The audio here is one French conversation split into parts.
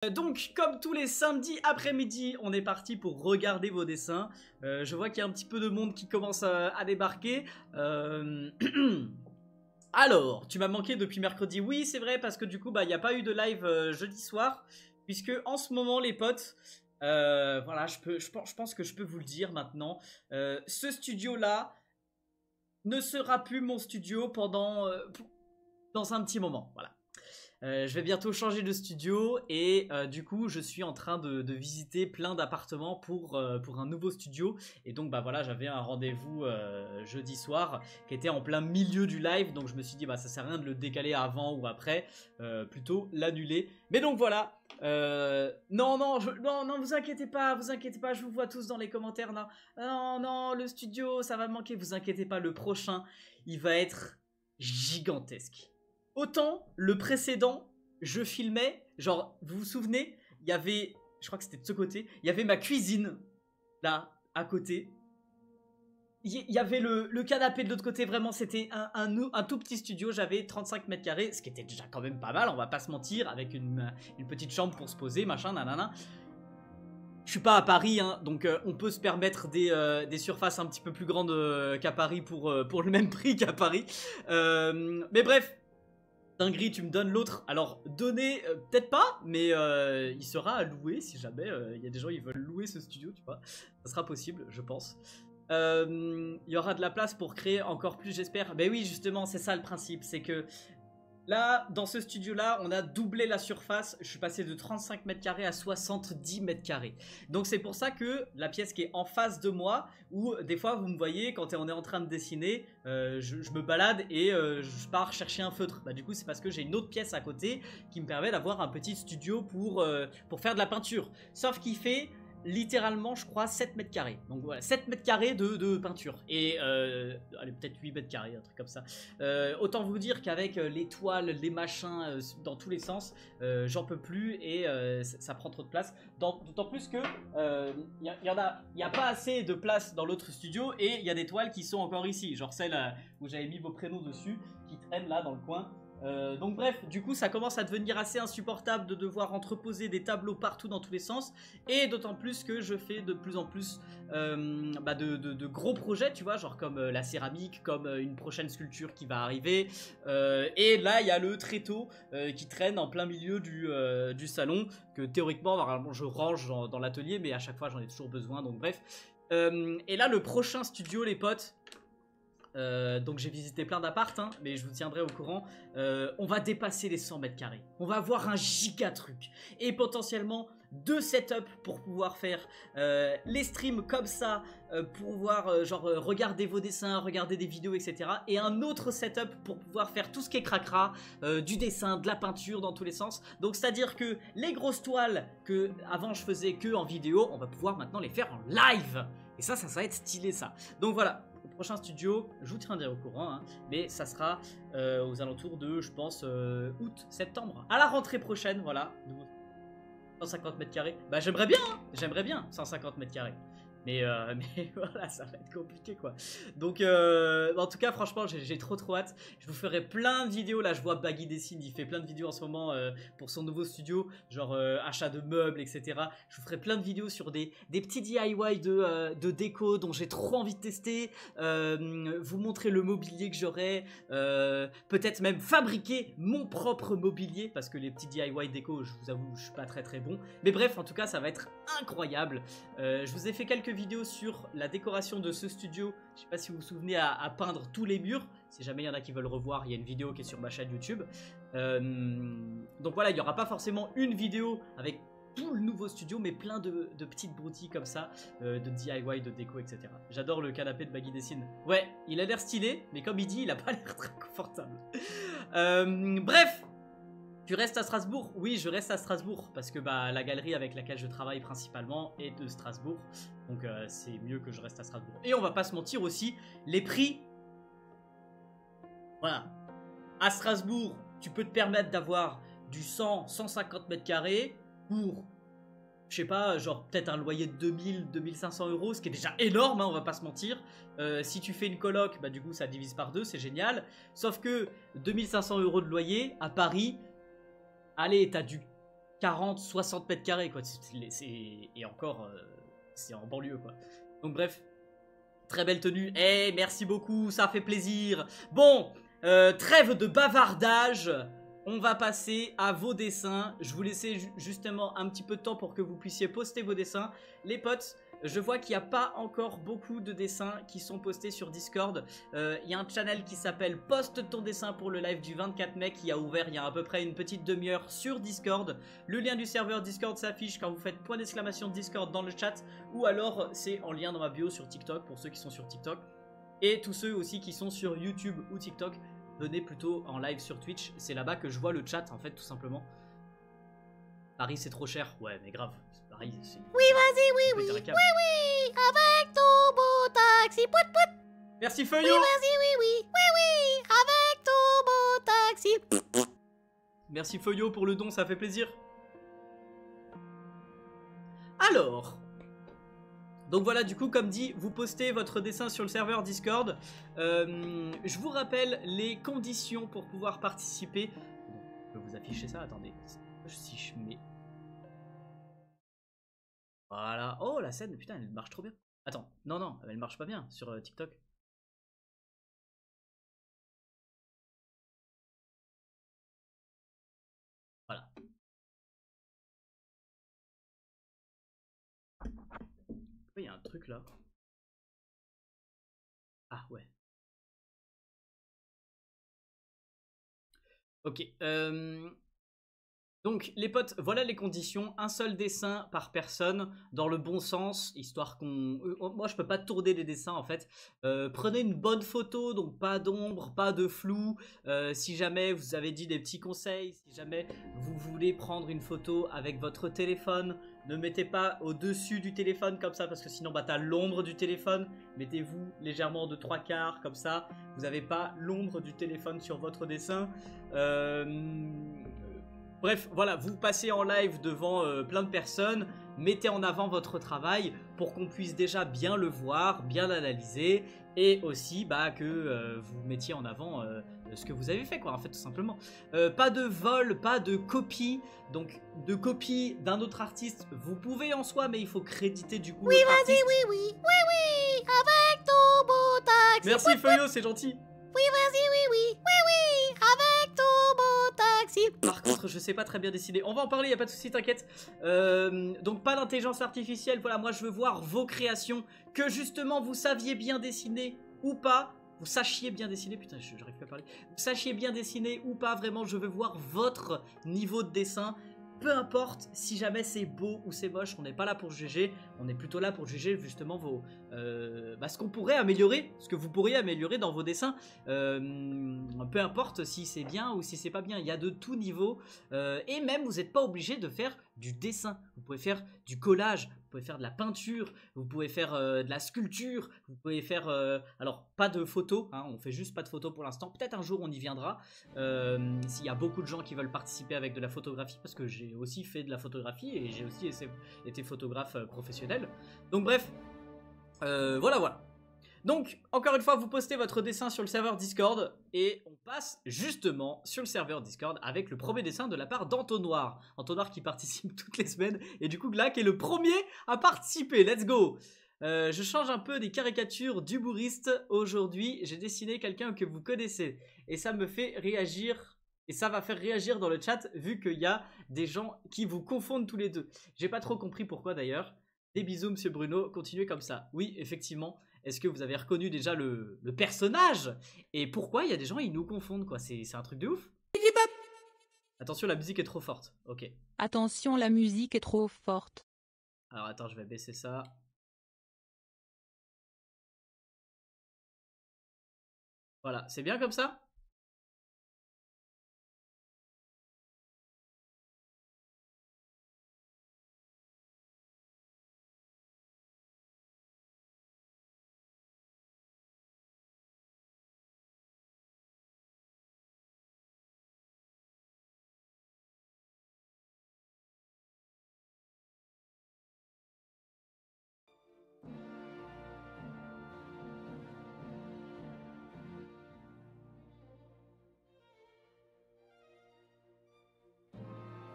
Donc, comme tous les samedis après-midi, on est parti pour regarder vos dessins. Je vois qu'il y a un petit peu de monde qui commence à débarquer. Alors, tu m'as manqué depuis mercredi. Oui, c'est vrai, parce que du coup, il n'y a pas eu de live jeudi soir. Puisque en ce moment, les potes, voilà, je pense que je peux vous le dire maintenant. Ce studio-là ne sera plus mon studio pendant dans un petit moment. Voilà. Je vais bientôt changer de studio et du coup je suis en train de visiter plein d'appartements pour un nouveau studio. Et donc bah voilà, j'avais un rendez-vous jeudi soir qui était en plein milieu du live. Donc je me suis dit bah ça sert à rien de le décaler avant ou après, plutôt l'annuler. Mais donc voilà, non, vous inquiétez pas, je vous vois tous dans les commentaires là. Non, le studio ça va me manquer, vous inquiétez pas, le prochain il va être gigantesque. Autant le précédent, je filmais, genre, vous vous souvenez, il y avait, je crois que c'était de ce côté, il y avait ma cuisine, là, à côté. Il y avait le canapé de l'autre côté, vraiment, c'était un tout petit studio, j'avais 35 mètres carrés, ce qui était déjà quand même pas mal, on va pas se mentir, avec une petite chambre pour se poser, machin, nanana. Je suis pas à Paris, hein, donc on peut se permettre des surfaces un petit peu plus grandes qu'à Paris pour le même prix qu'à Paris. Mais bref, dinguerie, tu me donnes l'autre. Alors, donner, peut-être pas, mais il sera à louer si jamais il y a des gens qui veulent louer ce studio, tu vois. Ça sera possible, je pense. Il y aura de la place pour créer encore plus, j'espère. Ben oui, justement, c'est ça le principe. C'est que là, dans ce studio-là, on a doublé la surface. Je suis passé de 35 mètres carrés à 70 mètres carrés. Donc c'est pour ça que la pièce qui est en face de moi, où des fois vous me voyez, quand on est en train de dessiner, je me balade et je pars chercher un feutre. Bah, du coup, c'est parce que j'ai une autre pièce à côté qui me permet d'avoir un petit studio pour faire de la peinture. Sauf qu'il fait littéralement, je crois, 7 mètres carrés. Donc voilà, 7 mètres carrés de peinture. Et allez, peut-être 8 mètres carrés, un truc comme ça. Autant vous dire qu'avec les toiles, les machins dans tous les sens, j'en peux plus et ça prend trop de place. D'autant plus que il y a pas assez de place dans l'autre studio et il y a des toiles qui sont encore ici. Genre celle où j'avais mis vos prénoms dessus, qui traînent là dans le coin. Donc bref, du coup ça commence à devenir assez insupportable de devoir entreposer des tableaux partout dans tous les sens. Et d'autant plus que je fais de plus en plus de gros projets, tu vois, genre comme la céramique, comme une prochaine sculpture qui va arriver. Et là il y a le tréteau qui traîne en plein milieu du salon, que théoriquement normalement je range dans l'atelier, mais à chaque fois j'en ai toujours besoin, donc bref. Et là le prochain studio, les potes, donc j'ai visité plein d'appartes, hein, mais je vous tiendrai au courant. On va dépasser les 100 mètres carrés. On va avoir un giga truc. Et potentiellement 2 setups pour pouvoir faire les streams comme ça, pour pouvoir regarder vos dessins, regarder des vidéos, etc. Et un autre setup pour pouvoir faire tout ce qui est cracra, du dessin, de la peinture dans tous les sens. Donc c'est à dire que les grosses toiles que avant je faisais que en vidéo, on va pouvoir maintenant les faire en live. Et ça va être stylé, ça. Donc voilà. Prochain studio, je vous tiendrai au courant, hein, mais ça sera aux alentours de, je pense, août, septembre. À la rentrée prochaine, voilà. 150 mètres carrés. Bah j'aimerais bien 150 mètres carrés. Mais voilà, ça va être compliqué quoi. Donc en tout cas franchement j'ai trop hâte. Je vous ferai plein de vidéos. Là je vois Baggy Dessine, il fait plein de vidéos en ce moment pour son nouveau studio, genre achat de meubles, etc. Je vous ferai plein de vidéos sur des petits DIY de déco dont j'ai trop envie de tester, vous montrer le mobilier que j'aurai, peut-être même fabriquer mon propre mobilier, parce que les petits DIY déco, je vous avoue je suis pas très bon. Mais bref, en tout cas ça va être incroyable. Je vous ai fait quelques vidéos sur la décoration de ce studio. Je sais pas si vous vous souvenez, à peindre tous les murs. Si jamais il y en a qui veulent revoir, il y a une vidéo qui est sur ma chaîne YouTube. Donc voilà, il n'y aura pas forcément une vidéo avec tout le nouveau studio, mais plein de petites broutilles comme ça, de DIY, de déco, etc. J'adore le canapé de Baggy Dessine. Ouais, il a l'air stylé, mais comme il dit, il a pas l'air très confortable. Bref. Tu restes à Strasbourg? Oui, je reste à Strasbourg parce que bah, la galerie avec laquelle je travaille principalement est de Strasbourg. Donc c'est mieux que je reste à Strasbourg. Et on va pas se mentir aussi, les prix... Voilà. À Strasbourg, tu peux te permettre d'avoir du 100-150 mètres carrés pour, je sais pas, genre peut-être un loyer de 2000-2500 euros, ce qui est déjà énorme, hein, on va pas se mentir. Si tu fais une coloc, bah du coup ça divise par 2, c'est génial. Sauf que 2500 euros de loyer à Paris... Allez, t'as du 40, 60 mètres carrés, quoi. Et encore, c'est en banlieue, quoi. Donc bref, très belle tenue. Eh, merci beaucoup, ça fait plaisir. Bon, trêve de bavardage. On va passer à vos dessins. Je vous laissais justement un petit peu de temps pour que vous puissiez poster vos dessins. Les potes, je vois qu'il n'y a pas encore beaucoup de dessins qui sont postés sur Discord. Il y a un channel qui s'appelle Poste ton dessin pour le live du 24 mai qui a ouvert il y a à peu près une petite demi-heure sur Discord. Le lien du serveur Discord s'affiche quand vous faites point d'exclamation Discord dans le chat, ou alors c'est en lien dans ma bio sur TikTok pour ceux qui sont sur TikTok. Et tous ceux aussi qui sont sur YouTube ou TikTok, venez plutôt en live sur Twitch. C'est là-bas que je vois le chat en fait, tout simplement. Paris c'est trop cher. Ouais mais grave, Paris c'est... Oui vas-y, oui, oui, avec ton beau taxi, pout pout. Merci Feuillot. Oui vas-y, oui, avec ton beau taxi. Merci Feuillot pour le don, ça fait plaisir. Alors, donc voilà, du coup, comme dit, vous postez votre dessin sur le serveur Discord. Je vous rappelle les conditions pour pouvoir participer. Je peux vous afficher ça, attendez. Si je mets... Voilà. Oh, la scène, putain, elle marche trop bien. Attends, non, elle marche pas bien sur TikTok. Voilà. Il y a un truc là. Ah ouais. Ok. Donc les potes, voilà les conditions, un seul dessin par personne, dans le bon sens, histoire qu'on... moi je peux pas tourner les dessins en fait. Prenez une bonne photo, donc pas d'ombre, pas de flou. Si jamais vous avez dit des petits conseils, si jamais vous voulez prendre une photo avec votre téléphone, ne mettez pas au-dessus du téléphone comme ça, parce que sinon bah, t'as l'ombre du téléphone. Mettez-vous légèrement de 3/4 comme ça, vous n'avez pas l'ombre du téléphone sur votre dessin. Bref, voilà, vous passez en live devant plein de personnes, mettez en avant votre travail pour qu'on puisse déjà bien le voir, bien l'analyser, et aussi bah, que vous mettiez en avant ce que vous avez fait, quoi, en fait, tout simplement. Pas de vol, pas de copie, donc de copie d'un autre artiste, vous pouvez en soi, mais il faut créditer du coup l'autre artiste. Oui, avec ton beau taxi. Merci Feuillot, c'est gentil. Oui vas-y, oui, avec ton beau taxi. Par contre, je sais pas très bien dessiner. On va en parler, y a pas de souci, t'inquiète. Donc pas d'intelligence artificielle. Voilà, moi je veux voir vos créations, que justement vous saviez bien dessiner ou pas. Vous sachiez bien dessiner, putain, j'arrive pas à parler. Vous sachiez bien dessiner ou pas, vraiment, je veux voir votre niveau de dessin. Peu importe si jamais c'est beau ou c'est moche, on n'est pas là pour juger, on est plutôt là pour juger justement vos, ce qu'on pourrait améliorer, ce que vous pourriez améliorer dans vos dessins. Peu importe si c'est bien ou si c'est pas bien, il y a de tout niveau. Et même vous n'êtes pas obligé de faire du dessin, vous pouvez faire du collage, vous pouvez faire de la peinture, vous pouvez faire de la sculpture, vous pouvez faire... alors, pas de photos, hein, on fait juste pas de photos pour l'instant. Peut-être un jour on y viendra, s'il y a beaucoup de gens qui veulent participer avec de la photographie, parce que j'ai aussi fait de la photographie et j'ai aussi été photographe professionnel. Donc bref, voilà. Donc, encore une fois, vous postez votre dessin sur le serveur Discord et on passe justement sur le serveur Discord avec le premier dessin de la part d'Antonoir. Antonoir qui participe toutes les semaines et du coup Glac est le premier à participer. Let's go! Je change un peu des caricatures d'humoristes. Aujourd'hui, j'ai dessiné quelqu'un que vous connaissez et ça me fait réagir. Et ça va faire réagir dans le chat vu qu'il y a des gens qui vous confondent tous les deux. J'ai pas trop compris pourquoi d'ailleurs. Des bisous, monsieur Bruno. Continuez comme ça. Oui, effectivement. Est-ce que vous avez reconnu déjà le personnage? Et pourquoi il y a des gens, ils nous confondent, quoi? C'est un truc de ouf. Attention, la musique est trop forte. Ok. Attention, la musique est trop forte. Alors attends, je vais baisser ça. Voilà, c'est bien comme ça?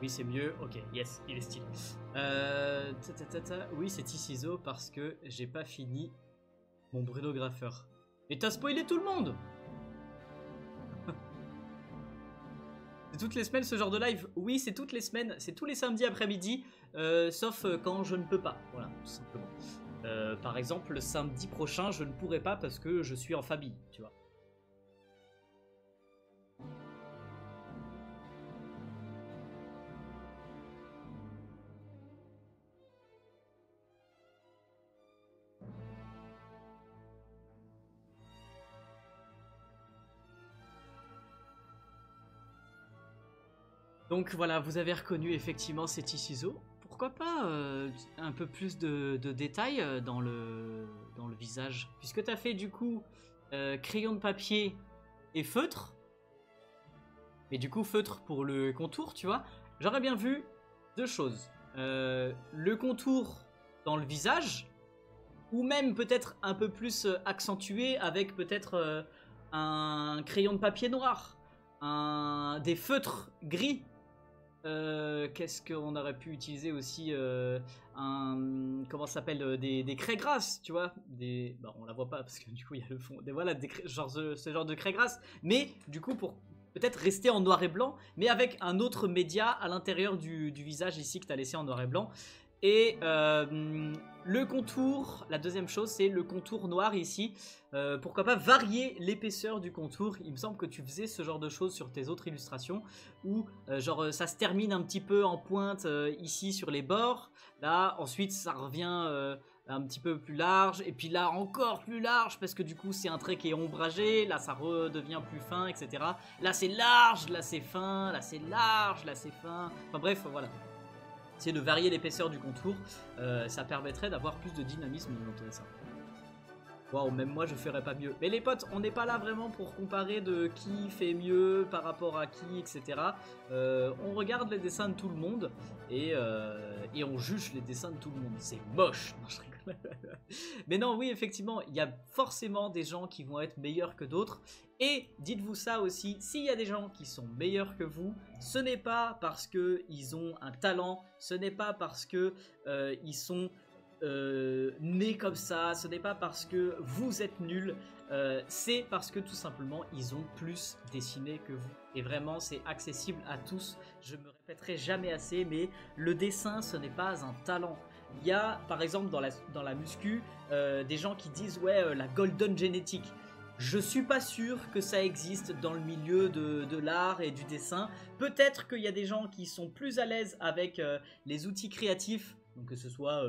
Oui, c'est mieux. Ok, yes, il est stylé. Oui, c'est Ticiso parce que j'ai pas fini mon Bruno Graffeur. Et t'as spoilé tout le monde. C'est toutes les semaines ce genre de live? Oui, c'est toutes les semaines. C'est tous les samedis après-midi, sauf quand je ne peux pas. Voilà, tout simplement. Par exemple, le samedi prochain, je ne pourrai pas parce que je suis en famille, tu vois. Donc voilà, vous avez reconnu effectivement ces Ticiso. Pourquoi pas un peu plus de détails dans le visage? Puisque tu as fait du coup crayon de papier et feutre. Mais du coup feutre pour le contour, tu vois. J'aurais bien vu deux choses. Le contour dans le visage. Ou même peut-être un peu plus accentué avec peut-être un crayon de papier noir. Des feutres gris. Qu'est-ce qu'on aurait pu utiliser aussi comment ça s'appelle des craies grasses, tu vois, bon, on la voit pas parce que du coup il y a le fond, voilà, ce genre de craies grasses, mais du coup pour peut-être rester en noir et blanc, mais avec un autre média à l'intérieur du visage ici que tu as laissé en noir et blanc. Et le contour, la deuxième chose, c'est le contour noir ici. Pourquoi pas varier l'épaisseur du contour? Il me semble que tu faisais ce genre de choses sur tes autres illustrations, où genre ça se termine un petit peu en pointe ici sur les bords. Là, ensuite, ça revient un petit peu plus large, et puis là encore plus large, parce que du coup c'est un trait qui est ombragé, là ça redevient plus fin, etc. Là c'est large, là c'est fin, là c'est large, là c'est fin. Enfin bref, voilà. C'est de varier l'épaisseur du contour, ça permettrait d'avoir plus de dynamisme dans ça. Waouh, même moi je ferais pas mieux. Mais les potes, on n'est pas là vraiment pour comparer de qui fait mieux par rapport à qui, etc. On regarde les dessins de tout le monde et on juge les dessins de tout le monde. C'est moche. Non, je rigole. Mais non, oui, effectivement, il y a forcément des gens qui vont être meilleurs que d'autres. Et dites-vous ça aussi, s'il y a des gens qui sont meilleurs que vous, ce n'est pas parce qu'ils ont un talent, ce n'est pas parce qu'ils sont nés comme ça, ce n'est pas parce que vous êtes nuls, c'est parce que tout simplement ils ont plus dessiné que vous. Et vraiment c'est accessible à tous, je me répéterai jamais assez, mais le dessin ce n'est pas un talent. Il y a par exemple dans la muscu des gens qui disent ouais la golden génétique. Je suis pas sûr que ça existe dans le milieu de l'art et du dessin. Peut-être qu'il y a des gens qui sont plus à l'aise avec les outils créatifs, donc que ce soit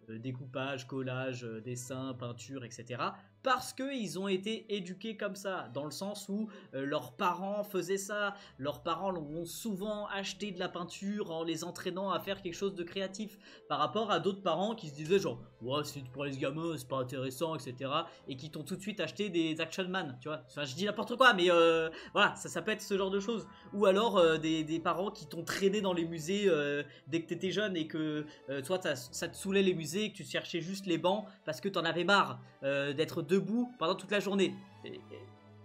découpage, collage, dessin, peinture, etc. Parce qu'ils ont été éduqués comme ça, dans le sens où leurs parents faisaient ça, leurs parents ont souvent acheté de la peinture en les entraînant à faire quelque chose de créatif, par rapport à d'autres parents qui se disaient genre ouais c'est pour les gamins, c'est pas intéressant, etc. et qui t'ont tout de suite acheté des Action Man, tu vois, enfin je dis n'importe quoi, mais voilà, ça peut être ce genre de choses, ou alors des parents qui t'ont traîné dans les musées dès que t'étais jeune et que toi ça te saoulait les musées, que tu cherchais juste les bancs parce que t'en avais marre d'être debout pendant toute la journée.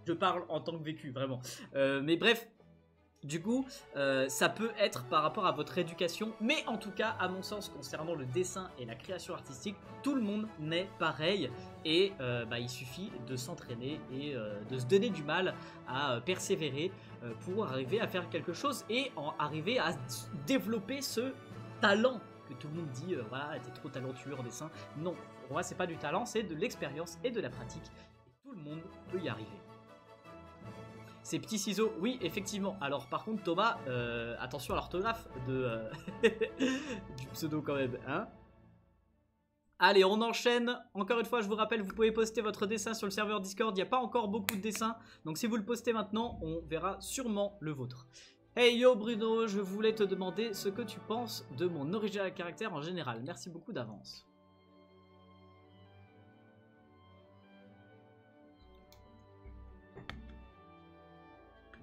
Je parle en tant que vécu, vraiment. Mais bref, du coup, ça peut être par rapport à votre éducation, mais en tout cas, à mon sens, concernant le dessin et la création artistique, tout le monde n'est pareil, et il suffit de s'entraîner et de se donner du mal à persévérer pour arriver à faire quelque chose et arriver à développer ce talent que tout le monde dit, voilà, t'es trop talentueux en dessin. Non, pour moi, c'est pas du talent, c'est de l'expérience et de la pratique. Et tout le monde peut y arriver. Ces petits ciseaux, oui, effectivement. Alors, par contre, Thomas, attention à l'orthographe du pseudo quand même, hein. Allez, on enchaîne. Encore une fois, je vous rappelle, vous pouvez poster votre dessin sur le serveur Discord. Il n'y a pas encore beaucoup de dessins. Donc, si vous le postez maintenant, on verra sûrement le vôtre. Hey yo Bruno, je voulais te demander ce que tu penses de mon original caractère en général. Merci beaucoup d'avance.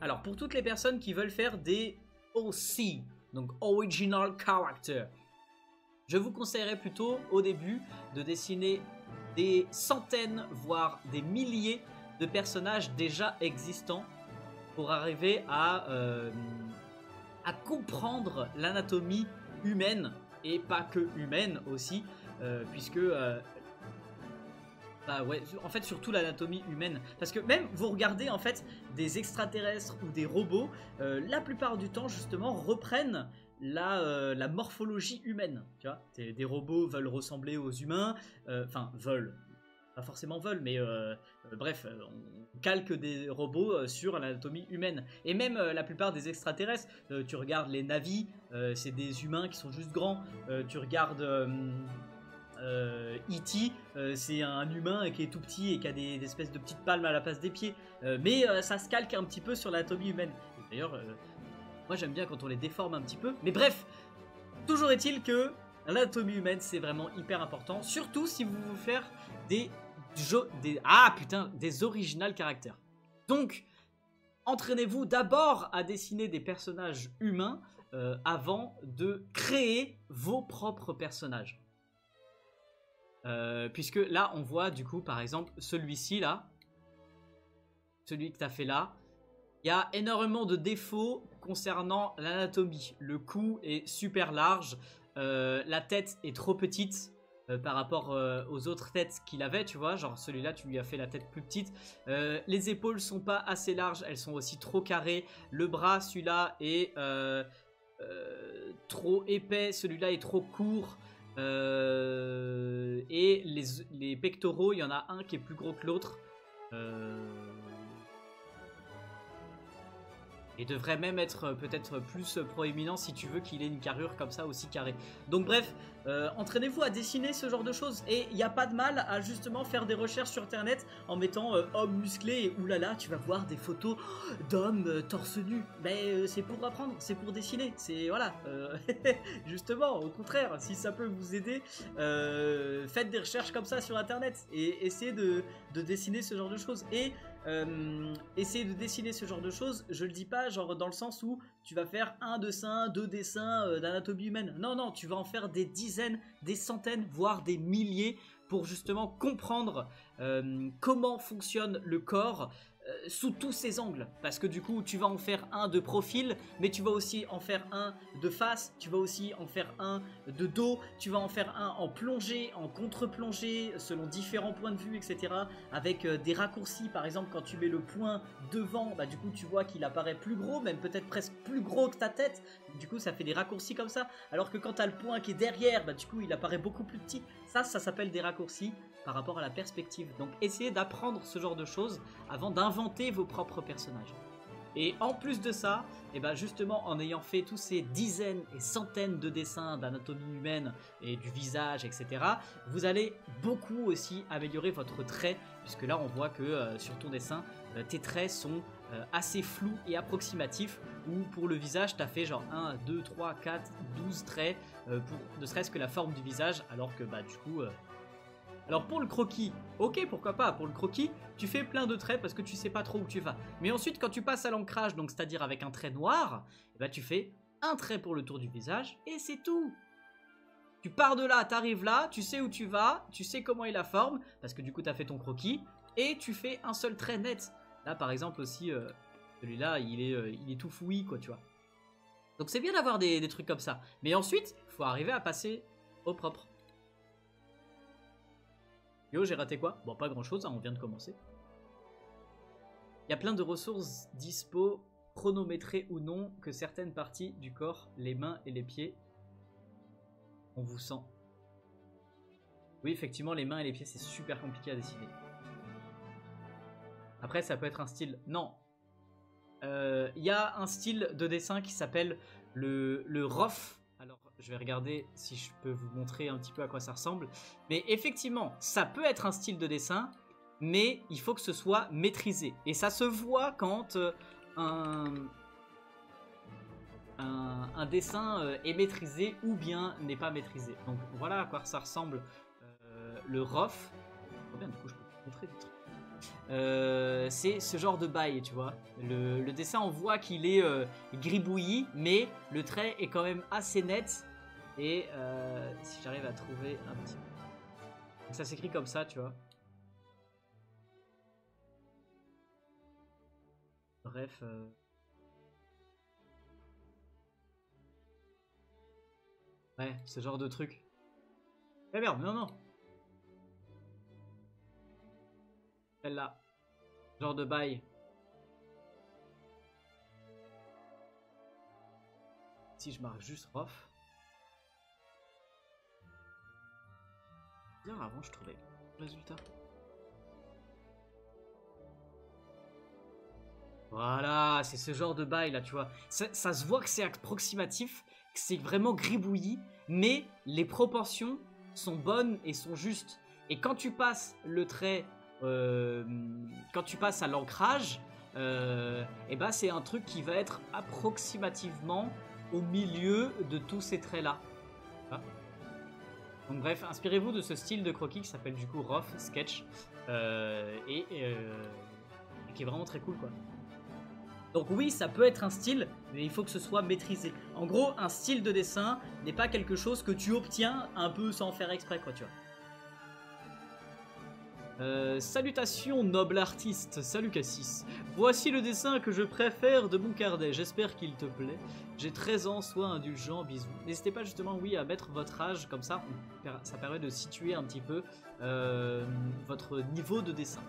Alors pour toutes les personnes qui veulent faire des OC, donc Original Character, je vous conseillerais plutôt au début de dessiner des centaines, voire des milliers de personnages déjà existants pour arriver à à comprendre l'anatomie humaine, et pas que humaine aussi, puisque bah ouais, en fait surtout l'anatomie humaine, parce que même vous regardez en fait des extraterrestres ou des robots, la plupart du temps justement reprennent la morphologie humaine, tu vois. Des robots veulent ressembler aux humains, enfin veulent, pas forcément veulent, mais bref, on calque des robots sur l'anatomie humaine. Et même la plupart des extraterrestres, tu regardes les Na'vi, c'est des humains qui sont juste grands. Tu regardes E.T., c'est un humain qui est tout petit et qui a des espèces de petites palmes à la place des pieds. Mais ça se calque un petit peu sur l'anatomie humaine. D'ailleurs, moi j'aime bien quand on les déforme un petit peu. Mais bref, toujours est-il que l'anatomie humaine c'est vraiment hyper important. Surtout si vous voulez faire des original caractères. Donc, entraînez-vous d'abord à dessiner des personnages humains avant de créer vos propres personnages. Puisque là, on voit du coup, par exemple, celui-ci là, celui que tu as fait là, il y a énormément de défauts concernant l'anatomie. Le cou est super large, la tête est trop petite. Par rapport aux autres têtes qu'il avait, tu vois, genre celui-là tu lui as fait la tête plus petite, les épaules sont pas assez larges, elles sont aussi trop carrées, le bras celui-là est trop épais, celui-là est trop court, et les pectoraux, il y en a un qui est plus gros que l'autre, et devrait même être peut-être plus proéminent si tu veux qu'il ait une carrure comme ça aussi carrée. Donc bref, entraînez-vous à dessiner ce genre de choses, et il n'y a pas de mal à justement faire des recherches sur internet en mettant homme musclé, et oulala tu vas voir des photos d'hommes torse nu. Mais c'est pour apprendre, c'est pour dessiner, c'est voilà, justement au contraire, si ça peut vous aider, faites des recherches comme ça sur internet et essayez de dessiner ce genre de choses. Et essayer de dessiner ce genre de choses, je le dis pas genre dans le sens où tu vas faire un dessin, deux dessins d'anatomie humaine. Non, non, tu vas en faire des dizaines, des centaines, voire des milliers pour justement comprendre comment fonctionne le corps sous tous ses angles, parce que du coup tu vas en faire un de profil, mais tu vas aussi en faire un de face, tu vas aussi en faire un de dos, tu vas en faire un en plongée, en contre-plongée, selon différents points de vue, etc. Avec des raccourcis, par exemple quand tu mets le point devant, bah du coup tu vois qu'il apparaît plus gros, même peut-être presque plus gros que ta tête, du coup ça fait des raccourcis comme ça, alors que quand tu as le point qui est derrière, bah du coup il apparaît beaucoup plus petit. Ça s'appelle des raccourcis par rapport à la perspective. Donc essayez d'apprendre ce genre de choses avant d'inventer vos propres personnages. Et en plus de ça, et ben justement en ayant fait tous ces dizaines et centaines de dessins d'anatomie humaine et du visage, etc., vous allez beaucoup aussi améliorer votre trait, puisque là on voit que sur ton dessin, tes traits sont assez flous et approximatifs, où pour le visage, tu as fait genre 1, 2, 3, 4, 12 traits, pour ne serait-ce que la forme du visage, alors que bah du coup... Alors pour le croquis, ok pourquoi pas, pour le croquis, tu fais plein de traits parce que tu sais pas trop où tu vas. Mais ensuite quand tu passes à l'ancrage, donc c'est-à-dire avec un trait noir, bah, tu fais un trait pour le tour du visage et c'est tout. Tu pars de là, t'arrives là, tu sais où tu vas, tu sais comment est la forme, parce que du coup tu as fait ton croquis, et tu fais un seul trait net. Là par exemple aussi, celui-là il est tout fouillis quoi tu vois. Donc c'est bien d'avoir des trucs comme ça. Mais ensuite, il faut arriver à passer au propre. Yo, j'ai raté quoi? Bon, pas grand chose, hein, on vient de commencer. Il y a plein de ressources dispo, chronométrées ou non, que certaines parties du corps, les mains et les pieds, on vous sent. Oui, effectivement, les mains et les pieds, c'est super compliqué à dessiner. Après, ça peut être un style... Non. Il y a un style de dessin qui s'appelle le rough. Alors, je vais regarder si je peux vous montrer un petit peu à quoi ça ressemble. Mais effectivement, ça peut être un style de dessin, mais il faut que ce soit maîtrisé. Et ça se voit quand un dessin est maîtrisé ou bien n'est pas maîtrisé. Donc voilà à quoi ça ressemble le rough. Oh bien, du coup, je peux vous montrer des trucs. C'est ce genre de bail, tu vois. Le dessin, on voit qu'il est gribouillis, mais le trait est quand même assez net. Et si j'arrive à trouver un petit... Donc ça s'écrit comme ça, tu vois. Bref. Ouais, ce genre de truc. Eh merde, non, non. Celle-là. Genre de bail. Si je marque juste Rof. Bien avant, je trouvais le résultat. Voilà, c'est ce genre de bail là, tu vois. Ça se voit que c'est approximatif, que c'est vraiment gribouillis, mais les proportions sont bonnes et sont justes. Et quand tu passes le trait, quand tu passes à l'ancrage, et ben c'est un truc qui va être approximativement au milieu de tous ces traits là. Hein. Donc bref, inspirez-vous de ce style de croquis qui s'appelle du coup Rough Sketch et qui est vraiment très cool quoi. Donc oui, ça peut être un style, mais il faut que ce soit maîtrisé. En gros, un style de dessin n'est pas quelque chose que tu obtiens un peu sans faire exprès, quoi, tu vois. Salutations, noble artiste. Salut Cassis. Voici le dessin que je préfère de mon carnet. J'espère qu'il te plaît. J'ai 13 ans, sois indulgent, bisous. N'hésitez pas justement, oui, à mettre votre âge, comme ça, ça permet de situer un petit peu votre niveau de dessin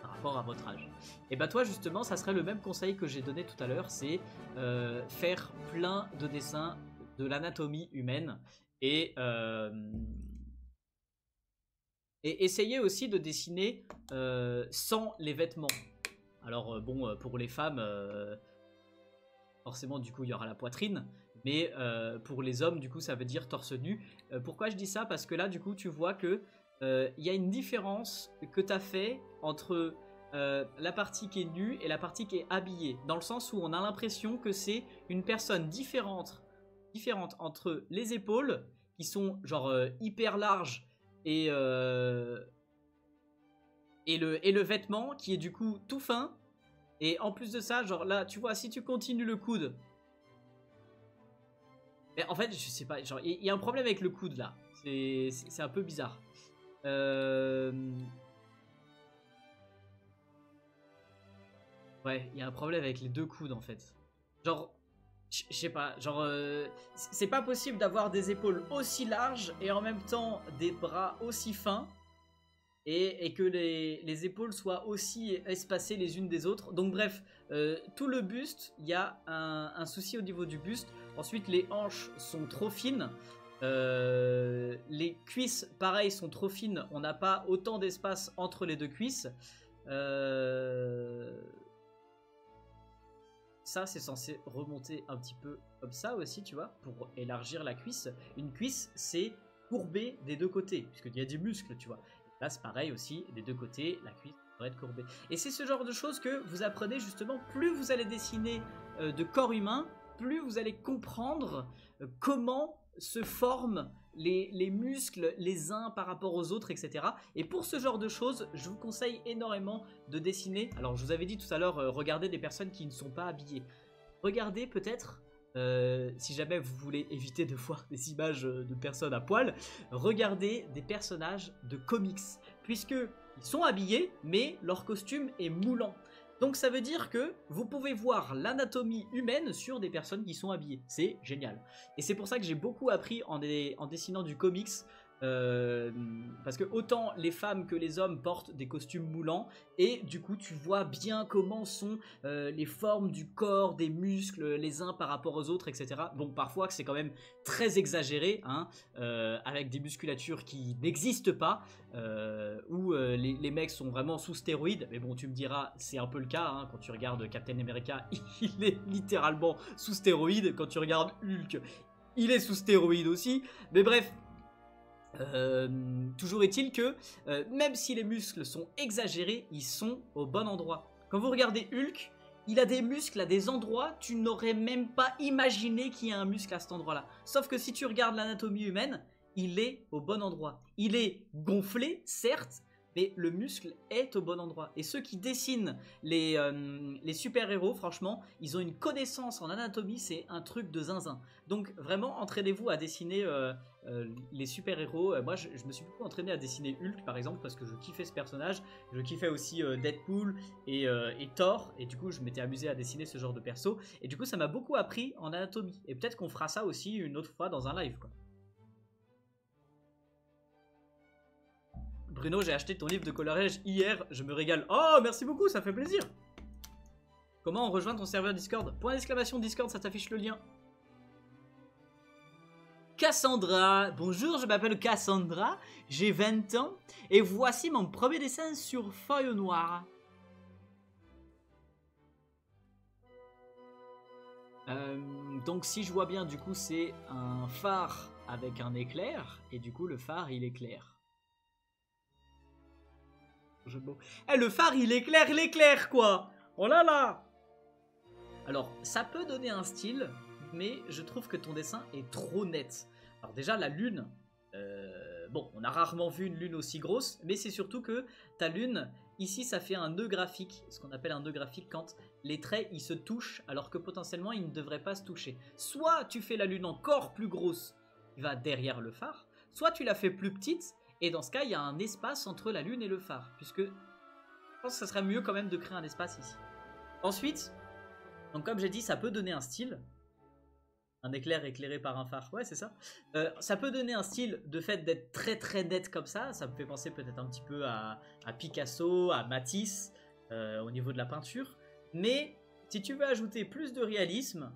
par rapport à votre âge. Et bah toi justement ça serait le même conseil que j'ai donné tout à l'heure, c'est faire plein de dessins de l'anatomie humaine et essayer aussi de dessiner sans les vêtements. Alors bon pour les femmes forcément du coup il y aura la poitrine, mais pour les hommes du coup ça veut dire torse nu. Pourquoi je dis ça? Parce que là du coup tu vois que il y a une différence que tu as fait entre la partie qui est nue et la partie qui est habillée, dans le sens où on a l'impression que c'est une personne différente entre les épaules qui sont genre hyper larges et le vêtement qui est du coup tout fin, et en plus de ça genre là tu vois si tu continues le coude, mais en fait je sais pas, genre il y a un problème avec le coude là, c'est un peu bizarre. Ouais, il y a un problème avec les deux coudes en fait. Genre, je sais pas, genre, c'est pas possible d'avoir des épaules aussi larges et en même temps des bras aussi fins et que les épaules soient aussi espacées les unes des autres. Donc bref, tout le buste, il y a un souci au niveau du buste. Ensuite, les hanches sont trop fines. Les cuisses, pareil, sont trop fines. On n'a pas autant d'espace entre les deux cuisses. Ça, c'est censé remonter un petit peu comme ça aussi, tu vois, pour élargir la cuisse. Une cuisse, c'est courbé des deux côtés, puisqu'il y a des muscles, tu vois. Là, c'est pareil aussi, des deux côtés, la cuisse devrait être courbée. Et c'est ce genre de choses que vous apprenez justement, plus vous allez dessiner de corps humain, plus vous allez comprendre comment se forment les muscles les uns par rapport aux autres, etc. Et pour ce genre de choses, je vous conseille énormément de dessiner. Alors, je vous avais dit tout à l'heure, regardez des personnes qui ne sont pas habillées. Regardez peut-être, si jamais vous voulez éviter de voir des images de personnes à poil, regardez des personnages de comics, puisqu'ils sont habillés, mais leur costume est moulant. Donc ça veut dire que vous pouvez voir l'anatomie humaine sur des personnes qui sont habillées. C'est génial. Et c'est pour ça que j'ai beaucoup appris en dessinant du comics. Parce que autant les femmes que les hommes portent des costumes moulants, et du coup tu vois bien comment sont les formes du corps, des muscles les uns par rapport aux autres, etc. Bon, parfois c'est quand même très exagéré, hein, avec des musculatures qui n'existent pas, où les mecs sont vraiment sous stéroïdes. Mais bon, tu me diras, c'est un peu le cas, hein, quand tu regardes Captain America, il est littéralement sous stéroïdes. Quand tu regardes Hulk, il est sous stéroïdes aussi. Mais bref, toujours est-il que même si les muscles sont exagérés, ils sont au bon endroit. Quand vous regardez Hulk, il a des muscles à des endroits, tu n'aurais même pas imaginé qu'il y a un muscle à cet endroit-là. Sauf que si tu regardes l'anatomie humaine, il est au bon endroit. Il est gonflé, certes, mais le muscle est au bon endroit. Et ceux qui dessinent les super-héros, franchement, ils ont une connaissance en anatomie, c'est un truc de zinzin. Donc vraiment, entraînez-vous à dessiner les super-héros. Moi, je me suis beaucoup entraîné à dessiner Hulk, par exemple, parce que je kiffais ce personnage. Je kiffais aussi Deadpool et Thor. Et du coup, je m'étais amusé à dessiner ce genre de perso. Et du coup, ça m'a beaucoup appris en anatomie. Et peut-être qu'on fera ça aussi une autre fois dans un live, quoi. Bruno, j'ai acheté ton livre de coloriage hier. Je me régale. Oh, merci beaucoup, ça fait plaisir. Comment on rejoint ton serveur Discord? Point d'exclamation Discord, ça t'affiche le lien. Cassandra, bonjour, je m'appelle Cassandra, j'ai 20 ans et voici mon premier dessin sur feuille noire. Donc si je vois bien, du coup c'est un phare avec un éclair et du coup le phare il éclaire. Le phare il éclaire l'éclair quoi. Oh là là. Alors ça peut donner un style, mais je trouve que ton dessin est trop net. Alors déjà la lune, bon on a rarement vu une lune aussi grosse, mais c'est surtout que ta lune, ici ça fait un nœud graphique, ce qu'on appelle un nœud graphique quand les traits ils se touchent alors que potentiellement ils ne devraient pas se toucher. Soit tu fais la lune encore plus grosse, qui va derrière le phare, soit tu la fais plus petite, et dans ce cas il y a un espace entre la lune et le phare, puisque je pense que ça serait mieux quand même de créer un espace ici. Ensuite, donc comme j'ai dit, ça peut donner un style. Un éclair éclairé par un phare, ouais c'est ça. Ça peut donner un style de fait d'être très très net comme ça. Ça me fait penser peut-être un petit peu à Picasso, à Matisse, au niveau de la peinture. Mais si tu veux ajouter plus de réalisme,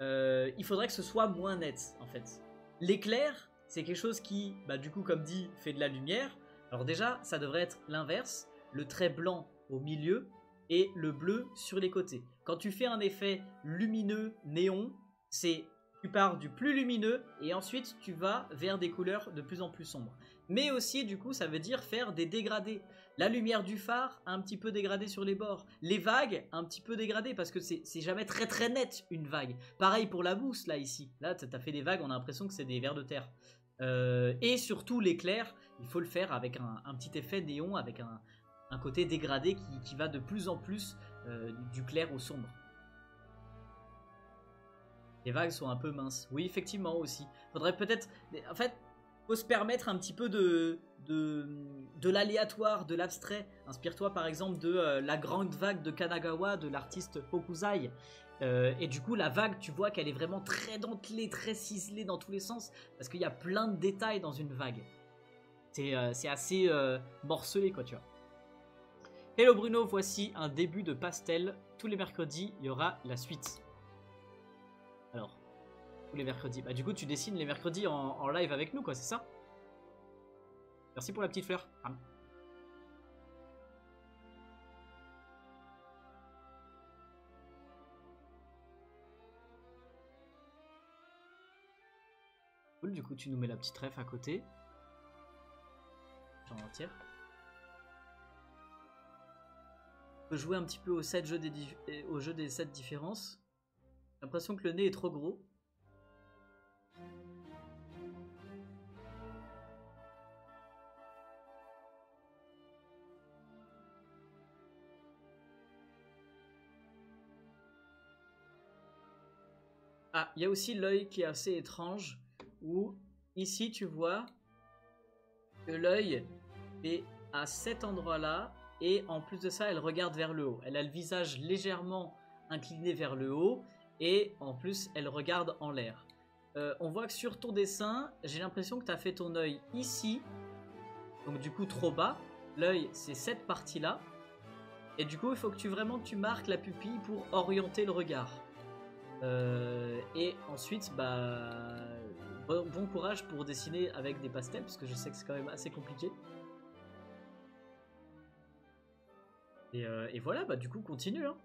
il faudrait que ce soit moins net en fait. L'éclair, c'est quelque chose qui, bah, du coup comme dit, fait de la lumière. Alors déjà, ça devrait être l'inverse. Le trait blanc au milieu et le bleu sur les côtés. Quand tu fais un effet lumineux néon, tu pars du plus lumineux et ensuite tu vas vers des couleurs de plus en plus sombres. Mais aussi du coup ça veut dire faire des dégradés. La lumière du phare un petit peu dégradée sur les bords. Les vagues un petit peu dégradées parce que c'est jamais très très net une vague. Pareil pour la mousse là ici. Là t'as fait des vagues, on a l'impression que c'est des vers de terre. Et surtout l'éclair, il faut le faire avec un petit effet néon, avec un côté dégradé qui va de plus en plus du clair au sombre. Les vagues sont un peu minces. Oui, effectivement aussi. Faudrait peut-être... En fait, faut se permettre un petit peu de l'aléatoire, de l'abstrait. Inspire-toi par exemple de la grande vague de Kanagawa, de l'artiste Hokusai. Et du coup, la vague, tu vois qu'elle est vraiment très dentelée, très ciselée dans tous les sens. Parce qu'il y a plein de détails dans une vague. C'est assez morcelé, quoi, tu vois. Hello Bruno, voici un début de pastel. Tous les mercredis, il y aura la suite. Alors, tous les mercredis. Bah du coup, tu dessines les mercredis en live avec nous, quoi, c'est ça? Merci pour la petite fleur. Ah. Cool, du coup, tu nous mets la petite ref à côté. J'en retire. On peut jouer un petit peu au jeu des 7 différences. J'ai l'impression que le nez est trop gros. Ah, il y a aussi l'œil qui est assez étrange. Où ici tu vois que l'œil est à cet endroit-là. Et en plus de ça, elle regarde vers le haut. Elle a le visage légèrement incliné vers le haut. Et en plus, elle regarde en l'air. On voit que sur ton dessin, j'ai l'impression que tu as fait ton œil ici. Donc du coup, trop bas. L'œil, c'est cette partie-là. Et du coup, il faut que tu marques la pupille pour orienter le regard. Et ensuite, bah, bon courage pour dessiner avec des pastels. Parce que je sais que c'est quand même assez compliqué. Et voilà, bah du coup, continue, hein.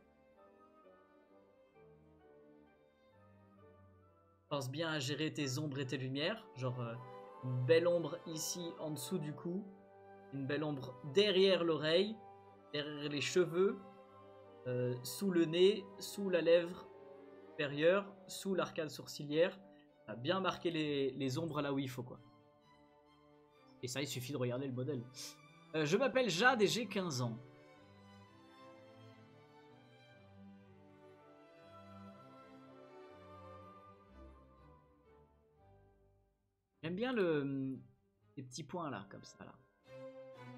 Pense bien à gérer tes ombres et tes lumières. Genre, une belle ombre ici, en dessous du cou. Une belle ombre derrière l'oreille. Derrière les cheveux. Sous le nez. Sous la lèvre supérieure. Sous l'arcade sourcilière. À bien marquer les ombres là où il faut, quoi. Et ça, il suffit de regarder le modèle. Je m'appelle Jade et j'ai 15 ans. J'aime bien les petits points là, comme ça là.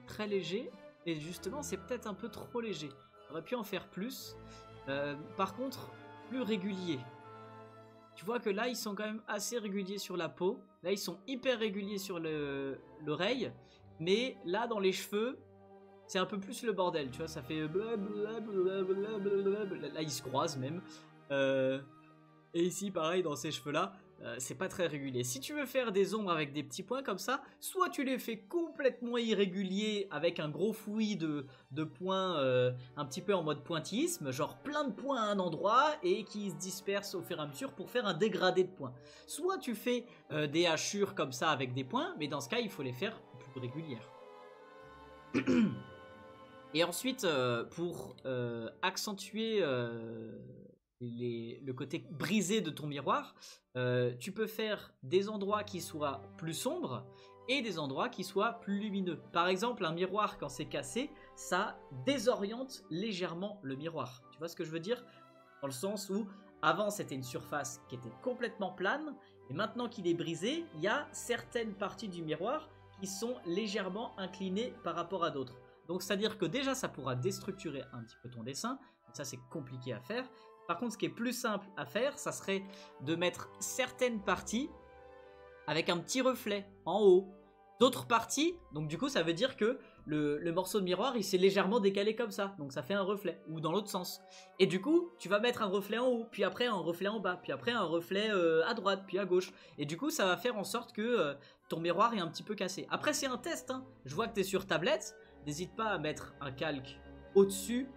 Très léger. Et justement, c'est peut-être un peu trop léger. On aurait pu en faire plus. Par contre, plus régulier. Tu vois que là, ils sont quand même assez réguliers sur la peau. Là, ils sont hyper réguliers sur l'oreille. Mais là, dans les cheveux, c'est un peu plus le bordel. Tu vois, ça fait... Là, ils se croisent même. Et ici, pareil, dans ces cheveux-là, c'est pas très régulier. Si tu veux faire des ombres avec des petits points comme ça, soit tu les fais complètement irréguliers avec un gros fouillis de points un petit peu en mode pointillisme, genre plein de points à un endroit et qui se dispersent au fur et à mesure pour faire un dégradé de points. Soit tu fais des hachures comme ça avec des points, mais dans ce cas, il faut les faire plus régulières. Et ensuite, pour accentuer... le côté brisé de ton miroir, tu peux faire des endroits qui soient plus sombres et des endroits qui soient plus lumineux. Par exemple, un miroir, quand c'est cassé, ça désoriente légèrement le miroir. Tu vois ce que je veux dire? Dans le sens où, avant, c'était une surface qui était complètement plane, et maintenant qu'il est brisé, il y a certaines parties du miroir qui sont légèrement inclinées par rapport à d'autres. Donc, c'est-à-dire que déjà, ça pourra déstructurer un petit peu ton dessin. Ça, c'est compliqué à faire. Par contre, ce qui est plus simple à faire, ça serait de mettre certaines parties avec un petit reflet en haut. D'autres parties, donc du coup, ça veut dire que le morceau de miroir, il s'est légèrement décalé comme ça. Donc ça fait un reflet, ou dans l'autre sens. Et du coup, tu vas mettre un reflet en haut, puis après un reflet en bas, puis après un reflet à droite, puis à gauche. Et du coup, ça va faire en sorte que ton miroir est un petit peu cassé. Après, c'est un test, hein. Je vois que tu es sur tablette. N'hésite pas à mettre un calque au-dessus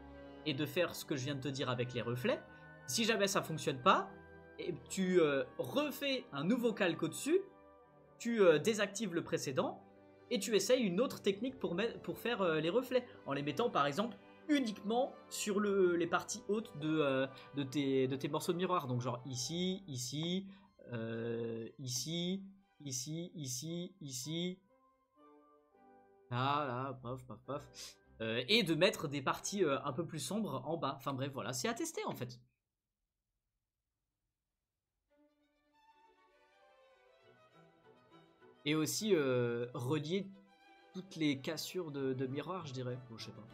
et de faire ce que je viens de te dire avec les reflets. Si jamais ça fonctionne pas, et tu refais un nouveau calque au-dessus, tu désactives le précédent et tu essayes une autre technique pour faire les reflets, en les mettant par exemple uniquement sur les parties hautes de tes morceaux de miroir. Donc genre ici, ici, ici, ici, ici, ici, là, paf, paf, paf. Et de mettre des parties un peu plus sombres en bas. Enfin bref, voilà, c'est à tester en fait. Et aussi relier toutes les cassures de miroir, je dirais. Bon, je sais pas.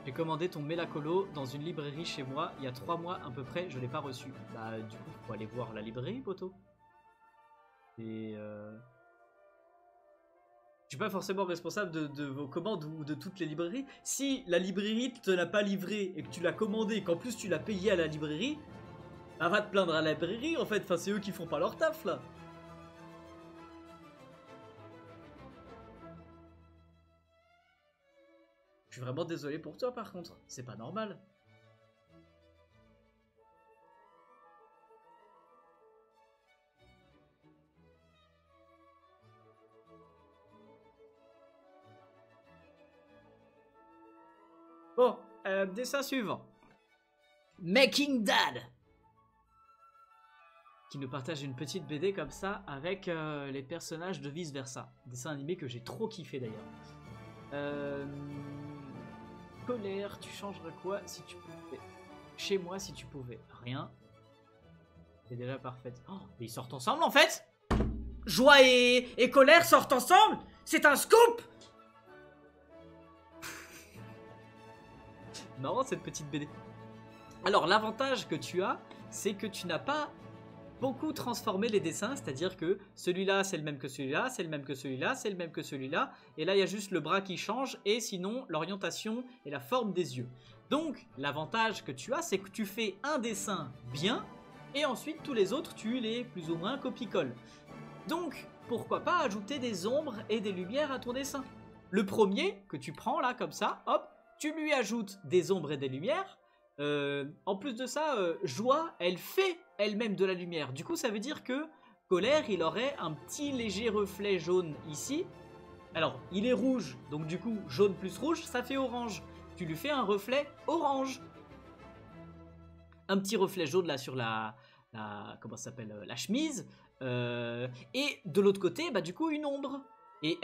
J'ai commandé ton Melacolo dans une librairie chez moi il y a 3 mois à peu près, je l'ai pas reçu. Bah du coup, faut aller voir la librairie, poto. Et je suis pas forcément responsable de vos commandes ou de toutes les librairies. Si la librairie te l'a pas livré et que tu l'as commandé, qu'en plus tu l'as payé à la librairie, bah va te plaindre à la librairie en fait. Enfin, c'est eux qui font pas leur taf là. Je suis vraiment désolé pour toi par contre, c'est pas normal. Bon, dessin suivant. Making Dad, qui nous partage une petite BD comme ça avec les personnages de Vice Versa. Dessin animé que j'ai trop kiffé d'ailleurs. Colère, tu changerais quoi si tu pouvais? Chez moi, si tu pouvais. Rien. C'est déjà parfaite. Oh, mais ils sortent ensemble en fait. Joie et colère sortent ensemble. C'est un scoop. Marrant cette petite BD. Alors l'avantage que tu as, c'est que tu n'as pas beaucoup transformé les dessins, c'est-à-dire que celui-là c'est le même que celui-là, c'est le même que celui-là, c'est le même que celui-là, et là il y a juste le bras qui change, et sinon l'orientation et la forme des yeux. Donc l'avantage que tu as, c'est que tu fais un dessin bien, et ensuite tous les autres tu les plus ou moins copie-colle. Donc pourquoi pas ajouter des ombres et des lumières à ton dessin. Le premier que tu prends là comme ça, hop, tu lui ajoutes des ombres et des lumières. En plus de ça, Joie, elle fait elle-même de la lumière. Du coup, ça veut dire que Colère, il aurait un petit léger reflet jaune ici. Alors, il est rouge, donc du coup, jaune plus rouge, ça fait orange. Tu lui fais un reflet orange. Un petit reflet jaune là sur comment ça s'appelle, la chemise. Et de l'autre côté, bah du coup, une ombre. Et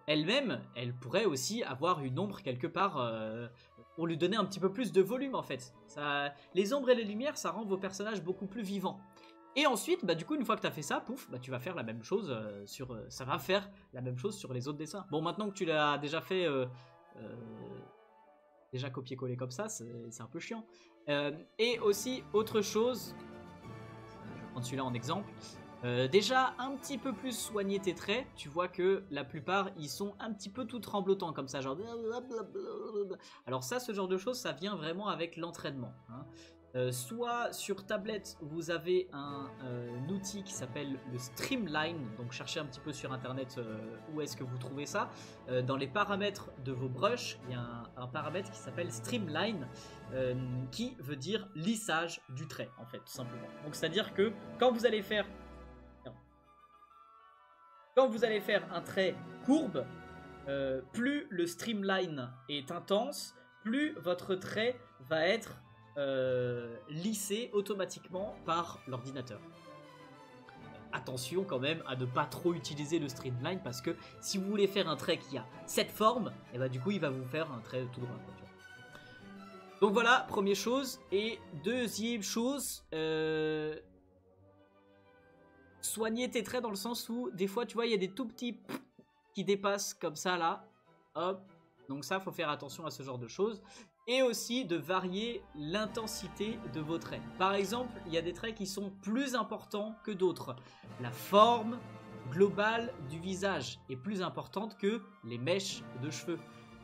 elle-même, elle pourrait aussi avoir une ombre quelque part pour lui donner un petit peu plus de volume en fait. Les ombres et les lumières, ça rend vos personnages beaucoup plus vivants. Et ensuite, bah, du coup, une fois que tu as fait ça, pouf, bah, tu vas faire la même chose ça va faire la même chose sur les autres dessins. Bon, maintenant que tu l'as déjà fait, déjà copier-coller comme ça, c'est un peu chiant. Et aussi, autre chose, je vais prendre celui-là en exemple. Déjà, un petit peu plus soigner tes traits, tu vois que la plupart, ils sont un petit peu tout tremblotants comme ça, genre... Alors ça, ce genre de choses, ça vient vraiment avec l'entraînement, hein. Soit sur tablette, vous avez un outil qui s'appelle le Streamline. Donc cherchez un petit peu sur internet où est-ce que vous trouvez ça. Dans les paramètres de vos brushes, il y a un paramètre qui s'appelle Streamline qui veut dire lissage du trait en fait, tout simplement. Donc c'est à dire que quand vous allez faire un trait courbe, plus le Streamline est intense, plus votre trait va être lissé automatiquement par l'ordinateur. Attention quand même à ne pas trop utiliser le Streamline parce que si vous voulez faire un trait qui a cette forme, et bah du coup il va vous faire un trait tout droit, quoi, tu vois. Donc voilà, première chose. Et deuxième chose, soigner tes traits dans le sens où des fois tu vois il y a des tout petits qui dépassent comme ça là, hop. Donc ça faut faire attention à ce genre de choses. Et aussi de varier l'intensité de vos traits. Par exemple, il y a des traits qui sont plus importants que d'autres. La forme globale du visage est plus importante que les mèches de cheveux.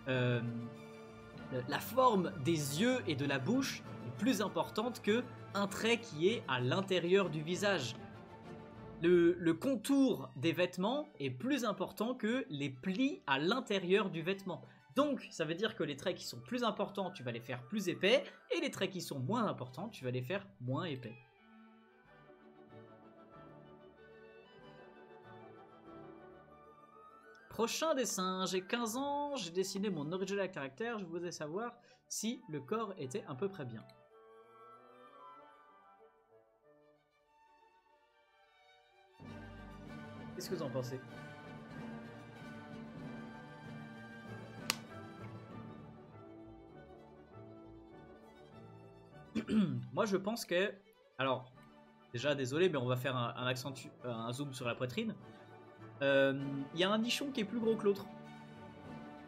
La forme des yeux et de la bouche est plus importante que un trait qui est à l'intérieur du visage. Le contour des vêtements est plus important que les plis à l'intérieur du vêtement. Donc, ça veut dire que les traits qui sont plus importants, tu vas les faire plus épais, et les traits qui sont moins importants, tu vas les faire moins épais. Prochain dessin, j'ai 15 ans, j'ai dessiné mon original caractère, je voudrais savoir si le corps était à peu près bien. Qu'est-ce que vous en pensez ? Moi je pense que... Alors, déjà désolé mais on va faire un zoom sur la poitrine. Il y a un nichon qui est plus gros que l'autre.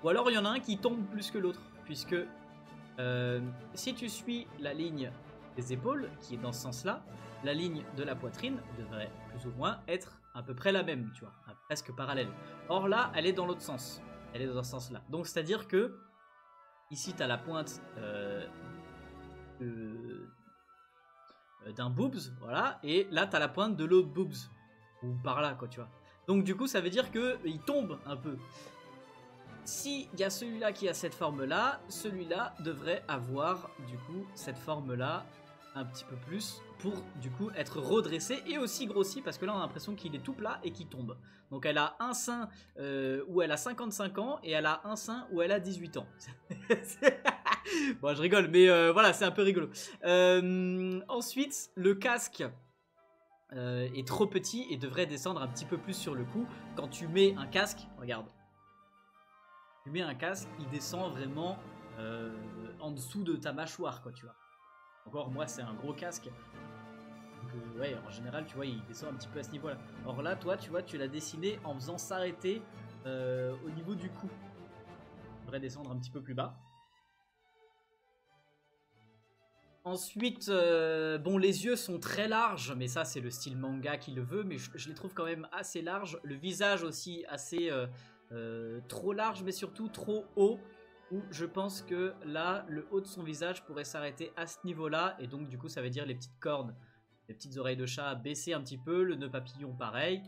Ou alors il y en a un qui tombe plus que l'autre. Puisque si tu suis la ligne des épaules, qui est dans ce sens-là, la ligne de la poitrine devrait plus ou moins être à peu près la même, tu vois, presque parallèle. Or là, elle est dans l'autre sens. Elle est dans ce sens-là. Donc c'est à dire que ici tu as la pointe d'un boobs, voilà, et là t'as la pointe de l'autre boobs, ou par là quoi, tu vois. Donc du coup ça veut dire que il tombe un peu. Si il y a celui-là qui a cette forme-là, celui-là devrait avoir du coup cette forme-là un petit peu plus pour du coup être redressé et aussi grossi parce que là on a l'impression qu'il est tout plat et qu'il tombe. Donc elle a un sein où elle a 55 ans et elle a un sein où elle a 18 ans. Bon je rigole mais voilà c'est un peu rigolo. Ensuite le casque est trop petit et devrait descendre un petit peu plus sur le cou. Quand tu mets un casque, regarde. Tu mets un casque, il descend vraiment en dessous de ta mâchoire quoi tu vois. Encore moi c'est un gros casque. Donc ouais en général tu vois il descend un petit peu à ce niveau là. Or là toi tu vois tu l'as dessiné en faisant s'arrêter au niveau du cou. Il devrait descendre un petit peu plus bas. Ensuite, bon, les yeux sont très larges, mais ça c'est le style manga qui le veut, mais je les trouve quand même assez larges. Le visage aussi assez trop large, mais surtout trop haut, où je pense que là, le haut de son visage pourrait s'arrêter à ce niveau-là, et donc du coup ça veut dire les petites cornes, les petites oreilles de chat baisser un petit peu, le nœud papillon pareil.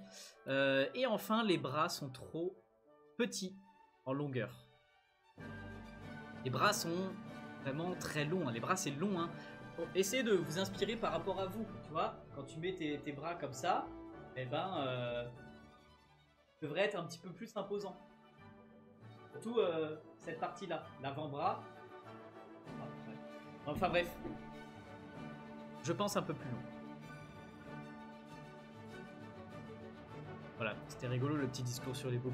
Et enfin, les bras sont trop petits en longueur. Les bras sont vraiment très long, hein. Les bras c'est long, hein. Bon, essayez de vous inspirer par rapport à vous, tu vois, quand tu mets tes bras comme ça, eh ben devrait être un petit peu plus imposant. Surtout cette partie là, l'avant-bras. Enfin bref, je pense un peu plus long. Voilà, c'était rigolo le petit discours sur les boobs.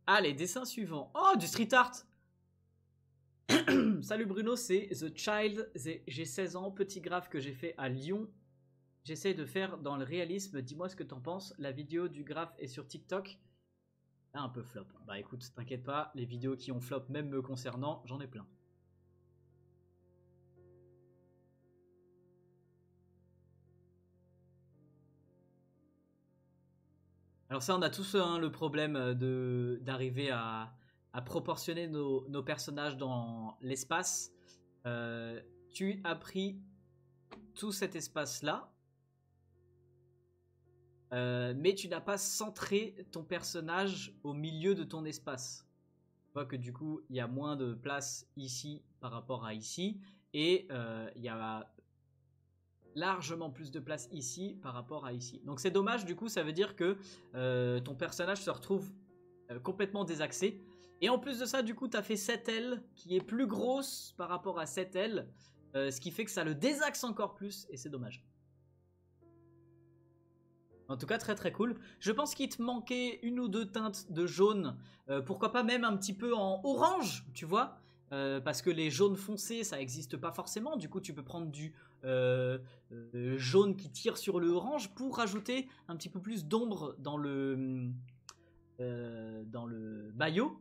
Allez, dessin suivant. Oh, du street art. Salut Bruno, c'est The Child. J'ai 16 ans, petit graphe que j'ai fait à Lyon. J'essaie de faire dans le réalisme. Dis-moi ce que t'en penses. La vidéo du graphe est sur TikTok. Un peu flop. Bah écoute, t'inquiète pas, les vidéos qui ont flop, même me concernant, j'en ai plein. Alors ça, on a tous le problème d'arriver à proportionner nos personnages dans l'espace. Tu as pris tout cet espace-là, mais tu n'as pas centré ton personnage au milieu de ton espace. Tu vois que du coup, il y a moins de place ici par rapport à ici, et il y a largement plus de place ici par rapport à ici. Donc c'est dommage, du coup ça veut dire que ton personnage se retrouve complètement désaxé. Et en plus de ça, du coup tu as fait cette aile qui est plus grosse par rapport à cette aile, ce qui fait que ça le désaxe encore plus et c'est dommage. En tout cas très très cool. Je pense qu'il te manquait une ou deux teintes de jaune, pourquoi pas même un petit peu en orange, tu vois, parce que les jaunes foncés ça n'existe pas forcément. Du coup tu peux prendre du jaune qui tire sur le orange pour rajouter un petit peu plus d'ombre dans le maillot.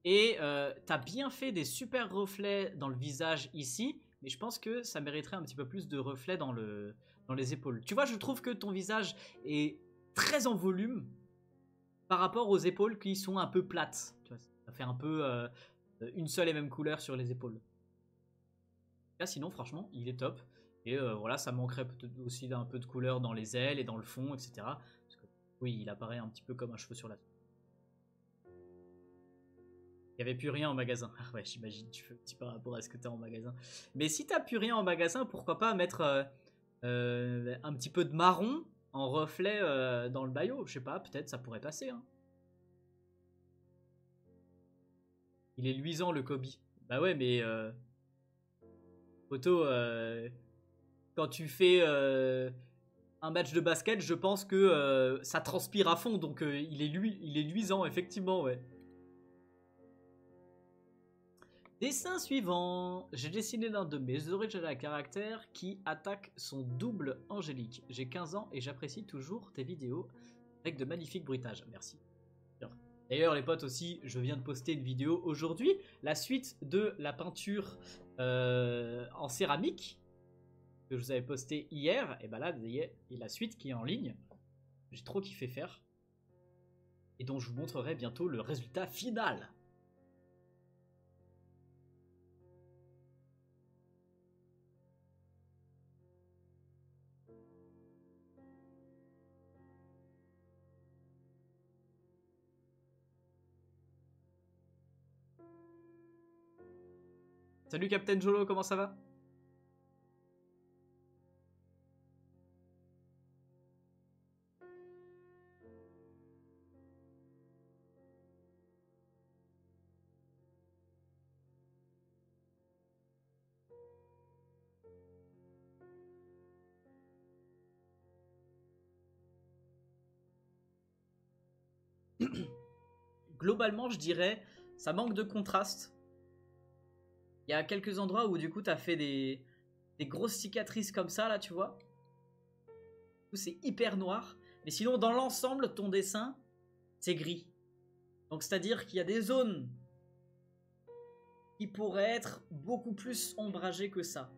Et t'as bien fait des super reflets dans le visage ici, mais je pense que ça mériterait un petit peu plus de reflets dans les épaules. Tu vois, je trouve que ton visage est très en volume par rapport aux épaules qui sont un peu plates. Tu vois, ça fait un peu une seule et même couleur sur les épaules. Là, sinon, franchement, il est top. Et voilà, ça manquerait peut-être aussi d'un peu de couleur dans les ailes et dans le fond, etc. Parce que, oui, il apparaît un petit peu comme un cheveu sur la tête. Il n'y avait plus rien en magasin. Ah ouais, j'imagine, tu fais un petit par rapport à ce que tu as en magasin. Mais si tu n'as plus rien en magasin, pourquoi pas mettre un petit peu de marron en reflet dans le maillot. Je sais pas, peut-être ça pourrait passer. Hein. Il est luisant le Kobe. Bah ouais, mais... Photo, quand tu fais un match de basket, je pense que ça transpire à fond, donc il est luisant, effectivement, ouais. Dessin suivant. J'ai dessiné l'un de mes original caractères qui attaque son double angélique. J'ai 15 ans et j'apprécie toujours tes vidéos avec de magnifiques bruitages. Merci. D'ailleurs les potes aussi, je viens de poster une vidéo aujourd'hui, la suite de la peinture en céramique que je vous avais posté hier, et bah là il y a la suite qui est en ligne, j'ai trop kiffé faire, et dont je vous montrerai bientôt le résultat final. Salut Captain Jolo, comment ça va? Globalement, je dirais, ça manque de contraste. Il y a quelques endroits où du coup t'as fait des grosses cicatrices comme ça là, tu vois. Du coup c'est hyper noir. Mais sinon dans l'ensemble ton dessin c'est gris. Donc c'est à dire qu'il y a des zones qui pourraient être beaucoup plus ombragées que ça.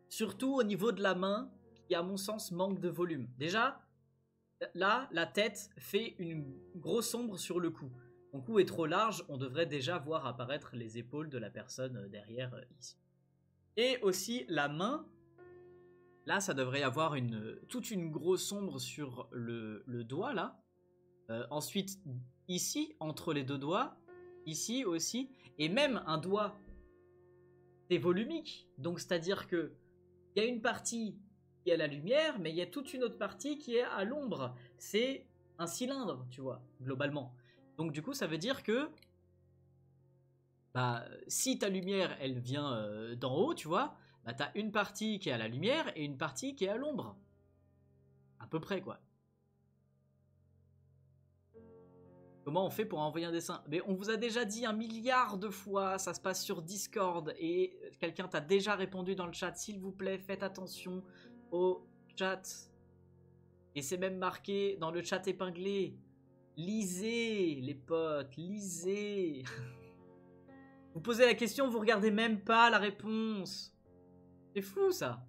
Surtout au niveau de la main qui à mon sens manque de volume. Déjà là la tête fait une grosse ombre sur le cou. Mon cou est trop large, on devrait déjà voir apparaître les épaules de la personne derrière ici. Et aussi la main, là ça devrait y avoir toute une grosse ombre sur le doigt là. Ensuite ici, entre les deux doigts, ici aussi, et même un doigt c'est volumique. Donc c'est à dire que il y a une partie qui est à la lumière, mais il y a toute une autre partie qui est à l'ombre. C'est un cylindre, tu vois, globalement. Donc du coup, ça veut dire que bah, si ta lumière, elle vient d'en haut, tu vois, bah, tu as une partie qui est à la lumière et une partie qui est à l'ombre. À peu près, quoi. Comment on fait pour envoyer un dessin? Mais on vous a déjà dit 1 milliard de fois, ça se passe sur Discord et quelqu'un t'a déjà répondu dans le chat. S'il vous plaît, faites attention au chat. Et c'est même marqué dans le chat épinglé. Lisez, les potes, lisez. Vous posez la question, vous regardez même pas la réponse. C'est fou ça.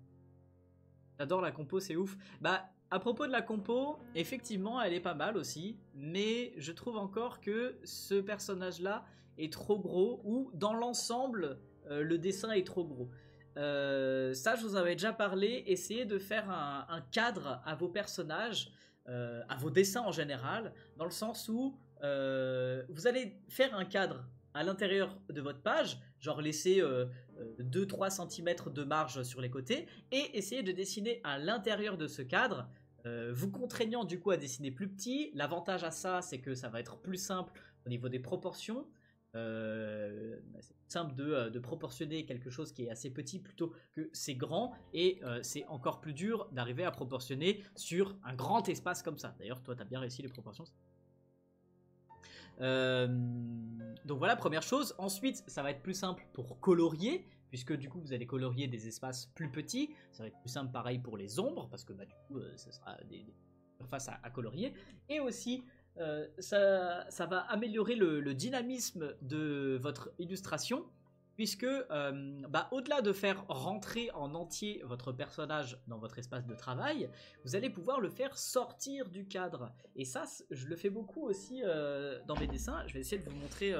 J'adore la compo, c'est ouf. Bah, à propos de la compo, effectivement, elle est pas mal aussi. Mais je trouve encore que ce personnage-là est trop gros. Ou dans l'ensemble, le dessin est trop gros. Ça, je vous en avais déjà parlé. Essayez de faire un cadre à vos personnages, à vos dessins en général. Dans le sens où vous allez faire un cadre à l'intérieur de votre page, genre laisser 2-3 cm de marge sur les côtés, et essayer de dessiner à l'intérieur de ce cadre, vous contraignant du coup à dessiner plus petit. L'avantage à ça, c'est que ça va être plus simple au niveau des proportions. C'est simple de proportionner quelque chose qui est assez petit plutôt que c'est grand, et c'est encore plus dur d'arriver à proportionner sur un grand espace comme ça. D'ailleurs, toi, tu as bien réussi les proportions. Donc voilà, première chose. Ensuite, ça va être plus simple pour colorier, puisque du coup vous allez colorier des espaces plus petits. Ça va être plus simple pareil pour les ombres, parce que bah, du coup ça sera des surfaces à colorier. Et aussi ça va améliorer le dynamisme de votre illustration, puisque bah, au-delà de faire rentrer en entier votre personnage dans votre espace de travail, vous allez pouvoir le faire sortir du cadre. Et ça, je le fais beaucoup aussi dans mes dessins. Je vais essayer de vous montrer...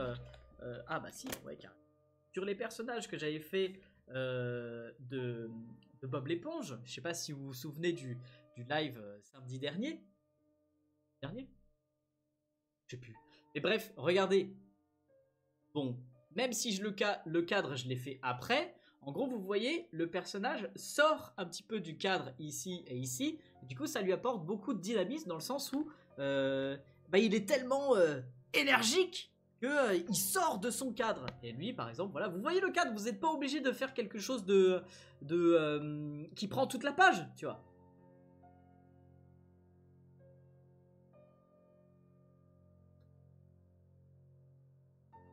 ah bah si, ouais, carrément. Sur les personnages que j'avais fait de Bob l'éponge, je sais pas si vous vous souvenez du live samedi dernier. Je sais plus. Mais bref, regardez. Bon... Même si le cadre, je l'ai fait après, en gros, vous voyez, le personnage sort un petit peu du cadre ici et ici. Et du coup, ça lui apporte beaucoup de dynamisme dans le sens où bah, il est tellement énergique qu'il sort de son cadre. Et lui, par exemple, voilà, vous voyez le cadre, vous n'êtes pas obligé de faire quelque chose qui prend toute la page, tu vois.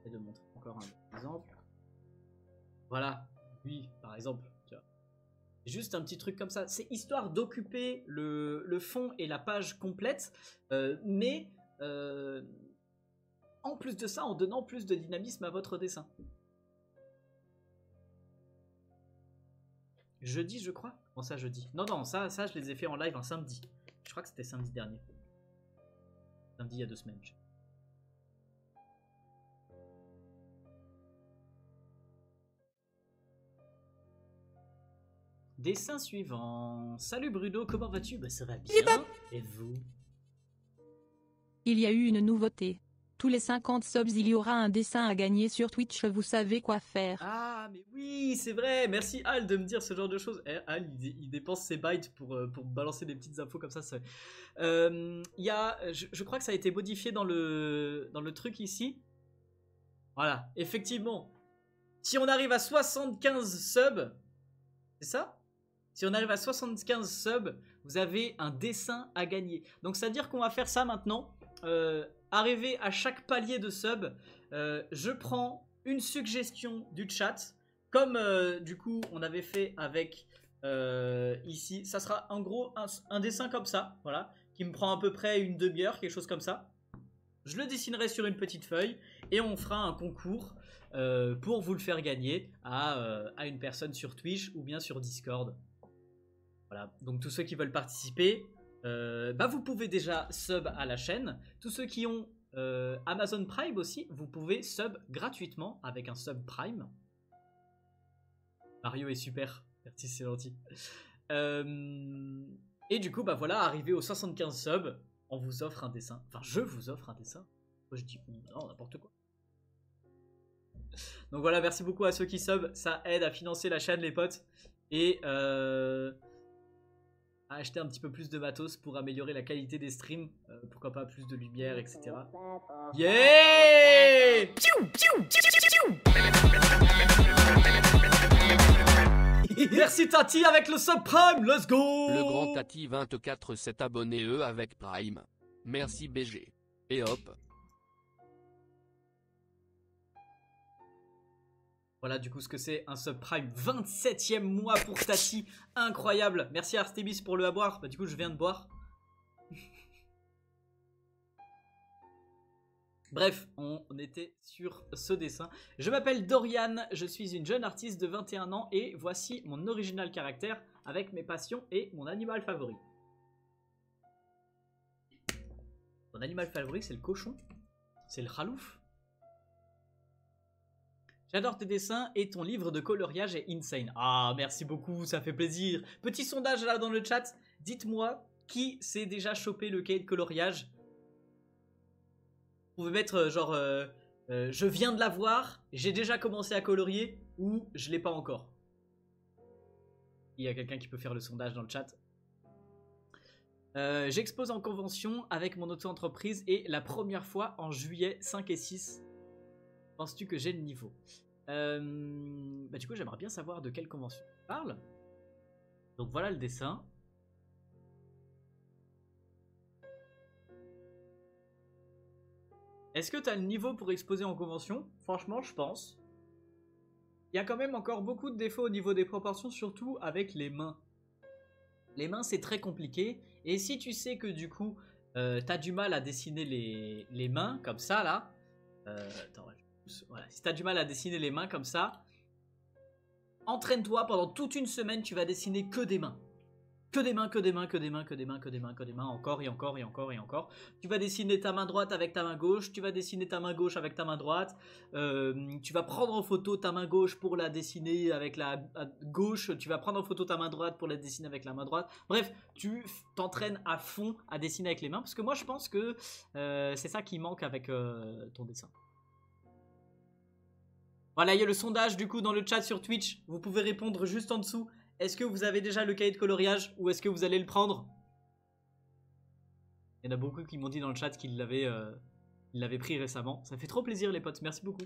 Et de montrer encore un exemple. Voilà, lui par exemple, tu vois. Juste un petit truc comme ça, c'est histoire d'occuper le fond et la page complète, mais en plus de ça, en donnant plus de dynamisme à votre dessin. Jeudi, je crois. Comment ça, jeudi? Non, ça je les ai fait en live un samedi. Je crois que c'était samedi dernier. Samedi il y a 2 semaines. Dessin suivant. Salut Bruno, comment vas-tu? Bah ça va bien. Et vous? Il y a eu une nouveauté. Tous les 50 subs, il y aura un dessin à gagner sur Twitch, vous savez quoi faire. Ah, mais oui, c'est vrai. Merci Al de me dire ce genre de choses. Al, il dépense ses bytes pour balancer des petites infos comme ça. Je crois que ça a été modifié dans le truc ici. Voilà, effectivement. Si on arrive à 75 subs, c'est ça? Si on arrive à 75 subs, vous avez un dessin à gagner. Donc ça veut dire qu'on va faire ça maintenant. Arrivé à chaque palier de sub, je prends une suggestion du chat. Comme du coup on avait fait avec ici. Ça sera en gros un dessin comme ça. Voilà, qui me prend à peu près une demi-heure, quelque chose comme ça. Je le dessinerai sur une petite feuille. Et on fera un concours pour vous le faire gagner à une personne sur Twitch ou bien sur Discord. Voilà, donc tous ceux qui veulent participer, bah vous pouvez déjà sub à la chaîne. Tous ceux qui ont Amazon Prime aussi, vous pouvez sub gratuitement avec un sub Prime. Mario est super, merci, c'est gentil. Et du coup, bah voilà, arrivé aux 75 subs, on vous offre un dessin. Enfin, je vous offre un dessin. Moi je dis non, n'importe quoi. Donc voilà, merci beaucoup à ceux qui sub, ça aide à financer la chaîne les potes. Et à acheter un petit peu plus de matos pour améliorer la qualité des streams, pourquoi pas plus de lumière, etc. Yeah! Merci Tati avec le subprime, let's go! Le grand Tati 24 s'est abonné avec Prime. Merci BG. Et hop. Voilà du coup ce que c'est un subprime. 27e mois pour Tati. Incroyable. Merci Artemis pour le à boire. Bah du coup je viens de boire. Bref, on était sur ce dessin. Je m'appelle Dorian, je suis une jeune artiste de 21 ans et voici mon original caractère avec mes passions et mon animal favori. Mon animal favori c'est le cochon. C'est le khalouf. J'adore tes dessins et ton livre de coloriage est insane. Ah, merci beaucoup, ça fait plaisir. Petit sondage là dans le chat. Dites-moi qui s'est déjà chopé le cahier de coloriage. Vous pouvez mettre genre je viens de l'avoir, j'ai déjà commencé à colorier ou je l'ai pas encore. Il y a quelqu'un qui peut faire le sondage dans le chat. J'expose en convention avec mon auto-entreprise et la première fois en juillet 5 et 6. Penses-tu que j'ai le niveau? Du coup j'aimerais bien savoir de quelle convention tu parles. Donc voilà le dessin. Est-ce que tu as le niveau pour exposer en convention? Franchement, je pense. Il y a quand même encore beaucoup de défauts au niveau des proportions, surtout avec les mains. Les mains, c'est très compliqué. Et si tu sais que du coup, tu as du mal à dessiner les mains, comme ça, là. Voilà. Si tu as du mal à dessiner les mains, comme ça, entraîne-toi pendant toute une semaine, tu vas dessiner que des mains. Que des mains, que des mains, que des mains, que des mains, que des mains, que des mains, encore et encore et encore et encore. Tu vas dessiner ta main droite avec ta main gauche, tu vas dessiner ta main gauche avec ta main droite, tu vas prendre en photo ta main gauche pour la dessiner avec la gauche, tu vas prendre en photo ta main droite pour la dessiner avec la main droite. Bref, tu t'entraînes à fond à dessiner avec les mains, parce que moi je pense que c'est ça qui manque avec ton dessin. Voilà, il y a le sondage du coup dans le chat sur Twitch, vous pouvez répondre juste en dessous. Est-ce que vous avez déjà le cahier de coloriage ou est-ce que vous allez le prendre? Il y en a beaucoup qui m'ont dit dans le chat qu'ils l'avaient pris récemment. Ça fait trop plaisir les potes, merci beaucoup.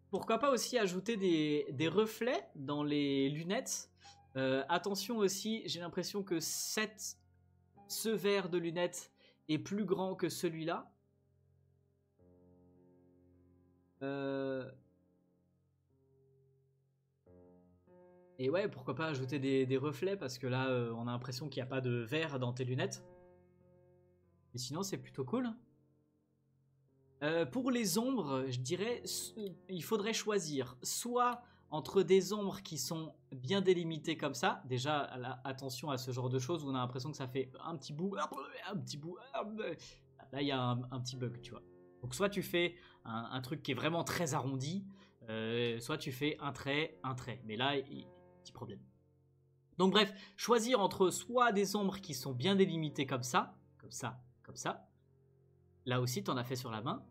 Pourquoi pas aussi ajouter des reflets dans les lunettes. Attention aussi, j'ai l'impression que ce verre de lunettes est plus grand que celui-là. Et ouais, pourquoi pas ajouter des reflets, parce que là, on a l'impression qu'il n'y a pas de verre dans tes lunettes. Mais sinon, c'est plutôt cool. Pour les ombres, je dirais, il faudrait choisir soit entre des ombres qui sont bien délimitées comme ça. Déjà, attention à ce genre de choses où on a l'impression que ça fait un petit bout. Là, il y a un petit bug, tu vois. Donc soit tu fais un truc qui est vraiment très arrondi, soit tu fais un trait. Mais là, petit problème. Donc bref, choisir entre soit des ombres qui sont bien délimitées comme ça. Là aussi, tu en as fait sur la main.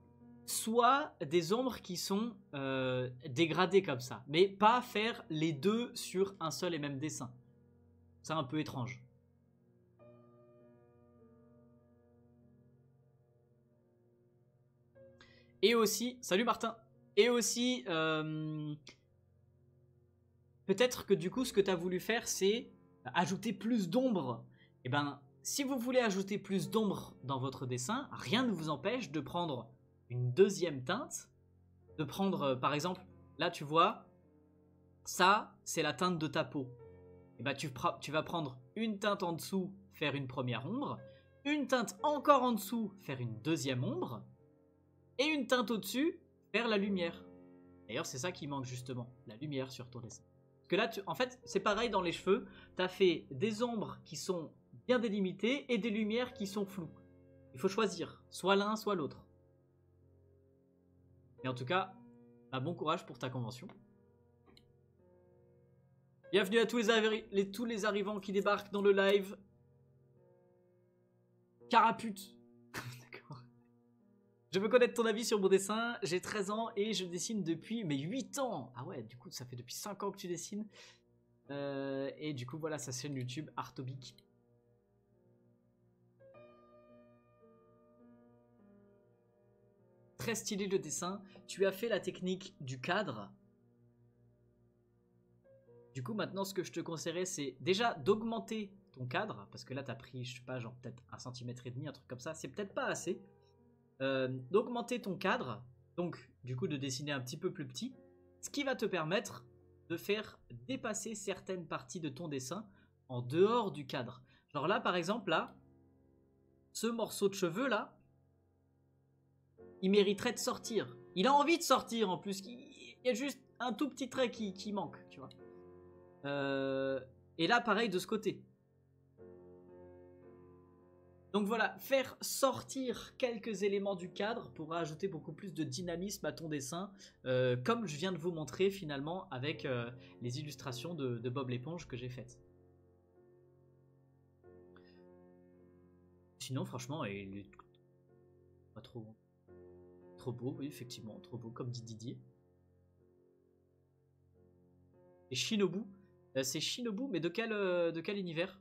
Soit des ombres qui sont dégradées comme ça. Mais pas faire les deux sur un seul et même dessin. C'est un peu étrange. Et aussi, salut Martin. Et aussi, peut-être que du coup, ce que tu as voulu faire, c'est ajouter plus d'ombre. Et ben, si vous voulez ajouter plus d'ombre dans votre dessin, rien ne vous empêche de prendre une deuxième teinte. De prendre, par exemple, là tu vois, ça, c'est la teinte de ta peau. Et ben, tu vas prendre une teinte en dessous, faire une première ombre. Une teinte encore en dessous, faire une deuxième ombre. Et une teinte au-dessus, faire la lumière. D'ailleurs, c'est ça qui manque justement, la lumière sur ton dessin. Parce que là, en fait, c'est pareil dans les cheveux. Tu as fait des ombres qui sont bien délimitées et des lumières qui sont floues. Il faut choisir, soit l'un, soit l'autre. Mais en tout cas, bon courage pour ta convention. Bienvenue à tous les arrivants qui débarquent dans le live. Carapute. Je veux connaître ton avis sur mon dessin, j'ai 13 ans et je dessine depuis mes 8 ans. Ah ouais, du coup ça fait depuis 5 ans que tu dessines. Et du coup voilà sa chaîne YouTube Artobic. Très stylé le dessin. Tu as fait la technique du cadre. Du coup maintenant ce que je te conseillerais c'est déjà d'augmenter ton cadre. Parce que là t'as pris je sais pas genre peut-être 1,5 cm, un truc comme ça. C'est peut-être pas assez. d'augmenter ton cadre, donc du coup de dessiner un petit peu plus petit, ce qui va te permettre de faire dépasser certaines parties de ton dessin en dehors du cadre. Genre là par exemple, là, ce morceau de cheveux là, il mériterait de sortir. Il a envie de sortir en plus, il y a juste un tout petit trait qui manque, tu vois. Et là pareil de ce côté. Donc voilà, faire sortir quelques éléments du cadre pour ajouter beaucoup plus de dynamisme à ton dessin, comme je viens de vous montrer finalement avec les illustrations de Bob l'éponge que j'ai faites. Sinon franchement, il est pas trop beau, oui effectivement, trop beau comme dit Didier. Et Shinobu, c'est Shinobu, mais de quel univers?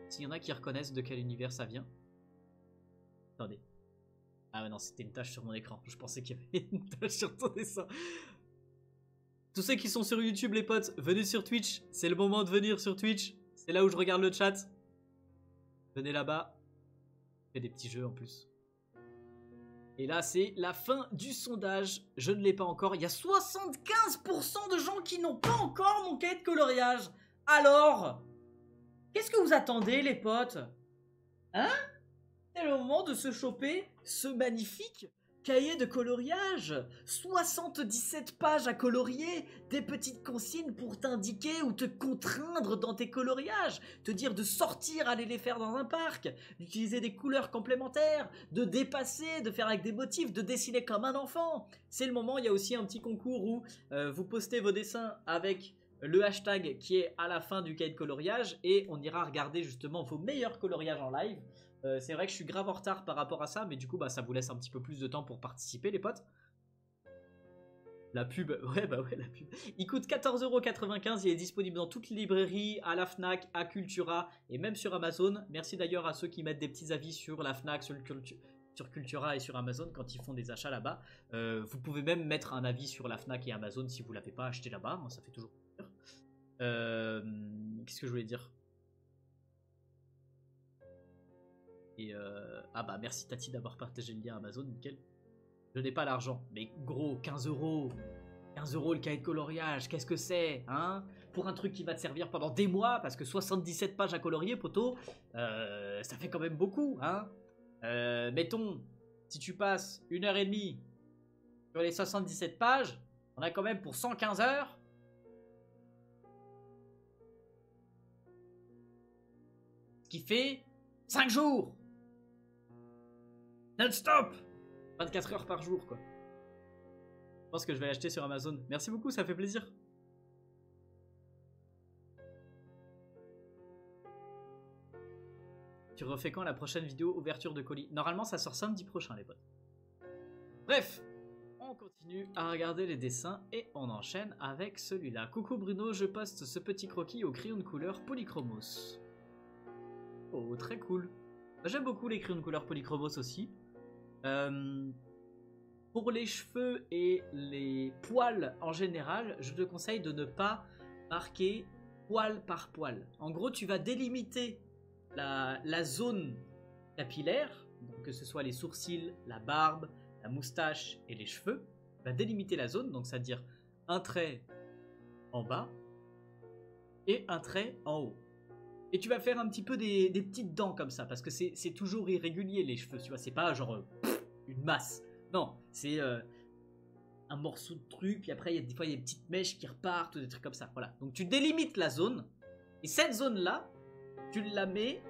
S'il y en a qui reconnaissent de quel univers ça vient. Attendez. Ah non, c'était une tache sur mon écran. Je pensais qu'il y avait une tache sur ton dessin. Tous ceux qui sont sur YouTube, les potes, venez sur Twitch. C'est le moment de venir sur Twitch. C'est là où je regarde le chat. Venez là-bas. Il y a des petits jeux en plus. Et là, c'est la fin du sondage. Je ne l'ai pas encore. Il y a 75% de gens qui n'ont pas encore mon cahier de coloriage. Alors... qu'est-ce que vous attendez, les potes? Hein? C'est le moment de se choper ce magnifique cahier de coloriage. 77 pages à colorier, des petites consignes pour t'indiquer ou te contraindre dans tes coloriages, te dire de sortir, aller les faire dans un parc, d'utiliser des couleurs complémentaires, de dépasser, de faire avec des motifs, de dessiner comme un enfant. C'est le moment, il y a aussi un petit concours où vous postez vos dessins avec... le hashtag qui est à la fin du cahier de coloriage et on ira regarder justement vos meilleurs coloriages en live. C'est vrai que je suis grave en retard par rapport à ça, mais du coup ça vous laisse un petit peu plus de temps pour participer les potes. La pub, ouais la pub. Il coûte 14,95€, il est disponible dans toutes les librairies, à la Fnac, à Cultura et même sur Amazon. Merci d'ailleurs à ceux qui mettent des petits avis sur la Fnac, sur Cultura et sur Amazon quand ils font des achats là-bas. Vous pouvez même mettre un avis sur la Fnac et Amazon si vous ne l'avez pas acheté là-bas, moi ça fait toujours... qu'est-ce que je voulais dire? Et ah bah merci Tati d'avoir partagé le lien Amazon, nickel. Je n'ai pas l'argent, mais gros, 15€. 15€ le cahier de coloriage, qu'est-ce que c'est, hein? Pour un truc qui va te servir pendant des mois, parce que 77 pages à colorier, poto, ça fait quand même beaucoup, hein? Mettons, si tu passes 1h30 sur les 77 pages, on a quand même pour 115 heures. Qui fait 5 jours non-stop, 24 heures par jour quoi. Je pense que je vais l'acheter sur Amazon. Merci beaucoup, ça fait plaisir. Tu refais quand la prochaine vidéo ouverture de colis? Normalement ça sort samedi prochain les potes. Bref, on continue à regarder les dessins et on enchaîne avec celui-là. Coucou Bruno, je poste ce petit croquis au crayon de couleur Polychromos. Oh, très cool. J'aime beaucoup les crayons de couleur Polychromos aussi. Pour les cheveux et les poils en général, je te conseille de ne pas marquer poil par poil. En gros, tu vas délimiter la zone capillaire, donc que ce soit les sourcils, la barbe, la moustache et les cheveux. Tu vas délimiter la zone, donc c'est-à-dire un trait en bas et un trait en haut. Et tu vas faire un petit peu des petites dents comme ça, parce que c'est toujours irrégulier les cheveux, tu vois, c'est pas genre une masse. Non, c'est un morceau de truc, puis après des fois il y a des petites mèches qui repartent, ou des trucs comme ça, voilà. Donc tu délimites la zone, et cette zone-là, tu la mets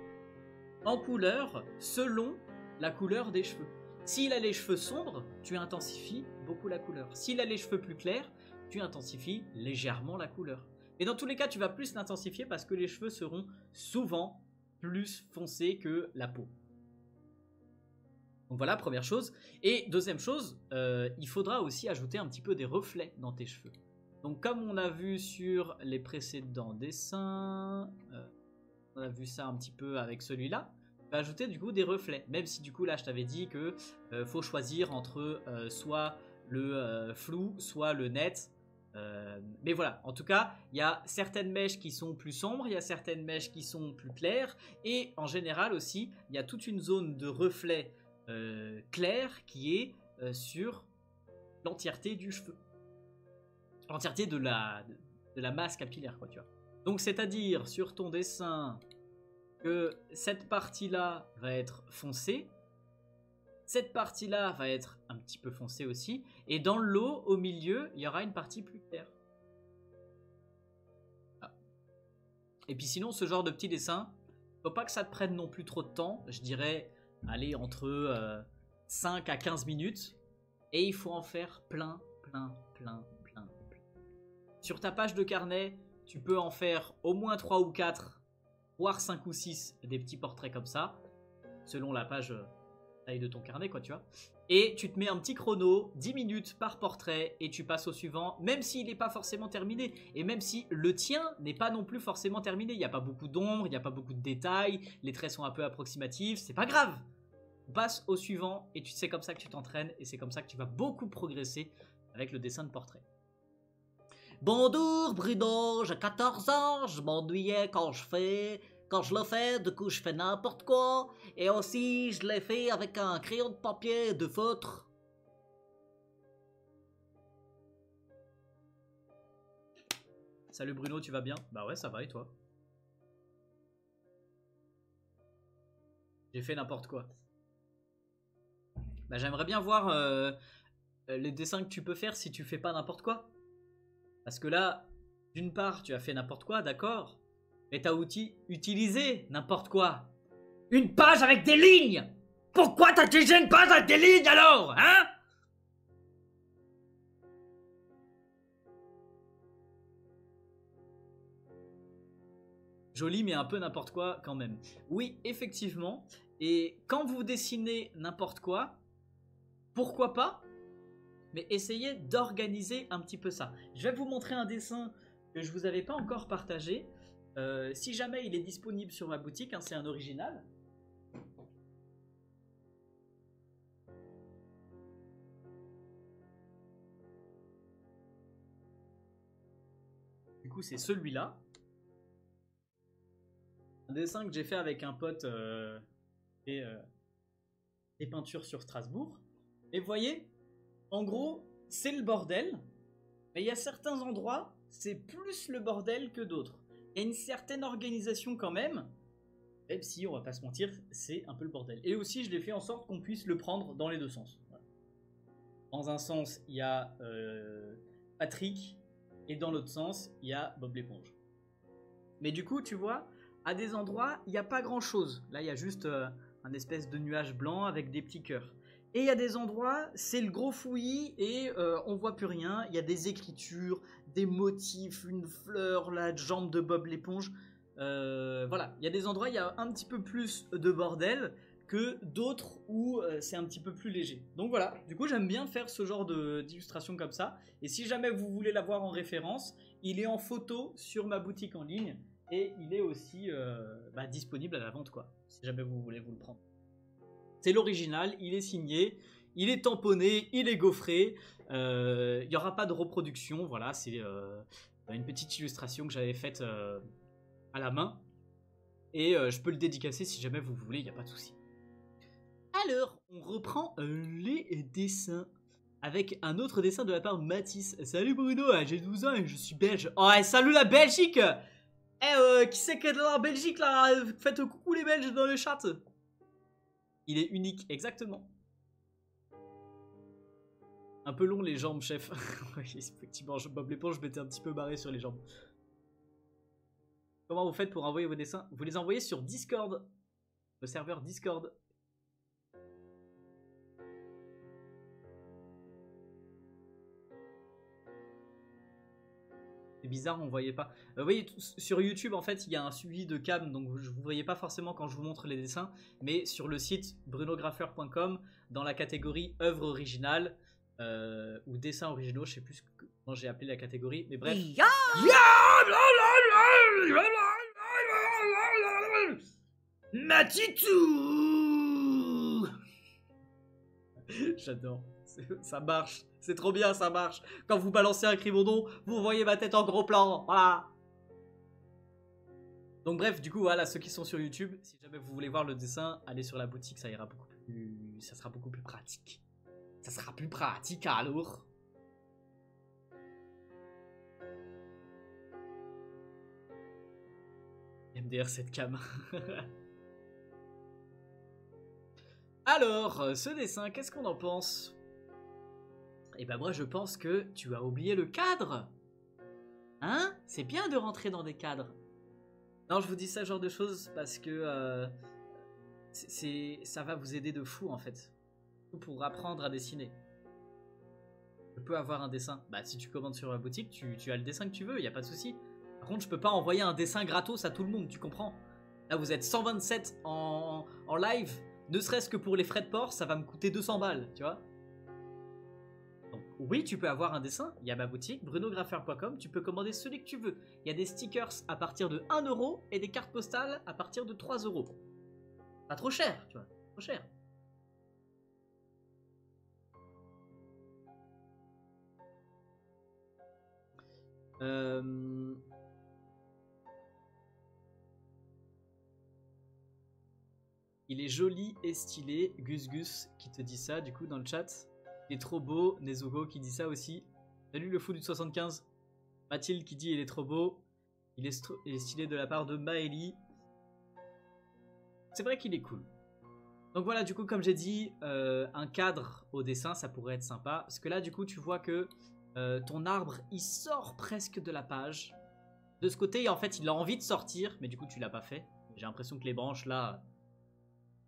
en couleur selon la couleur des cheveux. S'il a les cheveux sombres, tu intensifies beaucoup la couleur. S'il a les cheveux plus clairs, tu intensifies légèrement la couleur. Et dans tous les cas, tu vas plus l'intensifier parce que les cheveux seront souvent plus foncés que la peau. Donc voilà, première chose. Et deuxième chose, il faudra aussi ajouter un petit peu des reflets dans tes cheveux. Donc comme on a vu sur les précédents dessins, on a vu ça un petit peu avec celui-là, tu vas ajouter du coup des reflets. Même si du coup là je t'avais dit que faut choisir entre soit le flou, soit le net. Mais voilà, en tout cas, il y a certaines mèches qui sont plus sombres, il y a certaines mèches qui sont plus claires, et en général aussi, il y a toute une zone de reflet clair qui est sur l'entièreté du cheveu. L'entièreté de la masse capillaire, quoi, tu vois. Donc, c'est-à-dire, sur ton dessin, que cette partie-là va être foncée, cette partie-là va être un petit peu foncée aussi, et dans le lot, au milieu, il y aura une partie plus claire. Ah. Et puis sinon, ce genre de petit dessin, faut pas que ça te prenne non plus trop de temps, je dirais, allez, entre 5 à 15 minutes, et il faut en faire plein. Sur ta page de carnet, tu peux en faire au moins 3 ou 4, voire 5 ou 6, des petits portraits comme ça, selon la page taille de ton carnet, quoi, tu vois. Et tu te mets un petit chrono, 10 minutes par portrait, et tu passes au suivant, même s'il n'est pas forcément terminé, et même si le tien n'est pas non plus forcément terminé. Il n'y a pas beaucoup d'ombre, il n'y a pas beaucoup de détails, les traits sont un peu approximatifs, c'est pas grave. On passe au suivant, et c'est comme ça que tu t'entraînes, et c'est comme ça que tu vas beaucoup progresser avec le dessin de portrait. Bonjour Bruno, j'ai 14 ans, je m'ennuyais quand je le fais, du coup je fais n'importe quoi. Et aussi je l'ai fait avec un crayon de papier de feutre. Salut Bruno, tu vas bien? Bah ouais, ça va, et toi? J'ai fait n'importe quoi. Bah j'aimerais bien voir les dessins que tu peux faire si tu fais pas n'importe quoi. Parce que là, d'une part, tu as fait n'importe quoi, d'accord, mais t'as utilisé n'importe quoi. Une page avec des lignes. Pourquoi t'as utilisé une page avec des lignes alors, hein? Joli, mais un peu n'importe quoi quand même. Oui, effectivement. Et quand vous dessinez n'importe quoi, pourquoi pas? Mais essayez d'organiser un petit peu ça. Je vais vous montrer un dessin que je vous avais pas encore partagé. Si jamais il est disponible sur ma boutique, hein, c'est un original. Du coup, c'est celui-là. Un dessin que j'ai fait avec un pote et des peintures sur Strasbourg. Et vous voyez, en gros, c'est le bordel, mais il y a certains endroits, c'est plus le bordel que d'autres. Il y a une certaine organisation quand même si, on va pas se mentir, c'est un peu le bordel. Et aussi, je l'ai fait en sorte qu'on puisse le prendre dans les deux sens. Voilà. Dans un sens, il y a Patrick, et dans l'autre sens, il y a Bob l'éponge. Mais du coup, tu vois, à des endroits, il n'y a pas grand-chose. Là, il y a juste un espèce de nuage blanc avec des petits cœurs. Et il y a des endroits, c'est le gros fouillis et on voit plus rien. Il y a des écritures, des motifs, une fleur, la jambe de Bob l'éponge. Voilà, il y a des endroits, il y a un petit peu plus de bordel que d'autres où c'est un petit peu plus léger. Donc voilà, du coup j'aime bien faire ce genre d'illustration comme ça. Et si jamais vous voulez l'avoir en référence, il est en photo sur ma boutique en ligne. Et il est aussi disponible à la vente, quoi, si jamais vous voulez vous le prendre. C'est l'original, il est signé, il est tamponné, il est gaufré. Il n'y aura pas de reproduction, voilà, c'est une petite illustration que j'avais faite à la main. Et je peux le dédicacer si jamais vous voulez, il n'y a pas de souci. Alors, on reprend les dessins avec un autre dessin de la part de Mathis. Salut Bruno, j'ai 12 ans et je suis belge. Oh, salut la Belgique! Qui c'est qui est de la Belgique là? Faites coucou les Belges dans le chat. Il est unique, exactement. Un peu long les jambes, chef. Oui, effectivement, Bob l'éponge, je m'étais un petit peu barré sur les jambes. Comment vous faites pour envoyer vos dessins? Vous les envoyez sur Discord. Le serveur Discord. C'est bizarre, on ne voyait pas. Vous voyez, sur YouTube, en fait, il y a un suivi de cam, donc vous ne voyez pas forcément quand je vous montre les dessins. Mais sur le site brunograffeur.com, dans la catégorie œuvres originales ou dessins originaux, je ne sais plus comment j'ai appelé la catégorie, mais bref. Matitou. J'adore. Ça marche. C'est trop bien, ça marche. Quand vous balancez un Crimondon, vous voyez ma tête en gros plan. Voilà. Donc bref, du coup, voilà, ceux qui sont sur YouTube, si jamais vous voulez voir le dessin, allez sur la boutique, ça ira beaucoup plus ça sera beaucoup plus pratique. Ça sera plus pratique alors. MDR cette cam. Alors, ce dessin, qu'est-ce qu'on en pense? Eh ben moi je pense que tu as oublié le cadre. Hein? C'est bien de rentrer dans des cadres. Non, je vous dis ça genre de choses parce que ça va vous aider de fou en fait. Pour apprendre à dessiner. Je peux avoir un dessin. Bah si tu commandes sur la boutique, tu as le dessin que tu veux, y a pas de souci. Par contre, je peux pas envoyer un dessin gratos à tout le monde, tu comprends? Là, vous êtes 127 en live. Ne serait-ce que pour les frais de port, ça va me coûter 200 balles, tu vois. Donc, oui, tu peux avoir un dessin. Il y a ma boutique, brunographer.com. Tu peux commander celui que tu veux. Il y a des stickers à partir de 1 euro et des cartes postales à partir de 3 euros. Pas trop cher, tu vois. Trop cher. Il est joli et stylé. Gus Gus qui te dit ça du coup dans le chat. Il est trop beau. Nezuko qui dit ça aussi. Salut le fou du 75. Mathilde qui dit il est trop beau. Il est stylé de la part de Maëlie. C'est vrai qu'il est cool. Donc voilà, du coup comme j'ai dit, un cadre au dessin ça pourrait être sympa. Parce que là du coup tu vois que ton arbre il sort presque de la page. De ce côté en fait il a envie de sortir. Mais du coup tu l'as pas fait. J'ai l'impression que les branches là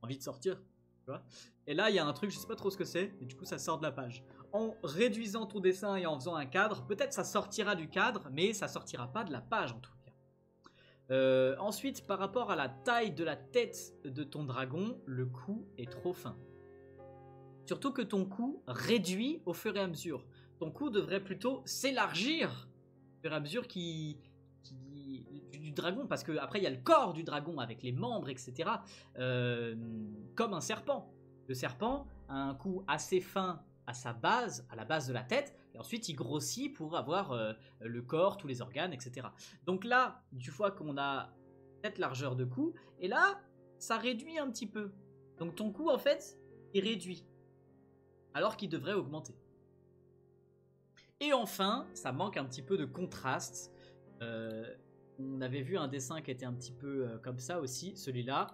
ont envie de sortir. Tu vois. Et là il y a un truc, je sais pas trop ce que c'est. Et du coup ça sort de la page. En réduisant ton dessin et en faisant un cadre, peut-être ça sortira du cadre. Mais ça sortira pas de la page en tout cas. Ensuite, par rapport à la taille de la tête de ton dragon, le cou est trop fin. Surtout que ton cou réduit au fur et à mesure. Ton cou devrait plutôt s'élargir au fur et à mesure du dragon. Parce qu'après, il y a le corps du dragon avec les membres, etc. Comme un serpent. Le serpent a un cou assez fin à sa base, à la base de la tête. Et ensuite, il grossit pour avoir le corps, tous les organes, etc. Donc là, tu vois qu'on a cette largeur de cou. Et là, ça réduit un petit peu. Donc ton cou, en fait, est réduit. Alors qu'il devrait augmenter. Et enfin, ça manque un petit peu de contraste. On avait vu un dessin qui était un petit peu comme ça aussi, celui-là.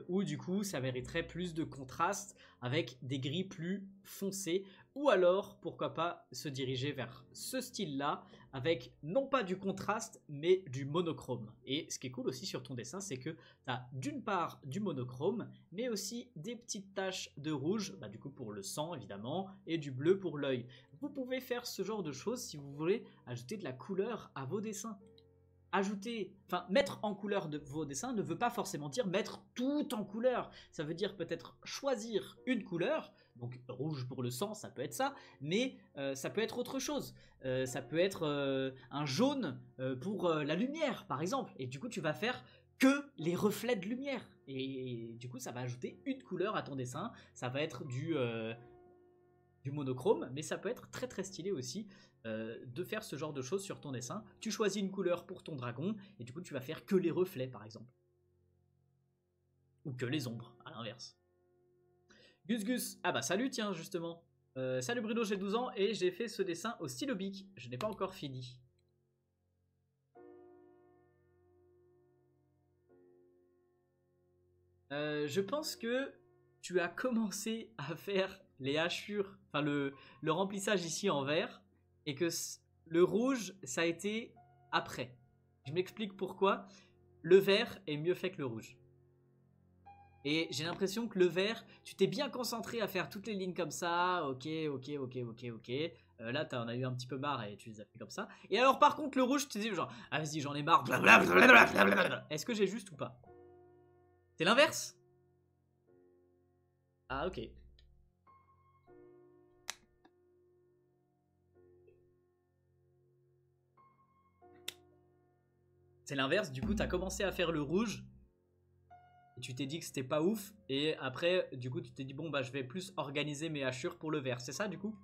Où du coup, ça mériterait plus de contraste avec des gris plus foncés. Ou alors, pourquoi pas se diriger vers ce style-là, avec non pas du contraste, mais du monochrome. Et ce qui est cool aussi sur ton dessin, c'est que tu as d'une part du monochrome, mais aussi des petites taches de rouge, bah, du coup pour le sang évidemment, et du bleu pour l'œil. Vous pouvez faire ce genre de choses si vous voulez ajouter de la couleur à vos dessins. Mettre en couleur vos dessins ne veut pas forcément dire mettre tout en couleur. Ça veut dire peut-être choisir une couleur. Donc rouge pour le sang, ça peut être ça, mais ça peut être autre chose. Ça peut être un jaune pour la lumière, par exemple. Et du coup, tu vas faire que les reflets de lumière. Et du coup, ça va ajouter une couleur à ton dessin. Ça va être du monochrome, mais ça peut être très très stylé aussi de faire ce genre de choses sur ton dessin. Tu choisis une couleur pour ton dragon, et du coup, tu vas faire que les reflets, par exemple. Ou que les ombres, à l'inverse. Gus Gus, ah bah salut tiens justement. Salut Bruno, j'ai 12 ans et j'ai fait ce dessin au stylo bic. Je n'ai pas encore fini. Je pense que tu as commencé à faire les hachures, enfin le remplissage ici en vert, et que le rouge ça a été après. Je m'explique pourquoi. Le vert est mieux fait que le rouge. Et j'ai l'impression que le vert, tu t'es bien concentré à faire toutes les lignes comme ça. Ok. Là, t'en as eu un petit peu marre et tu les as fait comme ça. Et alors, par contre, le rouge, tu t'es dit genre, ah vas-y, j'en ai marre. Est-ce que j'ai juste ou pas? C'est l'inverse? Ah, ok. C'est l'inverse, du coup, t'as commencé à faire le rouge. Tu t'es dit que c'était pas ouf, et après, du coup, tu t'es dit, bon, bah, je vais plus organiser mes hachures pour le vert. C'est ça, du coup?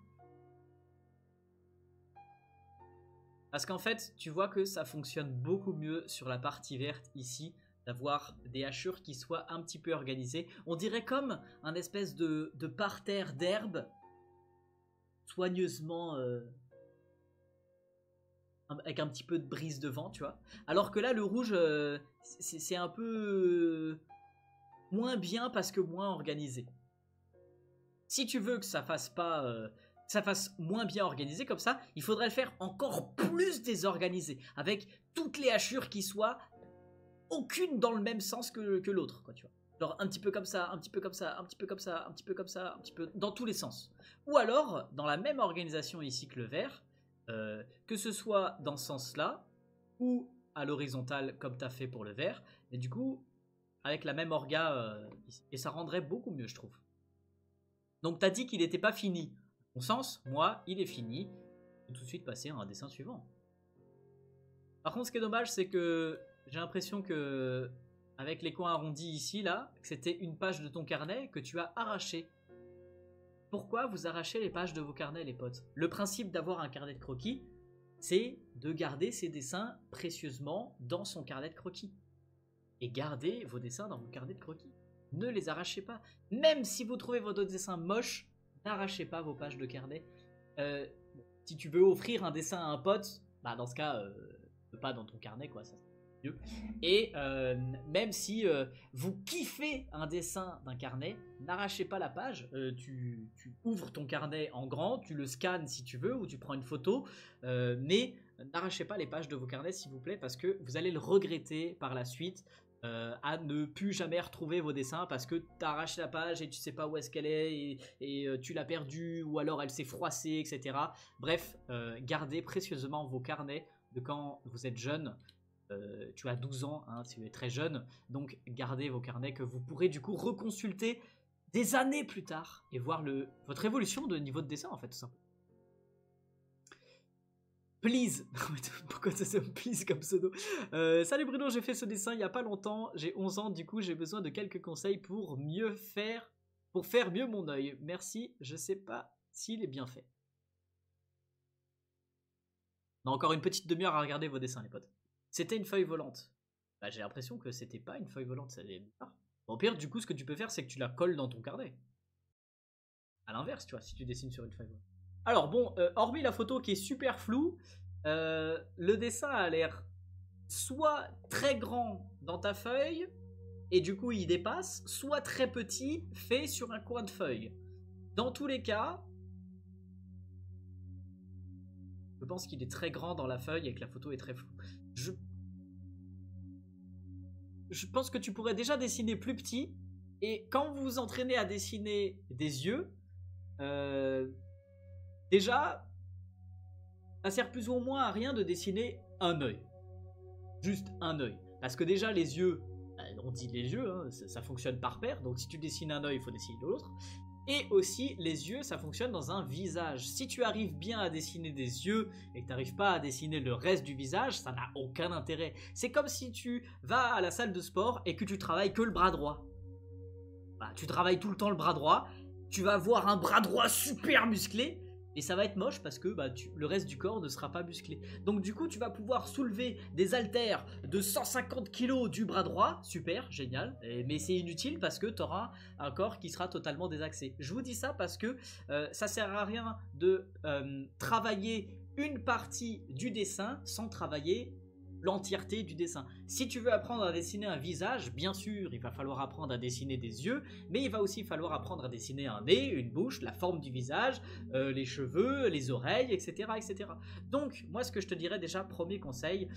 Parce qu'en fait, tu vois que ça fonctionne beaucoup mieux sur la partie verte, ici, d'avoir des hachures qui soient un petit peu organisées. On dirait comme un espèce de parterre d'herbe soigneusement avec un petit peu de brise de vent, tu vois. Alors que là, le rouge, c'est un peu moins bien parce que moins organisé. Si tu veux que ça fasse pas, que ça fasse moins bien organisé comme ça, il faudrait le faire encore plus désorganisé, avec toutes les hachures qui soient aucune dans le même sens que l'autre, quoi, tu vois. Genre un petit peu comme ça, un petit peu comme ça, un petit peu comme ça, un petit peu comme ça, un petit peu dans tous les sens. Ou alors, dans la même organisation ici que le vert, que ce soit dans ce sens-là, ou à l'horizontale comme tu as fait pour le vert, et du coup, avec la même orga, et ça rendrait beaucoup mieux, je trouve. Donc t'as dit qu'il n'était pas fini. Mon sens, moi, il est fini. Je vais tout de suite passer à un dessin suivant. Par contre, ce qui est dommage, c'est que j'ai l'impression que, avec les coins arrondis ici, là, que c'était une page de ton carnet que tu as arraché. Pourquoi vous arrachez les pages de vos carnets, les potes? Le principe d'avoir un carnet de croquis, c'est de garder ses dessins précieusement dans son carnet de croquis. Et gardez vos dessins dans vos carnets de croquis. Ne les arrachez pas. Même si vous trouvez vos dessins moches, n'arrachez pas vos pages de carnet. Si tu veux offrir un dessin à un pote, bah dans ce cas, pas dans ton carnet, quoi, ça c'est mieux. Et même si vous kiffez un dessin d'un carnet, n'arrachez pas la page. Tu ouvres ton carnet en grand, tu le scannes si tu veux, ou tu prends une photo, mais n'arrachez pas les pages de vos carnets, s'il vous plaît, parce que vous allez le regretter par la suite. À ne plus jamais retrouver vos dessins parce que tu arraches la page et tu sais pas où est-ce qu'elle est et tu l'as perdue ou alors elle s'est froissée, etc. Bref, gardez précieusement vos carnets de quand vous êtes jeune. Tu as 12 ans, hein, si vous êtes très jeune, donc gardez vos carnets que vous pourrez du coup reconsulter des années plus tard et voir votre évolution de niveau de dessin, en fait, tout simplement. Please. Pourquoi ça s'appelle Please comme pseudo? Salut Bruno, j'ai fait ce dessin il y a pas longtemps, j'ai 11 ans, du coup j'ai besoin de quelques conseils pour faire mieux mon œil. Merci, je sais pas s'il est bien fait. On a encore une petite demi-heure à regarder vos dessins, les potes. C'était une feuille volante. Bah, j'ai l'impression que c'était pas une feuille volante, ça allait bizarre. Bon, au pire, du coup, ce que tu peux faire, c'est que tu la colles dans ton carnet. À l'inverse, tu vois, si tu dessines sur une feuille volante. Alors bon, hormis la photo qui est super floue, le dessin a l'air soit très grand dans ta feuille, et du coup il dépasse, soit très petit, fait sur un coin de feuille. Dans tous les cas, je pense qu'il est très grand dans la feuille et que la photo est très floue. Je pense que tu pourrais déjà dessiner plus petit, et quand vous vous entraînez à dessiner des yeux, déjà, ça sert plus ou moins à rien de dessiner un œil. Juste un œil. Parce que déjà, les yeux, on dit les yeux, hein, ça fonctionne par paire. Donc si tu dessines un œil, il faut dessiner l'autre. Et aussi, les yeux, ça fonctionne dans un visage. Si tu arrives bien à dessiner des yeux et que tu n'arrives pas à dessiner le reste du visage, ça n'a aucun intérêt. C'est comme si tu vas à la salle de sport et que tu travailles que le bras droit. Bah, tu travailles tout le temps le bras droit. Tu vas avoir un bras droit super musclé et ça va être moche parce que le reste du corps ne sera pas musclé. Donc du coup, tu vas pouvoir soulever des haltères de 150 kg du bras droit, super, génial, mais c'est inutile parce que tu auras un corps qui sera totalement désaxé. Je vous dis ça parce que ça sert à rien de travailler une partie du dessin sans travailler l'entièreté du dessin. Si tu veux apprendre à dessiner un visage, bien sûr, il va falloir apprendre à dessiner des yeux, mais il va aussi falloir apprendre à dessiner un nez, une bouche, la forme du visage, les cheveux, les oreilles, etc., etc. Donc, moi, ce que je te dirais déjà, premier conseil,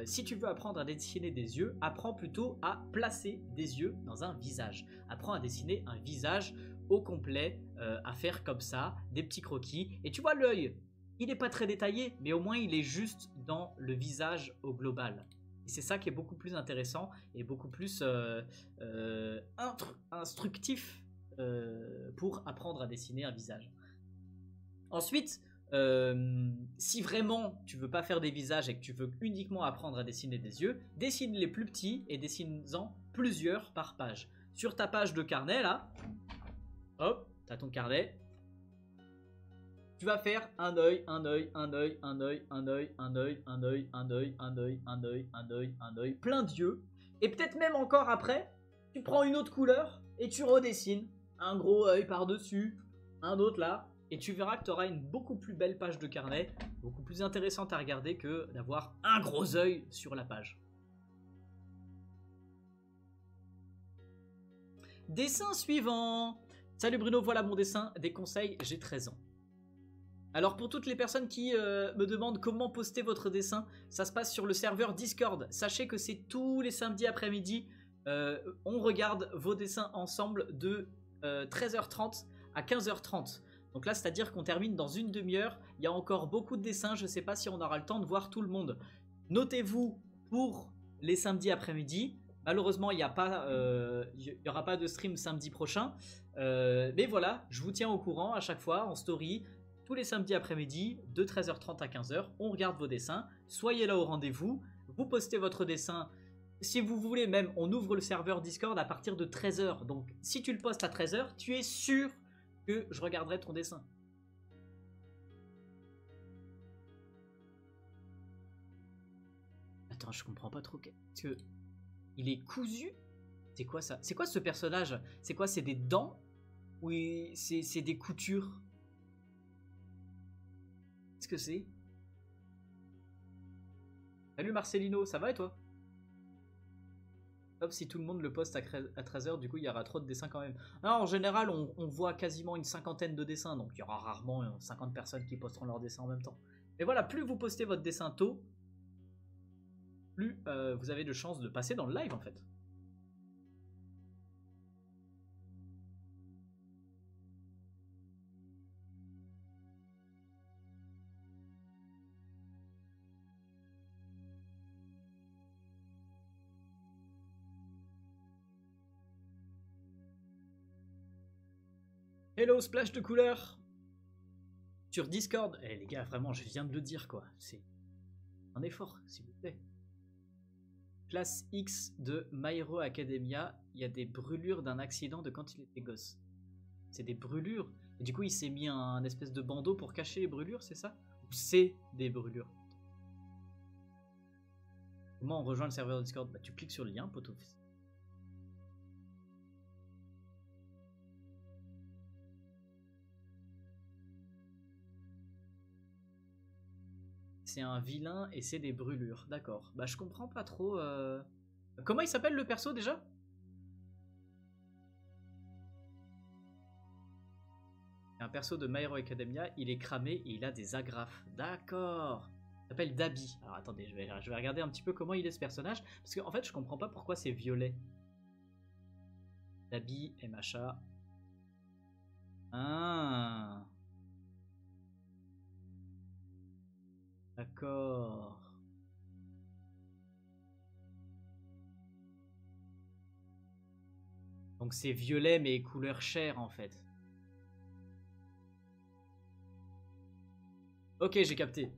si tu veux apprendre à dessiner des yeux, apprends plutôt à placer des yeux dans un visage. Apprends à dessiner un visage au complet, à faire comme ça, des petits croquis, et tu vois l'œil. Il n'est pas très détaillé, mais au moins il est juste dans le visage au global. Et c'est ça qui est beaucoup plus intéressant et beaucoup plus instructif pour apprendre à dessiner un visage. Ensuite, si vraiment tu veux pas faire des visages et que tu veux uniquement apprendre à dessiner des yeux, dessine les plus petits et dessine-en plusieurs par page. Sur ta page de carnet là, hop, tu as ton carnet. Tu vas faire un œil, un œil, un œil, un œil, un œil, un œil, un œil, un œil, un œil, un œil, un œil, un œil, plein d'yeux. Et peut-être même encore après, tu prends une autre couleur et tu redessines. Un gros œil par-dessus, un autre là. Et tu verras que tu auras une beaucoup plus belle page de carnet, beaucoup plus intéressante à regarder que d'avoir un gros œil sur la page. Dessin suivant. Salut Bruno, voilà mon dessin. Des conseils, j'ai 13 ans. Alors pour toutes les personnes qui me demandent comment poster votre dessin, ça se passe sur le serveur Discord. Sachez que c'est tous les samedis après-midi. On regarde vos dessins ensemble de 13h30 à 15h30. Donc là, c'est-à-dire qu'on termine dans une demi-heure. Il y a encore beaucoup de dessins. Je ne sais pas si on aura le temps de voir tout le monde. Notez-vous pour les samedis après-midi. Malheureusement, il n'y aura pas de stream samedi prochain. Mais voilà, je vous tiens au courant à chaque fois en story. Tous les samedis après-midi, de 13h30 à 15h, on regarde vos dessins. Soyez là au rendez-vous. Vous postez votre dessin. Si vous voulez même, on ouvre le serveur Discord à partir de 13h. Donc, si tu le postes à 13h, tu es sûr que je regarderai ton dessin. Attends, je comprends pas trop. Parce que il est cousu. C'est quoi ça? C'est quoi ce personnage? C'est quoi? C'est des dents? Ou c'est des coutures? Qu'est-ce que c'est? Salut Marcelino, ça va et toi? Sauf si tout le monde le poste à 13h, du coup il y aura trop de dessins quand même. Non, en général, on voit quasiment une cinquantaine de dessins, donc il y aura rarement 50 personnes qui posteront leurs dessins en même temps. Mais voilà, plus vous postez votre dessin tôt, plus vous avez de chances de passer dans le live en fait. Hello, splash de couleur sur Discord. Eh les gars, vraiment, je viens de le dire quoi. C'est un effort, s'il vous plaît. Classe X de My Hero Academia. Il y a des brûlures d'un accident de quand il était gosse. C'est des brûlures. Et du coup, il s'est mis un espèce de bandeau pour cacher les brûlures, c'est ça? Ou c'est des brûlures? Comment on rejoint le serveur Discord? Bah, tu cliques sur le lien, poteau. C'est un vilain et c'est des brûlures. D'accord. Bah je comprends pas trop. Comment il s'appelle le perso déjà? Un perso de My Hero Academia. Il est cramé et il a des agrafes. D'accord. Il s'appelle Dabi. Alors attendez, je vais regarder un petit peu comment il est ce personnage. Parce qu'en fait je comprends pas pourquoi c'est violet. Dabi, MHA. Ah. D'accord. Donc c'est violet mais couleur chair en fait. Ok, j'ai capté.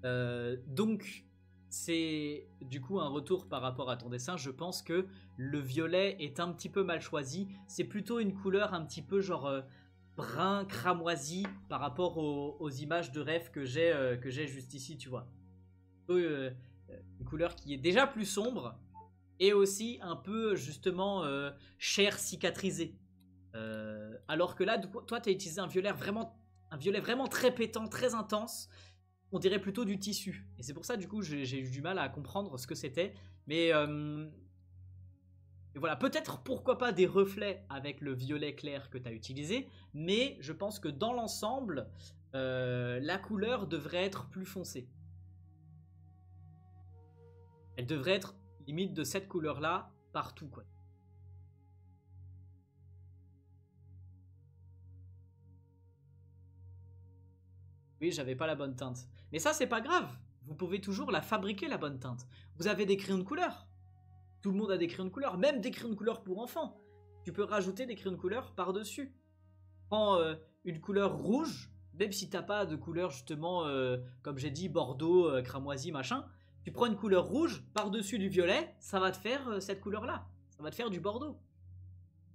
Donc c'est du coup un retour par rapport à ton dessin. Je pense que le violet est un petit peu mal choisi. C'est plutôt une couleur un petit peu genre brun cramoisi par rapport aux images de rêve que j'ai juste ici, tu vois. Une couleur qui est déjà plus sombre et aussi un peu justement chair cicatrisée. Alors que là, toi, tu as utilisé un violet vraiment très pétant, très intense. On dirait plutôt du tissu. Et c'est pour ça, du coup, j'ai eu du mal à comprendre ce que c'était. Mais et voilà, peut-être pourquoi pas des reflets avec le violet clair que tu as utilisé, mais je pense que dans l'ensemble, la couleur devrait être plus foncée. Elle devrait être limite de cette couleur-là partout, quoi. Oui, j'avais pas la bonne teinte. Mais ça, c'est pas grave. Vous pouvez toujours la fabriquer, la bonne teinte. Vous avez des crayons de couleur. Tout le monde a des crayons de couleur, même des crayons de couleur pour enfants. Tu peux rajouter des crayons de couleur par-dessus. Prends une couleur rouge, même si t'as pas de couleur justement, comme j'ai dit, bordeaux, cramoisi, machin. Tu prends une couleur rouge par-dessus du violet, ça va te faire cette couleur-là. Ça va te faire du bordeaux.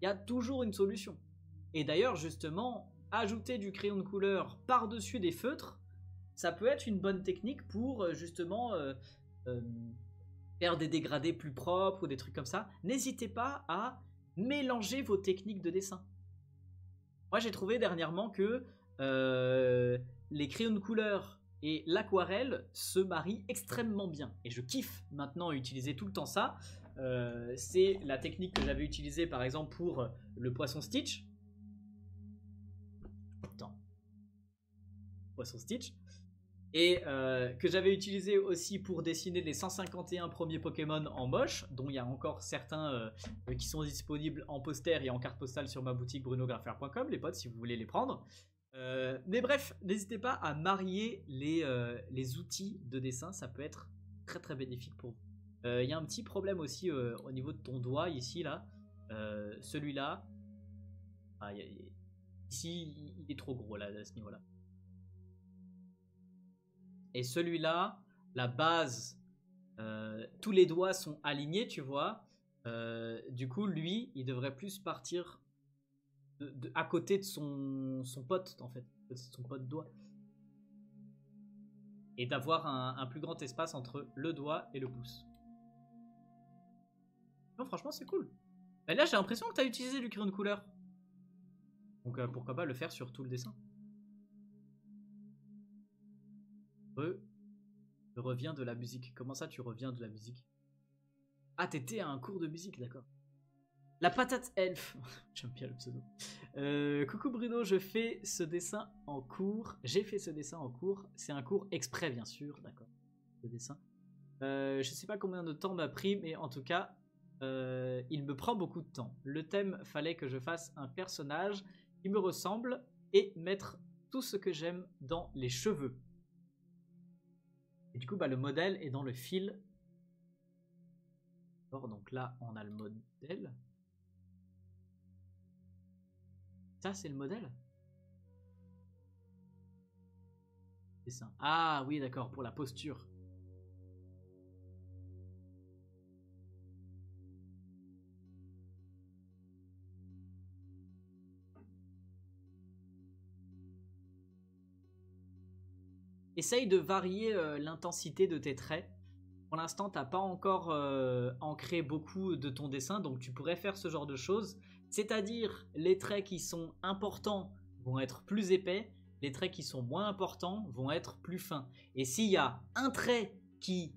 Il y a toujours une solution. Et d'ailleurs, justement, ajouter du crayon de couleur par-dessus des feutres, ça peut être une bonne technique pour justement faire des dégradés plus propres ou des trucs comme ça, n'hésitez pas à mélanger vos techniques de dessin. Moi, j'ai trouvé dernièrement que les crayons de couleur et l'aquarelle se marient extrêmement bien. Et je kiffe maintenant utiliser tout le temps ça. C'est la technique que j'avais utilisée par exemple pour le poisson Stitch. Attends. Poisson Stitch. Et que j'avais utilisé aussi pour dessiner les 151 premiers Pokémon en moche, dont il y a encore certains qui sont disponibles en poster et en carte postale sur ma boutique brunographer.com, les potes, si vous voulez les prendre. Mais bref, n'hésitez pas à marier les outils de dessin, ça peut être très très bénéfique pour vous. Il y a un petit problème aussi au niveau de ton doigt ici là, celui-là, ici il est trop gros là à ce niveau-là. Et celui-là, la base, tous les doigts sont alignés, tu vois. Du coup, lui, il devrait plus partir à côté de son pote, en fait, de son pote doigt. Et d'avoir un plus grand espace entre le doigt et le pouce. Non, franchement, c'est cool. Mais là, j'ai l'impression que tu as utilisé du crayon de couleur. Donc, pourquoi pas le faire sur tout le dessin. Je reviens de la musique. Comment ça, tu reviens de la musique? Ah, t'étais à un cours de musique, d'accord. La patate elfe. J'aime bien le pseudo. Coucou Bruno, je fais ce dessin en cours. J'ai fait ce dessin en cours. C'est un cours exprès, bien sûr, d'accord. Le dessin. Je sais pas combien de temps m'a pris, mais en tout cas, il me prend beaucoup de temps. Le thème, fallait que je fasse un personnage qui me ressemble et mettre tout ce que j'aime dans les cheveux. Et du coup, bah, le modèle est dans le fil. Alors, donc là, on a le modèle. Ça, c'est le modèle? C'est ça. Ah oui, d'accord, pour la posture. Essaye de varier l'intensité de tes traits. Pour l'instant, tu n'as pas encore ancré beaucoup de ton dessin, donc tu pourrais faire ce genre de choses. C'est-à-dire, les traits qui sont importants vont être plus épais, les traits qui sont moins importants vont être plus fins. Et s'il y a un trait qui,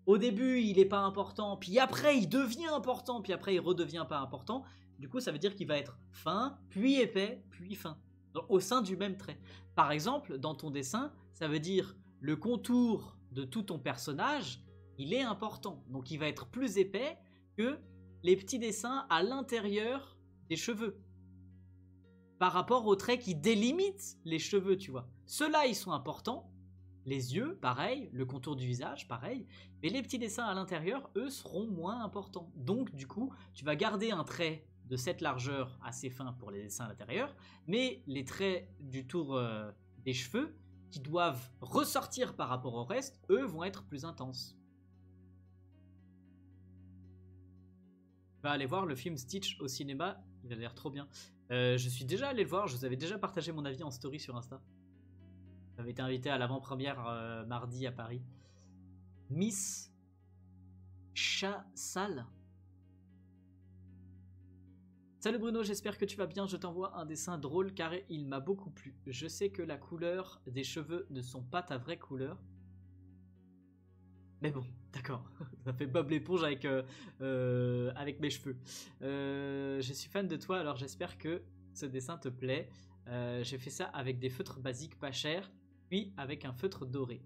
au début, il n'est pas important, puis après, il devient important, puis après, il redevient pas important, du coup, ça veut dire qu'il va être fin, puis épais, puis fin, au sein du même trait. Par exemple, dans ton dessin, ça veut dire le contour de tout ton personnage, il est important. Donc il va être plus épais que les petits dessins à l'intérieur des cheveux. Par rapport aux traits qui délimitent les cheveux, tu vois. Ceux-là, ils sont importants. Les yeux, pareil. Le contour du visage, pareil. Mais les petits dessins à l'intérieur, eux, seront moins importants. Donc, du coup, tu vas garder un trait de cette largeur assez fin pour les dessins à l'intérieur. Mais les traits du tour des cheveux, qui doivent ressortir par rapport au reste, eux vont être plus intenses. Va aller voir le film Stitch au cinéma, il a l'air trop bien. Je suis déjà allé le voir, je vous avais déjà partagé mon avis en story sur Insta. J'avais été invité à l'avant-première mardi à Paris. Miss Chassal. Salut Bruno, j'espère que tu vas bien, je t'envoie un dessin drôle car il m'a beaucoup plu. Je sais que la couleur des cheveux ne sont pas ta vraie couleur. Mais bon, d'accord, ça fait Bob l'éponge avec mes cheveux. Je suis fan de toi, alors j'espère que ce dessin te plaît. J'ai fait ça avec des feutres basiques pas chers, puis avec un feutre doré.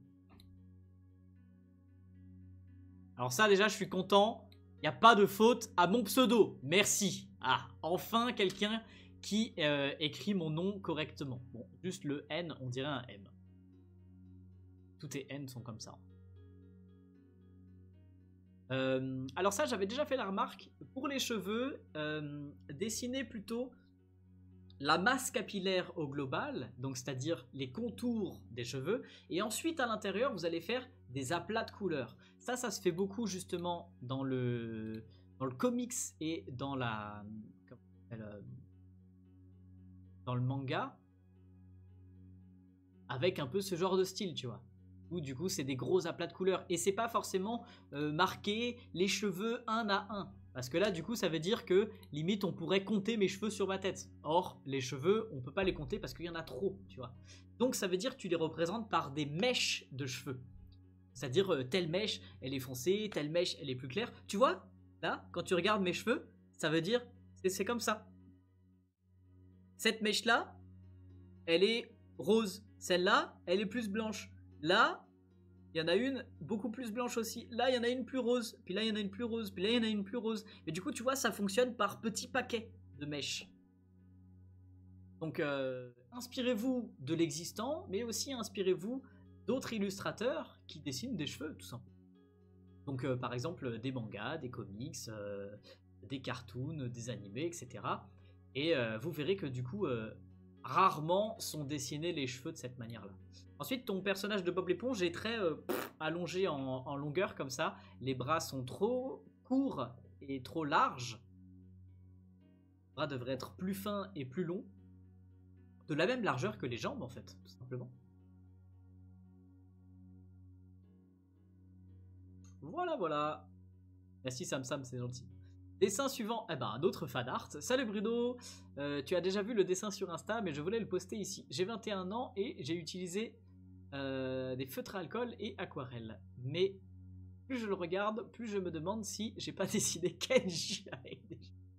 Alors ça déjà, je suis content, il n'y a pas de faute à mon pseudo, merci. Ah, enfin quelqu'un qui écrit mon nom correctement. Bon, juste le N, on dirait un M. Tous tes N sont comme ça. Alors ça, j'avais déjà fait la remarque. Pour les cheveux, dessinez plutôt la masse capillaire au global, donc c'est-à-dire les contours des cheveux. Et ensuite, à l'intérieur, vous allez faire des aplats de couleurs. Ça se fait beaucoup justement dans le comics et dans le manga, avec un peu ce genre de style, tu vois. Ou du coup, c'est des gros aplats de couleurs. Et c'est pas forcément marqué les cheveux un à un. Parce que là, du coup, ça veut dire que limite, on pourrait compter mes cheveux sur ma tête. Or, les cheveux, on peut pas les compter parce qu'il y en a trop, tu vois. Donc, ça veut dire que tu les représentes par des mèches de cheveux. C'est-à-dire, telle mèche, elle est foncée, telle mèche, elle est plus claire. Tu vois, là, quand tu regardes mes cheveux, ça veut dire, c'est comme ça. Cette mèche-là, elle est rose. Celle-là, elle est plus blanche. Là, il y en a une beaucoup plus blanche aussi. Là, il y en a une plus rose. Puis là, il y en a une plus rose. Puis là, il y en a une plus rose. Mais du coup, tu vois, ça fonctionne par petits paquets de mèches. Donc, inspirez-vous de l'existant, mais aussi inspirez-vous d'autres illustrateurs qui dessinent des cheveux, tout simplement. Donc, par exemple, des mangas, des comics, des cartoons, des animés, etc. Et vous verrez que du coup, rarement sont dessinés les cheveux de cette manière-là. Ensuite, ton personnage de Bob l'éponge est très allongé en longueur comme ça. Les bras sont trop courts et trop larges. Les bras devraient être plus fins et plus longs. De la même largeur que les jambes, en fait, tout simplement. Voilà, voilà. Merci Sam Sam, c'est gentil. Dessin suivant, eh ben un autre fan art. Salut Bruno, tu as déjà vu le dessin sur Insta, mais je voulais le poster ici. J'ai 21 ans et j'ai utilisé des feutres à alcool et aquarelle. Mais plus je le regarde, plus je me demande si j'ai pas dessiné Kenji avec des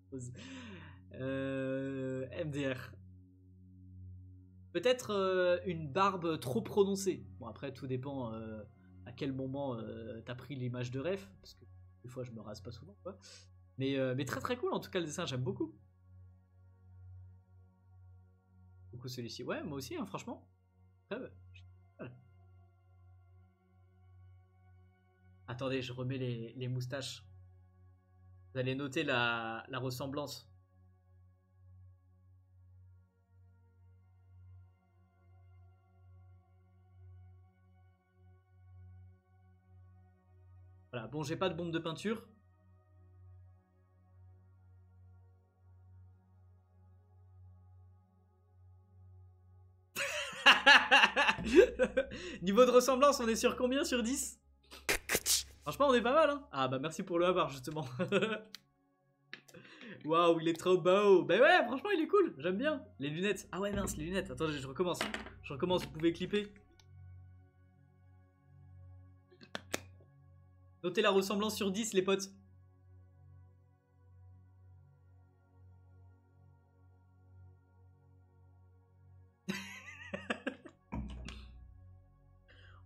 choses. MDR. Peut-être une barbe trop prononcée. Bon après tout dépend à quel moment t'as pris l'image de ref, parce que des fois je me rase pas souvent quoi. Mais très très cool en tout cas le dessin, j'aime beaucoup. Beaucoup celui-ci. Ouais, moi aussi, hein, franchement. Voilà. Attendez, je remets les moustaches. Vous allez noter la ressemblance. Voilà, bon, j'ai pas de bombe de peinture. Niveau de ressemblance, on est sur combien sur 10? Franchement, on est pas mal, hein. Ah bah merci pour le avoir, justement. Waouh, il est trop beau. Bah ouais, franchement, il est cool. J'aime bien. Les lunettes. Ah ouais, mince, les lunettes. Attendez, je recommence. Je recommence, vous pouvez clipper. Notez la ressemblance sur 10, les potes.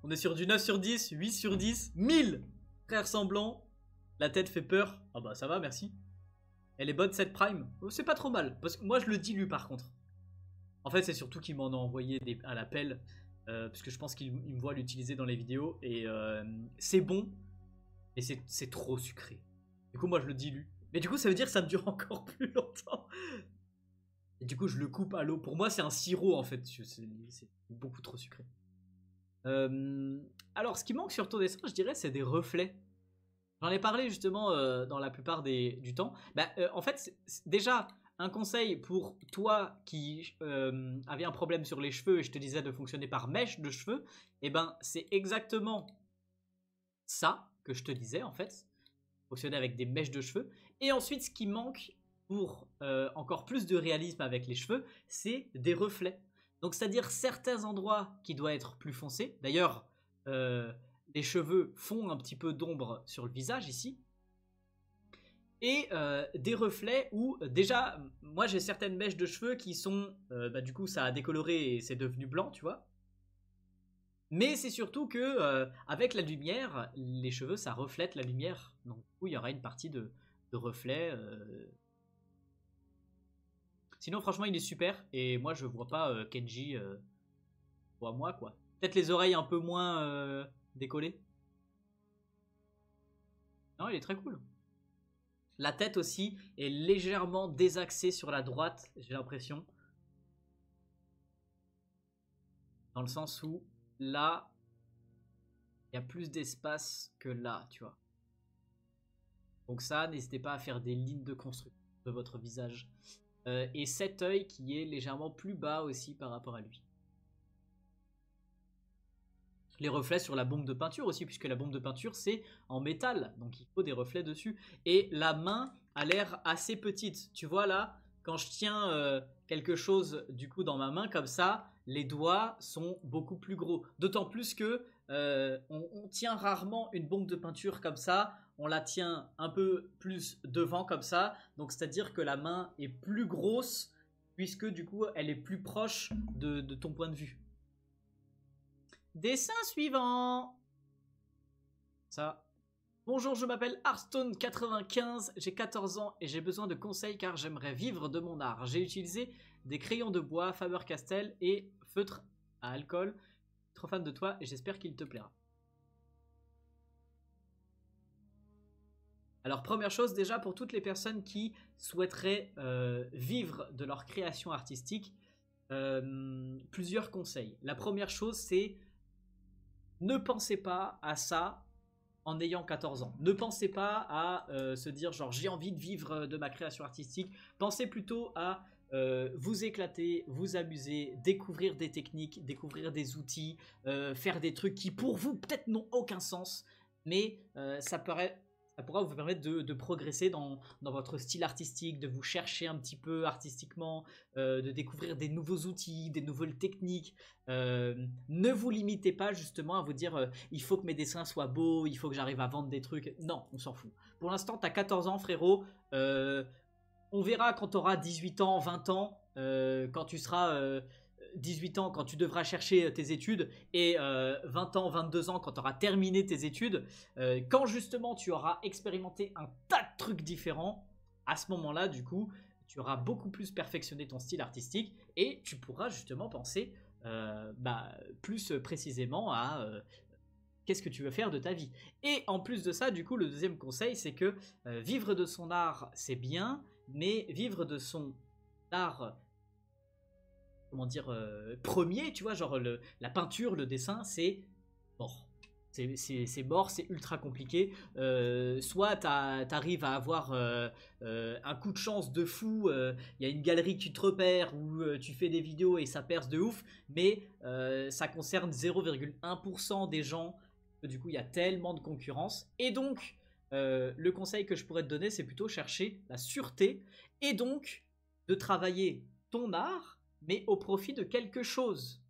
On est sur du 9 sur 10, 8 sur 10, 1000 frères semblants. La tête fait peur. Ah bah ça va, merci. Elle est bonne cette prime. Oh, c'est pas trop mal. Parce que moi je le dilue par contre. En fait c'est surtout qu'il m'en a envoyé à l'appel. Parce que je pense qu'il me voit l'utiliser dans les vidéos. Et c'est bon. Mais c'est trop sucré. Du coup moi je le dilue. Mais du coup ça veut dire que ça me dure encore plus longtemps. Et du coup je le coupe à l'eau. Pour moi c'est un sirop en fait. C'est beaucoup trop sucré. Alors ce qui manque sur ton dessin je dirais c'est des reflets. J'en ai parlé justement dans la plupart du temps. En fait déjà un conseil pour toi qui avait un problème sur les cheveux et je te disais de fonctionner par mèche de cheveux. Et ben c'est exactement ça que je te disais en fait. Fonctionner avec des mèches de cheveux. Et ensuite ce qui manque pour encore plus de réalisme avec les cheveux c'est des reflets. Donc, c'est-à-dire certains endroits qui doivent être plus foncés. D'ailleurs, les cheveux font un petit peu d'ombre sur le visage ici. Et des reflets où, déjà, moi j'ai certaines mèches de cheveux qui sont, du coup, ça a décoloré et c'est devenu blanc, tu vois. Mais c'est surtout que, avec la lumière, les cheveux, ça reflète la lumière. Donc, du coup, il y aura une partie de reflet. Sinon, franchement, il est super. Et moi, je vois pas Kenji pour moi, quoi. Peut-être les oreilles un peu moins décollées. Non, il est très cool. La tête aussi est légèrement désaxée sur la droite, j'ai l'impression. Dans le sens où, là, il y a plus d'espace que là, tu vois. Donc ça, n'hésitez pas à faire des lignes de construction de votre visage. Et cet œil qui est légèrement plus bas aussi par rapport à lui. Les reflets sur la bombe de peinture aussi, puisque la bombe de peinture c'est en métal, donc il faut des reflets dessus. Et la main a l'air assez petite. Tu vois là, quand je tiens quelque chose du coup dans ma main comme ça, les doigts sont beaucoup plus gros. D'autant plus que on tient rarement une bombe de peinture comme ça. On la tient un peu plus devant comme ça. Donc c'est-à-dire que la main est plus grosse, puisque du coup elle est plus proche de ton point de vue. Dessin suivant. Ça. Bonjour, je m'appelle Hearthstone95, j'ai 14 ans et j'ai besoin de conseils car j'aimerais vivre de mon art. J'ai utilisé des crayons de bois, Faber-Castell et feutre à alcool. Je suis trop fan de toi et j'espère qu'il te plaira. Alors première chose déjà pour toutes les personnes qui souhaiteraient vivre de leur création artistique, plusieurs conseils. La première chose c'est ne pensez pas à ça en ayant 14 ans. Ne pensez pas à se dire genre j'ai envie de vivre de ma création artistique. Pensez plutôt à vous éclater, vous amuser, découvrir des techniques, découvrir des outils, faire des trucs qui pour vous peut-être n'ont aucun sens, mais ça pourra vous permettre de progresser dans votre style artistique, de vous chercher un petit peu artistiquement, de découvrir des nouveaux outils, des nouvelles techniques. Ne vous limitez pas justement à vous dire il faut que mes dessins soient beaux, il faut que j'arrive à vendre des trucs. Non, on s'en fout. Pour l'instant, tu as 14 ans, frérot. On verra quand tu auras 18 ans, 20 ans, quand tu seras 18 ans, quand tu devras chercher tes études, et 20 ans, 22 ans, quand tu auras terminé tes études, quand justement tu auras expérimenté un tas de trucs différents, à ce moment-là, du coup, tu auras beaucoup plus perfectionné ton style artistique et tu pourras justement penser plus précisément à qu'est-ce que tu veux faire de ta vie. Et en plus de ça, du coup, le deuxième conseil, c'est que vivre de son art, c'est bien, mais vivre de son art, comment dire, premier, tu vois, genre la peinture, le dessin, c'est mort. C'est mort, c'est ultra compliqué. Soit t'arrives à avoir un coup de chance de fou, il y a une galerie qui te repère ou tu fais des vidéos et ça perce de ouf, mais ça concerne 0,1% des gens. Du coup, il y a tellement de concurrence. Et donc, le conseil que je pourrais te donner, c'est plutôt chercher la sûreté et donc de travailler ton art, mais au profit de quelque chose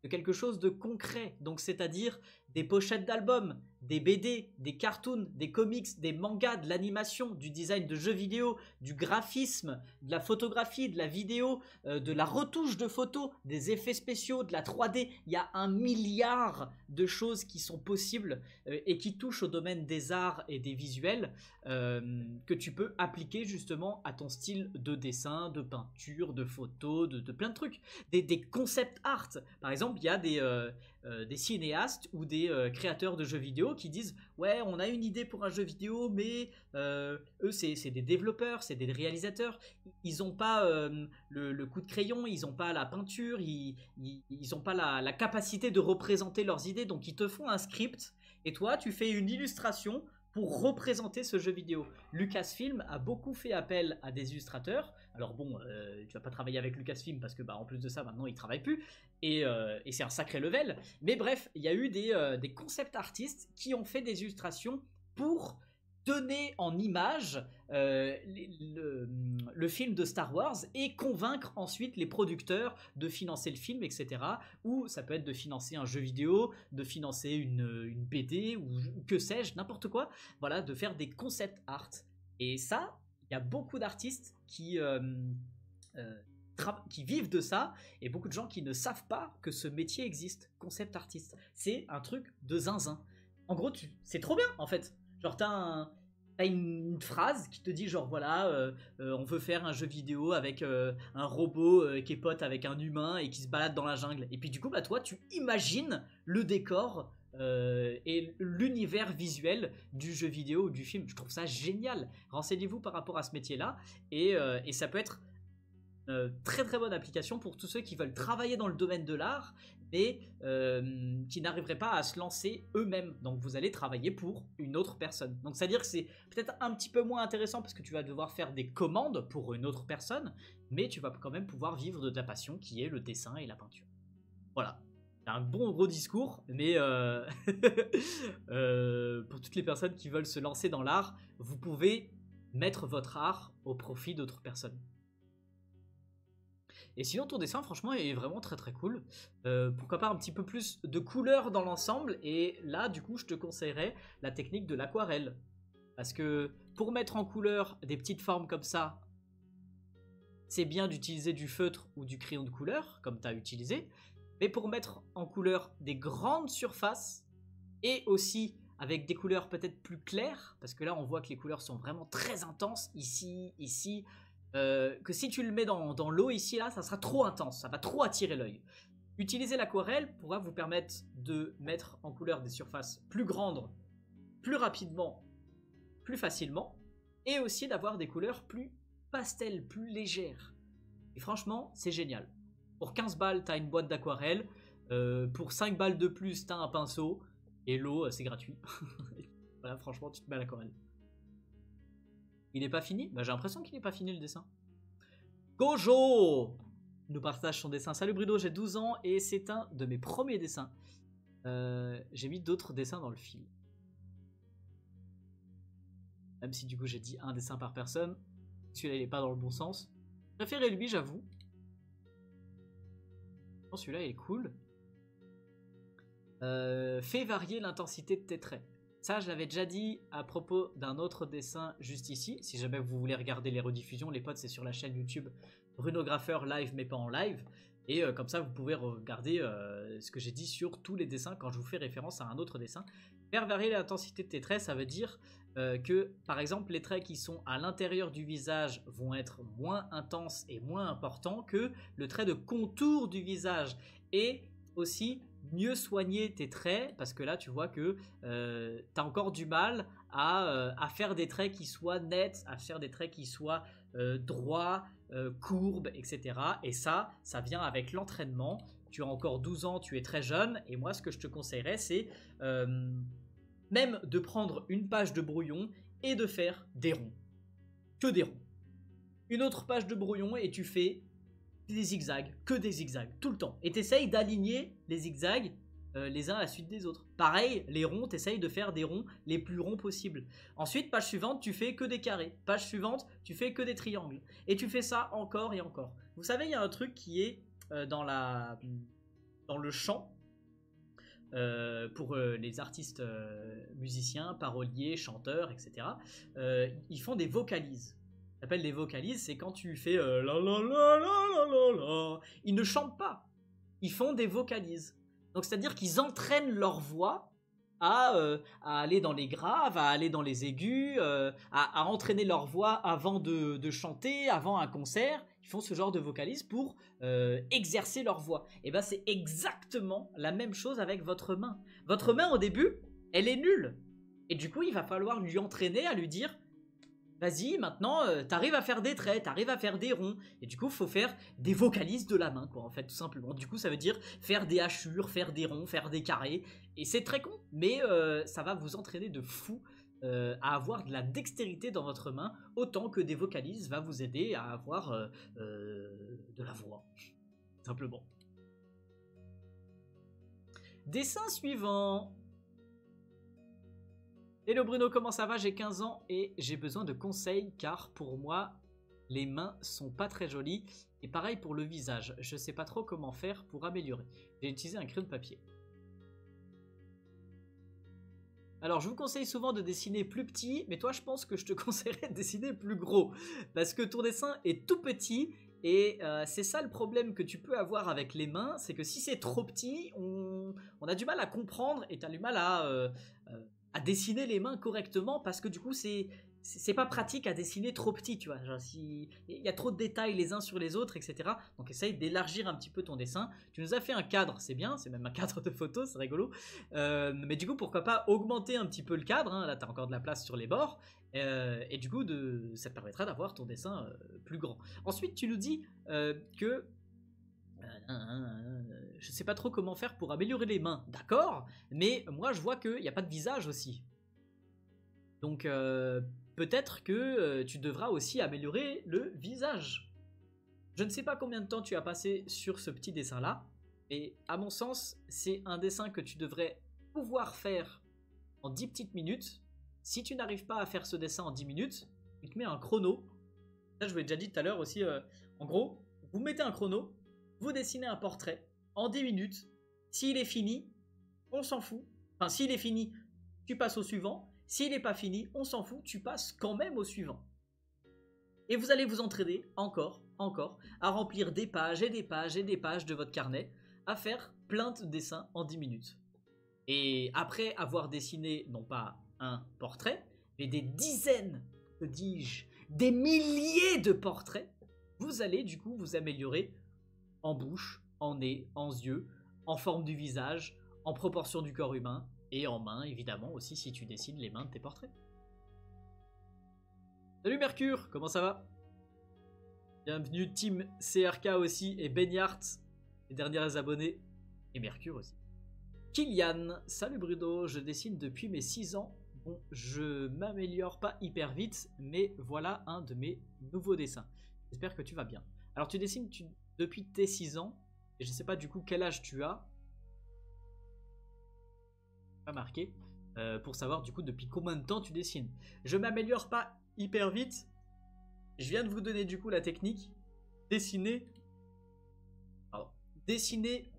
de concret. Donc, c'est-à-dire des pochettes d'albums, des BD, des cartoons, des comics, des mangas, de l'animation, du design de jeux vidéo, du graphisme, de la photographie, de la vidéo, de la retouche de photos, des effets spéciaux, de la 3D. Il y a 1 milliard de choses qui sont possibles et qui touchent au domaine des arts et des visuels que tu peux appliquer justement à ton style de dessin, de peinture, de photo, de plein de trucs. Des concept art. Par exemple, il y a des cinéastes ou des créateurs de jeux vidéo qui disent ouais, on a une idée pour un jeu vidéo, mais eux c'est des développeurs, c'est des réalisateurs, ils n'ont pas le coup de crayon, ils n'ont pas la peinture, ils n'ont pas la capacité de représenter leurs idées, donc ils te font un script et toi tu fais une illustration pour représenter ce jeu vidéo. Lucasfilm a beaucoup fait appel à des illustrateurs. Alors bon, tu vas pas travailler avec Lucasfilm parce que en plus de ça maintenant il travaille plus et c'est un sacré level. Mais bref, il y a eu des concept artistes qui ont fait des illustrations pour donner en image le film de Star Wars et convaincre ensuite les producteurs de financer le film, etc. Ou ça peut être de financer un jeu vidéo, de financer une BD ou que sais-je, n'importe quoi. Voilà, de faire des concept art. Et ça, il y a beaucoup d'artistes qui vivent de ça et beaucoup de gens qui ne savent pas que ce métier existe, concept artiste. C'est un truc de zinzin. En gros, c'est trop bien en fait. Genre t'as une phrase qui te dit genre voilà on veut faire un jeu vidéo avec un robot qui est pote avec un humain et qui se balade dans la jungle. Et puis du coup toi tu imagines le décor et l'univers visuel du jeu vidéo ou du film. Je trouve ça génial. Renseignez-vous par rapport à ce métier-là et ça peut être très très bonne application pour tous ceux qui veulent travailler dans le domaine de l'art mais qui n'arriveraient pas à se lancer eux-mêmes. Donc vous allez travailler pour une autre personne. Donc c'est à dire que c'est peut-être un petit peu moins intéressant parce que tu vas devoir faire des commandes pour une autre personne, mais tu vas quand même pouvoir vivre de ta passion qui est le dessin et la peinture. Voilà. un bon gros discours, mais pour toutes les personnes qui veulent se lancer dans l'art, vous pouvez mettre votre art au profit d'autres personnes. Et sinon, ton dessin, franchement, est vraiment très très cool. Pourquoi pas un petit peu plus de couleurs dans l'ensemble. Et là, du coup, je te conseillerais la technique de l'aquarelle. Parce que pour mettre en couleur des petites formes comme ça, c'est bien d'utiliser du feutre ou du crayon de couleur, comme tu as utilisé. Mais pour mettre en couleur des grandes surfaces, et aussi avec des couleurs peut-être plus claires, parce que là, on voit que les couleurs sont vraiment très intenses, ici, ici... que si tu le mets dans l'eau ici, là, ça sera trop intense, ça va trop attirer l'œil. Utiliser l'aquarelle pourra vous permettre de mettre en couleur des surfaces plus grandes, plus rapidement, plus facilement, et aussi d'avoir des couleurs plus pastel, plus légères. Et franchement, c'est génial. Pour 15 balles, t'as une boîte d'aquarelle, pour 5 balles de plus, t'as un pinceau, et l'eau, c'est gratuit. Voilà, franchement, tu te mets à l'aquarelle. Il n'est pas fini? Bah, j'ai l'impression qu'il n'est pas fini le dessin. Gojo nous partage son dessin. Salut Bruno, j'ai 12 ans et c'est un de mes premiers dessins. J'ai mis d'autres dessins dans le fil. Même si du coup j'ai dit un dessin par personne. Celui-là il n'est pas dans le bon sens. Préférez lui, j'avoue. Celui-là il est cool. Fais varier l'intensité de tes traits. Ça, je l'avais déjà dit à propos d'un autre dessin juste ici. Si jamais vous voulez regarder les rediffusions, les potes, c'est sur la chaîne YouTube Bruno Graffeur live mais pas en live. Et comme ça, vous pouvez regarder ce que j'ai dit sur tous les dessins quand je vous fais référence à un autre dessin. Faire varier l'intensité de tes traits, ça veut dire que, par exemple, les traits qui sont à l'intérieur du visage vont être moins intenses et moins importants que le trait de contour du visage. Et aussi... mieux soigner tes traits, parce que là tu vois que tu as encore du mal à faire des traits qui soient nets, à faire des traits qui soient droits, courbes, etc. Et ça vient avec l'entraînement. Tu as encore 12 ans, tu es très jeune, et moi ce que je te conseillerais c'est même de prendre une page de brouillon et de faire des ronds. Que des ronds. Une autre page de brouillon et tu fais des zigzags, que des zigzags, tout le temps. Et t'essayes d'aligner les zigzags les uns à la suite des autres. Pareil, les ronds, t'essayes de faire des ronds les plus ronds possibles. Ensuite, page suivante, tu fais que des carrés. Page suivante, tu fais que des triangles. Et tu fais ça encore et encore. Vous savez, il y a un truc qui est dans le chant, pour les artistes musiciens, paroliers, chanteurs, etc. Ils font des vocalises. S'appelle des vocalises, c'est quand tu fais la la la la la la la. Ils ne chantent pas, ils font des vocalises. Donc c'est-à-dire qu'ils entraînent leur voix à aller dans les graves, à aller dans les aigus, à entraîner leur voix avant de chanter, avant un concert. Ils font ce genre de vocalises pour exercer leur voix. Et ben c'est exactement la même chose avec votre main. Votre main au début, elle est nulle. Et du coup, il va falloir lui entraîner à lui dire... Vas-y, maintenant, t'arrives à faire des traits, t'arrives à faire des ronds. Et du coup, il faut faire des vocalises de la main, quoi, en fait, tout simplement. Du coup, ça veut dire faire des hachures, faire des ronds, faire des carrés. Et c'est très con, mais ça va vous entraîner de fou à avoir de la dextérité dans votre main, autant que des vocalises va vous aider à avoir de la voix, simplement. Dessin suivant. Hello Bruno, comment ça va? J'ai 15 ans et j'ai besoin de conseils car pour moi, les mains sont pas très jolies. Et pareil pour le visage, je sais pas trop comment faire pour améliorer. J'ai utilisé un crayon de papier. Alors je vous conseille souvent de dessiner plus petit, mais toi je pense que je te conseillerais de dessiner plus gros. Parce que ton dessin est tout petit et c'est ça le problème que tu peux avoir avec les mains, c'est que si c'est trop petit, on a du mal à comprendre et tu as du mal à dessiner les mains correctement parce que du coup c'est pas pratique à dessiner trop petit, tu vois. Genre, il y a trop de détails les uns sur les autres, etc. Donc essaye d'élargir un petit peu ton dessin. Tu nous as fait un cadre, c'est bien, c'est même un cadre de photo, c'est rigolo. Mais du coup, pourquoi pas augmenter un petit peu le cadre, hein. Là, tu as encore de la place sur les bords. Et du coup, ça te permettra d'avoir ton dessin plus grand. Ensuite, tu nous dis que... je sais pas trop comment faire pour améliorer les mains, d'accord, mais moi je vois qu'il n'y a pas de visage aussi. Donc peut-être que tu devras aussi améliorer le visage. Je ne sais pas combien de temps tu as passé sur ce petit dessin là, Et à mon sens, c'est un dessin que tu devrais pouvoir faire en 10 petites minutes. Si tu n'arrives pas à faire ce dessin en 10 minutes, tu te mets un chrono. Ça, je vous l'ai déjà dit tout à l'heure aussi. En gros, vous mettez un chrono, vous dessinez un portrait en 10 minutes. S'il est fini, on s'en fout. Enfin, s'il est fini, tu passes au suivant. S'il n'est pas fini, on s'en fout, tu passes quand même au suivant. Et vous allez vous entraîner encore, à remplir des pages et des pages et des pages de votre carnet, à faire plein de dessins en 10 minutes. Et après avoir dessiné, non pas un portrait, mais des dizaines, que dis-je, des milliers de portraits, vous allez du coup vous améliorer en bouche, en nez, en yeux, en forme du visage, en proportion du corps humain, et en main évidemment aussi si tu dessines les mains de tes portraits. Salut Mercure, comment ça va? Bienvenue Team CRK aussi et Benyart, les derniers abonnés, et Mercure aussi. Kylian, salut Bruno, je dessine depuis mes 6 ans. Bon, je m'améliore pas hyper vite, mais voilà un de mes nouveaux dessins. J'espère que tu vas bien. Alors tu dessines depuis tes 6 ans, et je sais pas du coup quel âge tu as. Pas marqué, pour savoir du coup depuis combien de temps tu dessines. Je m'améliore pas hyper vite. Je viens de vous donner du coup la technique. Dessiner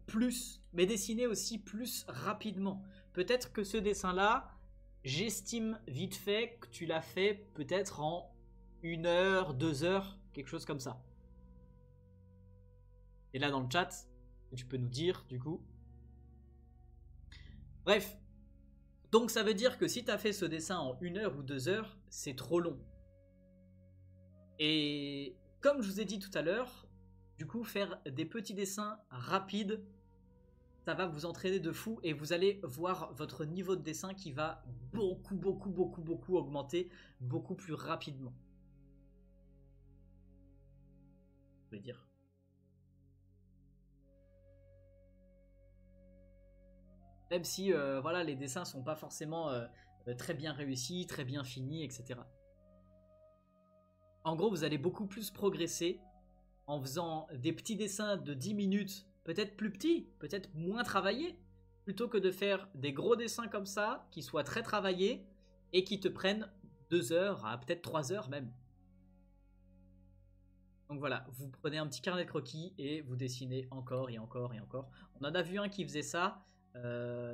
plus, mais dessiner aussi plus rapidement. Peut-être que ce dessin-là, j'estime vite fait que tu l'as fait peut-être en 1 heure, 2 heures, quelque chose comme ça. Et là dans le chat, tu peux nous dire du coup. Bref. Donc ça veut dire que si tu as fait ce dessin en 1 heure ou 2 heures, c'est trop long. Et comme je vous ai dit tout à l'heure, du coup faire des petits dessins rapides, ça va vous entraîner de fou et vous allez voir votre niveau de dessin qui va beaucoup augmenter beaucoup plus rapidement. Je vais dire. Même si voilà, les dessins sont pas forcément très bien réussis, très bien finis, etc. En gros, vous allez beaucoup plus progresser en faisant des petits dessins de 10 minutes, peut-être plus petits, peut-être moins travaillés, plutôt que de faire des gros dessins comme ça, qui soient très travaillés et qui te prennent 2 heures à peut-être 3 heures même. Donc voilà, vous prenez un petit carnet de croquis et vous dessinez encore et encore et encore. On en a vu un qui faisait ça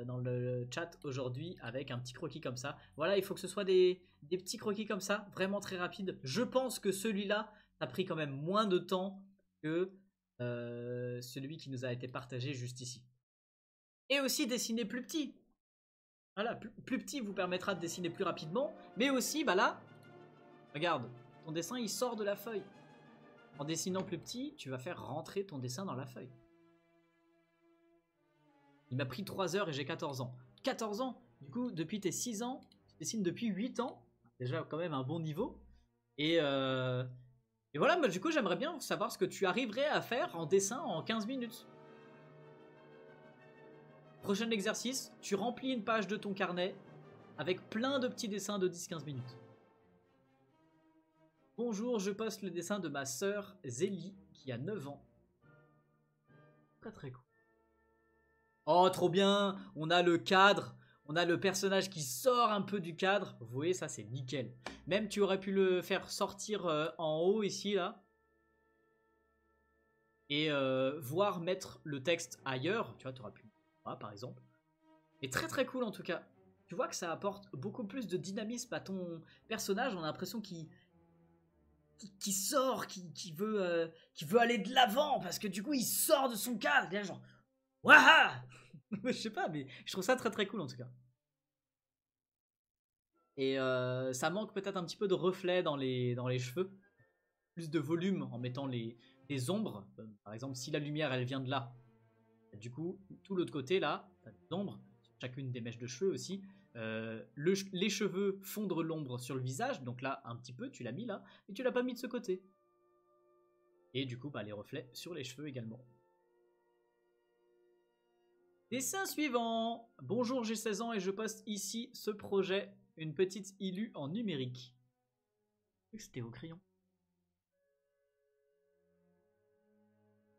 dans le chat aujourd'hui avec un petit croquis comme ça. Voilà, il faut que ce soit des petits croquis comme ça, vraiment très rapides. Je pense que celui-là a pris quand même moins de temps que celui qui nous a été partagé juste ici. Et aussi dessiner plus petit. Voilà, plus petit vous permettra de dessiner plus rapidement, mais aussi, bah là, regarde, ton dessin il sort de la feuille. En dessinant plus petit, tu vas faire rentrer ton dessin dans la feuille. Il m'a pris 3 heures et j'ai 14 ans. 14 ans, du coup, depuis tes 6 ans, tu dessines depuis 8 ans. Déjà, quand même un bon niveau. Et voilà, bah, du coup, j'aimerais bien savoir ce que tu arriverais à faire en dessin en 15 minutes. Prochain exercice, tu remplis une page de ton carnet avec plein de petits dessins de 10-15 minutes. Bonjour, je poste le dessin de ma sœur Zélie qui a 9 ans. Très très cool. Oh, trop bien! On a le cadre, on a le personnage qui sort un peu du cadre. Vous voyez, ça c'est nickel. Même tu aurais pu le faire sortir en haut ici, là. Et voir mettre le texte ailleurs. Tu vois, tu aurais pu, par exemple. Et très très cool en tout cas. Tu vois que ça apporte beaucoup plus de dynamisme à ton personnage. On a l'impression qu'il sort, qui veut aller de l'avant. Parce que du coup, il sort de son cadre. Il est là, genre, waouh! Je sais pas, mais je trouve ça très très cool en tout cas. Et ça manque peut-être un petit peu de reflet dans les cheveux. Plus de volume en mettant les ombres. Par exemple, si la lumière elle vient de là, du coup, tout l'autre côté là, t'as des ombres, sur chacune des mèches de cheveux aussi. Les cheveux fondre l'ombre sur le visage, donc là, un petit peu, tu l'as mis là, et tu l'as pas mis de ce côté. Et du coup, bah, les reflets sur les cheveux également. Dessin suivant. Bonjour, j'ai 16 ans et je poste ici ce projet, une petite illu en numérique. C'était au crayon.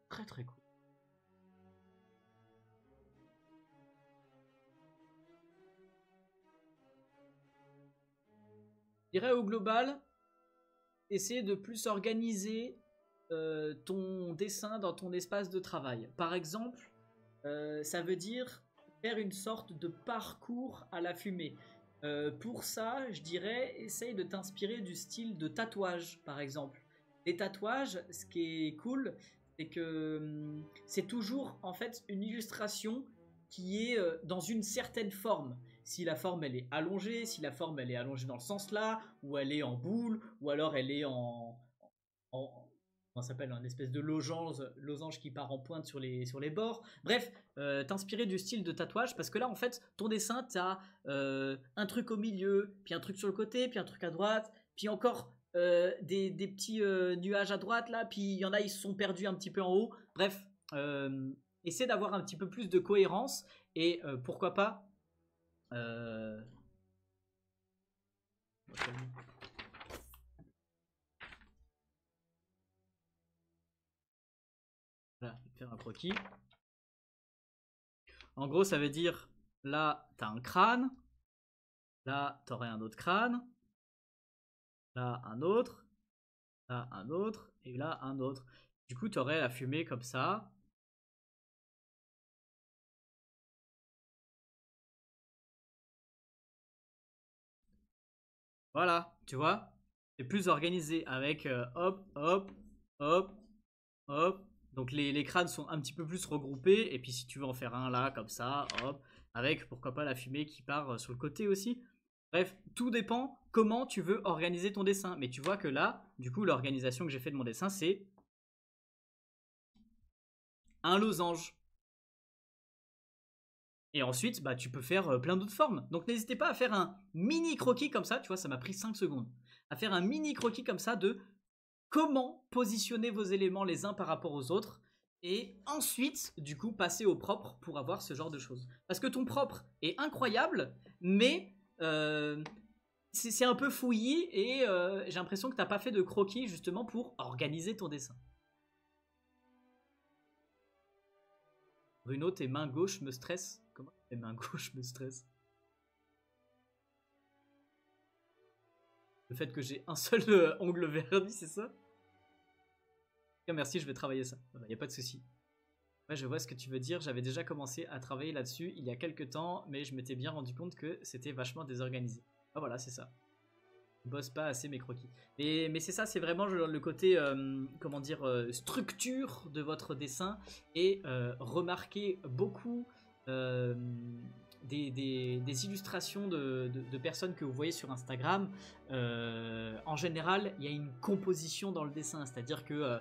Très très cool. Je dirais au global, essayer de plus organiser ton dessin dans ton espace de travail. Par exemple, ça veut dire faire une sorte de parcours à la fumée. Pour ça, je dirais, essaye de t'inspirer du style de tatouage, par exemple. Les tatouages, ce qui est cool, c'est que c'est toujours en fait une illustration qui est dans une certaine forme. Si la forme elle est allongée, si la forme elle est allongée dans le sens là, ou elle est en boule, ou alors elle est en comment ça s'appelle, un espèce de losange qui part en pointe sur les bords. Bref, t'inspirer du style de tatouage parce que là en fait ton dessin t'as un truc au milieu, puis un truc sur le côté, puis un truc à droite, puis encore des petits nuages à droite là, puis il y en a ils se sont perdus un petit peu en haut. Bref, essaie d'avoir un petit peu plus de cohérence et pourquoi pas voilà, je vais faire un croquis. En gros, ça veut dire là, t'as un crâne, là, t'aurais un autre crâne, là, un autre, et là, un autre. Du coup, t'aurais la fumée comme ça. Voilà, tu vois, c'est plus organisé avec hop, hop, hop, hop. Donc les crânes sont un petit peu plus regroupés. Et puis si tu veux en faire un là, comme ça, hop, avec pourquoi pas la fumée qui part sur le côté aussi. Bref, tout dépend comment tu veux organiser ton dessin. Mais tu vois que là, du coup, l'organisation que j'ai fait de mon dessin, c'est un losange. Et ensuite, bah, tu peux faire plein d'autres formes. Donc n'hésitez pas à faire un mini croquis comme ça. Tu vois, ça m'a pris 5 secondes. À faire un mini croquis comme ça de comment positionner vos éléments les uns par rapport aux autres. Et ensuite, du coup, passer au propre pour avoir ce genre de choses. Parce que ton propre est incroyable, mais c'est un peu fouillis et j'ai l'impression que tu n'as pas fait de croquis justement pour organiser ton dessin. Bruno, tes mains gauches me stressent. Comment tes mains gauches me stressent? Le fait que j'ai un seul ongle verni, c'est ça? Merci, je vais travailler ça. Il n'y a pas de souci. Ouais, je vois ce que tu veux dire. J'avais déjà commencé à travailler là-dessus il y a quelques temps, mais je m'étais bien rendu compte que c'était vachement désorganisé. Ah voilà, c'est ça. Je bosse pas assez mes croquis. Mais c'est ça, c'est vraiment le côté, comment dire, structure de votre dessin et remarquer beaucoup des illustrations de personnes que vous voyez sur Instagram. En général, il y a une composition dans le dessin, c'est-à-dire que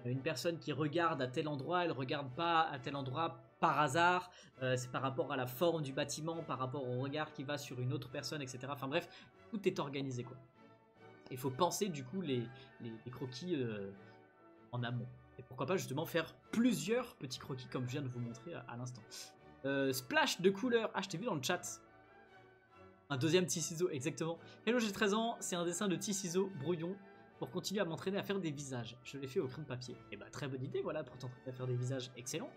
une personne qui regarde à tel endroit, elle regarde pas à tel endroit par hasard, c'est par rapport à la forme du bâtiment, par rapport au regard qui va sur une autre personne, etc. Enfin bref, tout est organisé quoi. Il faut penser du coup les croquis en amont. Et pourquoi pas justement faire plusieurs petits croquis comme je viens de vous montrer à l'instant. Splash de couleur. Ah, je t'ai vu dans le chat. Un deuxième petit ciseau, exactement. Hello, j'ai 13 ans, c'est un dessin de petit ciseau brouillon pour continuer à m'entraîner à faire des visages. Je l'ai fait au crayon de papier. Et bah, très bonne idée, voilà, pour t'entraîner à faire des visages. Excellent.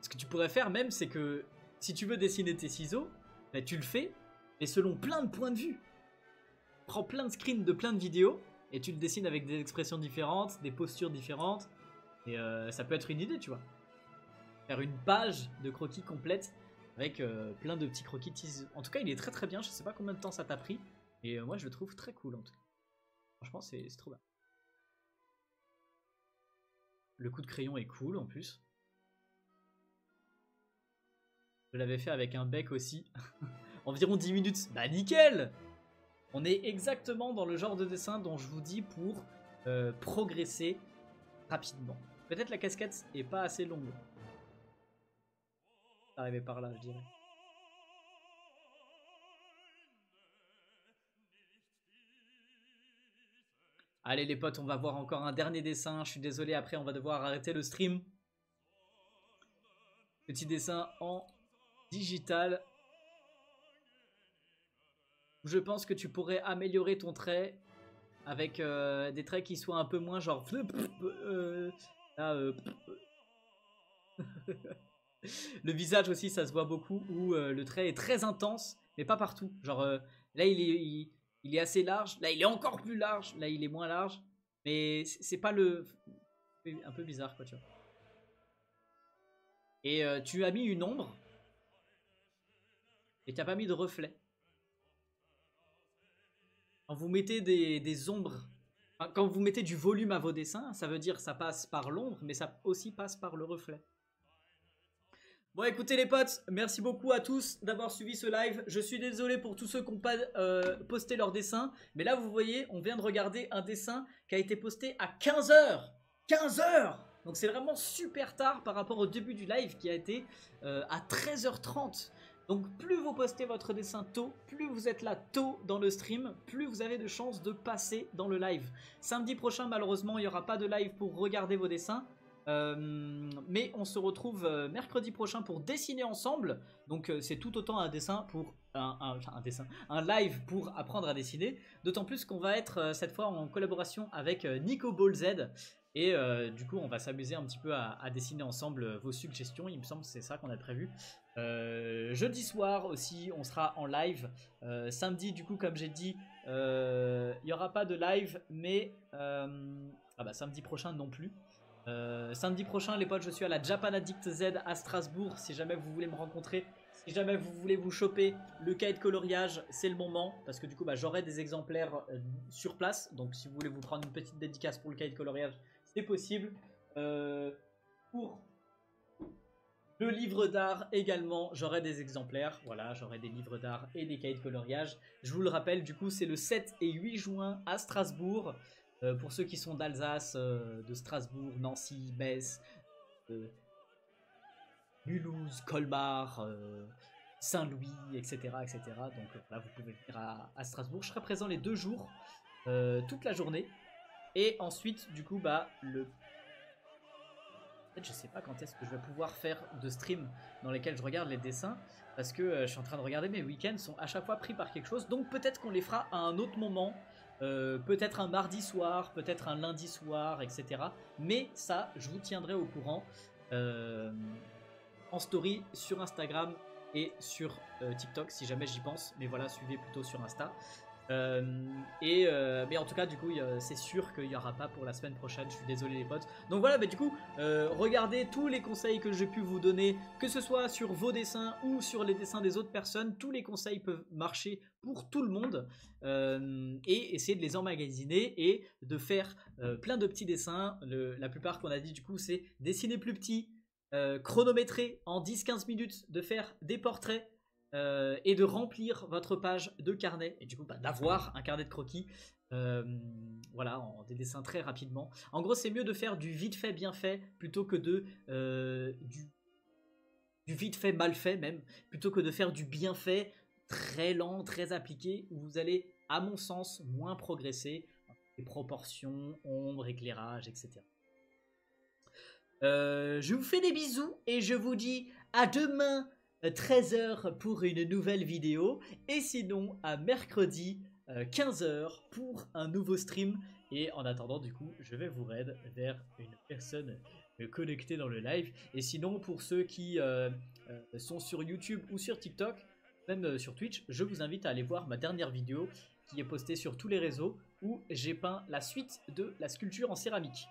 Ce que tu pourrais faire même, c'est que si tu veux dessiner tes ciseaux, bah, tu le fais, mais selon plein de points de vue. Prends plein de screens de plein de vidéos et tu le dessines avec des expressions différentes, des postures différentes. Et ça peut être une idée, tu vois. Faire une page de croquis complète avec plein de petits croquis de ciseaux. En tout cas, il est très très bien. Je sais pas combien de temps ça t'a pris. Et moi, je le trouve très cool en tout cas. Franchement, c'est trop bien. Le coup de crayon est cool en plus. Je l'avais fait avec un bec aussi. Environ 10 minutes. Bah nickel! On est exactement dans le genre de dessin dont je vous dis pour progresser rapidement. Peut-être la casquette est pas assez longue. Arrivé par là, je dirais. Allez les potes, on va voir encore un dernier dessin. Je suis désolé, après on va devoir arrêter le stream. Petit dessin en digital. Je pense que tu pourrais améliorer ton trait avec des traits qui soient un peu moins genre... là, Le visage aussi, ça se voit beaucoup, où le trait est très intense, mais pas partout. Genre, là, il est assez large, là, il est encore plus large, là, il est moins large. Mais c'est pas le... C'est un peu bizarre, quoi, tu vois. Et tu as mis une ombre, et tu n'as pas mis de reflet. Quand vous mettez des ombres, enfin, quand vous mettez du volume à vos dessins, ça veut dire que ça passe par l'ombre, mais ça aussi passe par le reflet. Bon, écoutez les potes, merci beaucoup à tous d'avoir suivi ce live. Je suis désolé pour tous ceux qui n'ont pas posté leur dessin, mais là vous voyez, on vient de regarder un dessin qui a été posté à 15 h. 15 h. Donc c'est vraiment super tard par rapport au début du live qui a été à 13h30. Donc plus vous postez votre dessin tôt, plus vous êtes là tôt dans le stream, plus vous avez de chances de passer dans le live. Samedi prochain, malheureusement, il n'y aura pas de live pour regarder vos dessins. Mais on se retrouve mercredi prochain pour dessiner ensemble. Donc c'est tout autant un dessin pour un live pour apprendre à dessiner. D'autant plus qu'on va être cette fois en collaboration avec Nico Ball Z. Et du coup on va s'amuser un petit peu à dessiner ensemble vos suggestions. Il me semble que c'est ça qu'on a prévu. Jeudi soir aussi on sera en live. Samedi du coup comme j'ai dit il n'y aura pas de live. Mais samedi prochain non plus. Samedi prochain les potes, je suis à la Japan Addict Z à Strasbourg. Si jamais vous voulez me rencontrer, si jamais vous voulez vous choper le cahier de coloriage, c'est le moment. Parce que du coup j'aurai des exemplaires sur place. Donc si vous voulez vous prendre une petite dédicace pour le cahier de coloriage, c'est possible. Pour le livre d'art également, j'aurai des exemplaires. Voilà, j'aurai des livres d'art et des cahiers de coloriage. Je vous le rappelle, du coup c'est le 7 et 8 juin à Strasbourg. Pour ceux qui sont d'Alsace, de Strasbourg, Nancy, Metz, Mulhouse, Colmar, Saint-Louis, etc., etc. Donc là, vous pouvez venir à Strasbourg. Je serai présent les 2 jours, toute la journée. Et ensuite, du coup, En fait, je sais pas quand est-ce que je vais pouvoir faire de stream dans lesquels je regarde les dessins. Parce que je suis en train de regarder, mes week-ends sont à chaque fois pris par quelque chose. Donc peut-être qu'on les fera à un autre moment. Peut-être un mardi soir, peut-être un lundi soir, etc. Mais ça, je vous tiendrai au courant en story sur Instagram et sur TikTok si jamais j'y pense. Mais voilà, suivez plutôt sur Insta. Mais en tout cas, du coup, c'est sûr qu'il n'y aura pas pour la semaine prochaine. Je suis désolé les potes. Donc voilà, du coup, regardez tous les conseils que j'ai pu vous donner, que ce soit sur vos dessins ou sur les dessins des autres personnes. Tous les conseils peuvent marcher pour tout le monde. Et essayez de les emmagasiner et de faire plein de petits dessins. La plupart qu'on a dit, du coup, c'est dessiner plus petit, chronométrer en 10-15 minutes, de faire des portraits. Et de remplir votre page de carnet et du coup d'avoir un carnet de croquis voilà, en des dessins très rapidement. En gros c'est mieux de faire du vite fait bien fait plutôt que du vite fait mal fait même, plutôt que de faire du bien fait très lent, très appliqué, où vous allez à mon sens moins progresser, les proportions, ombre, éclairage, etc. Je vous fais des bisous et je vous dis à demain 13h pour une nouvelle vidéo, et sinon à mercredi 15h pour un nouveau stream. Et en attendant, du coup, je vais vous raid vers une personne connectée dans le live. Et sinon, pour ceux qui sont sur YouTube ou sur TikTok, même sur Twitch, je vous invite à aller voir ma dernière vidéo qui est postée sur tous les réseaux où j'ai peint la suite de la sculpture en céramique.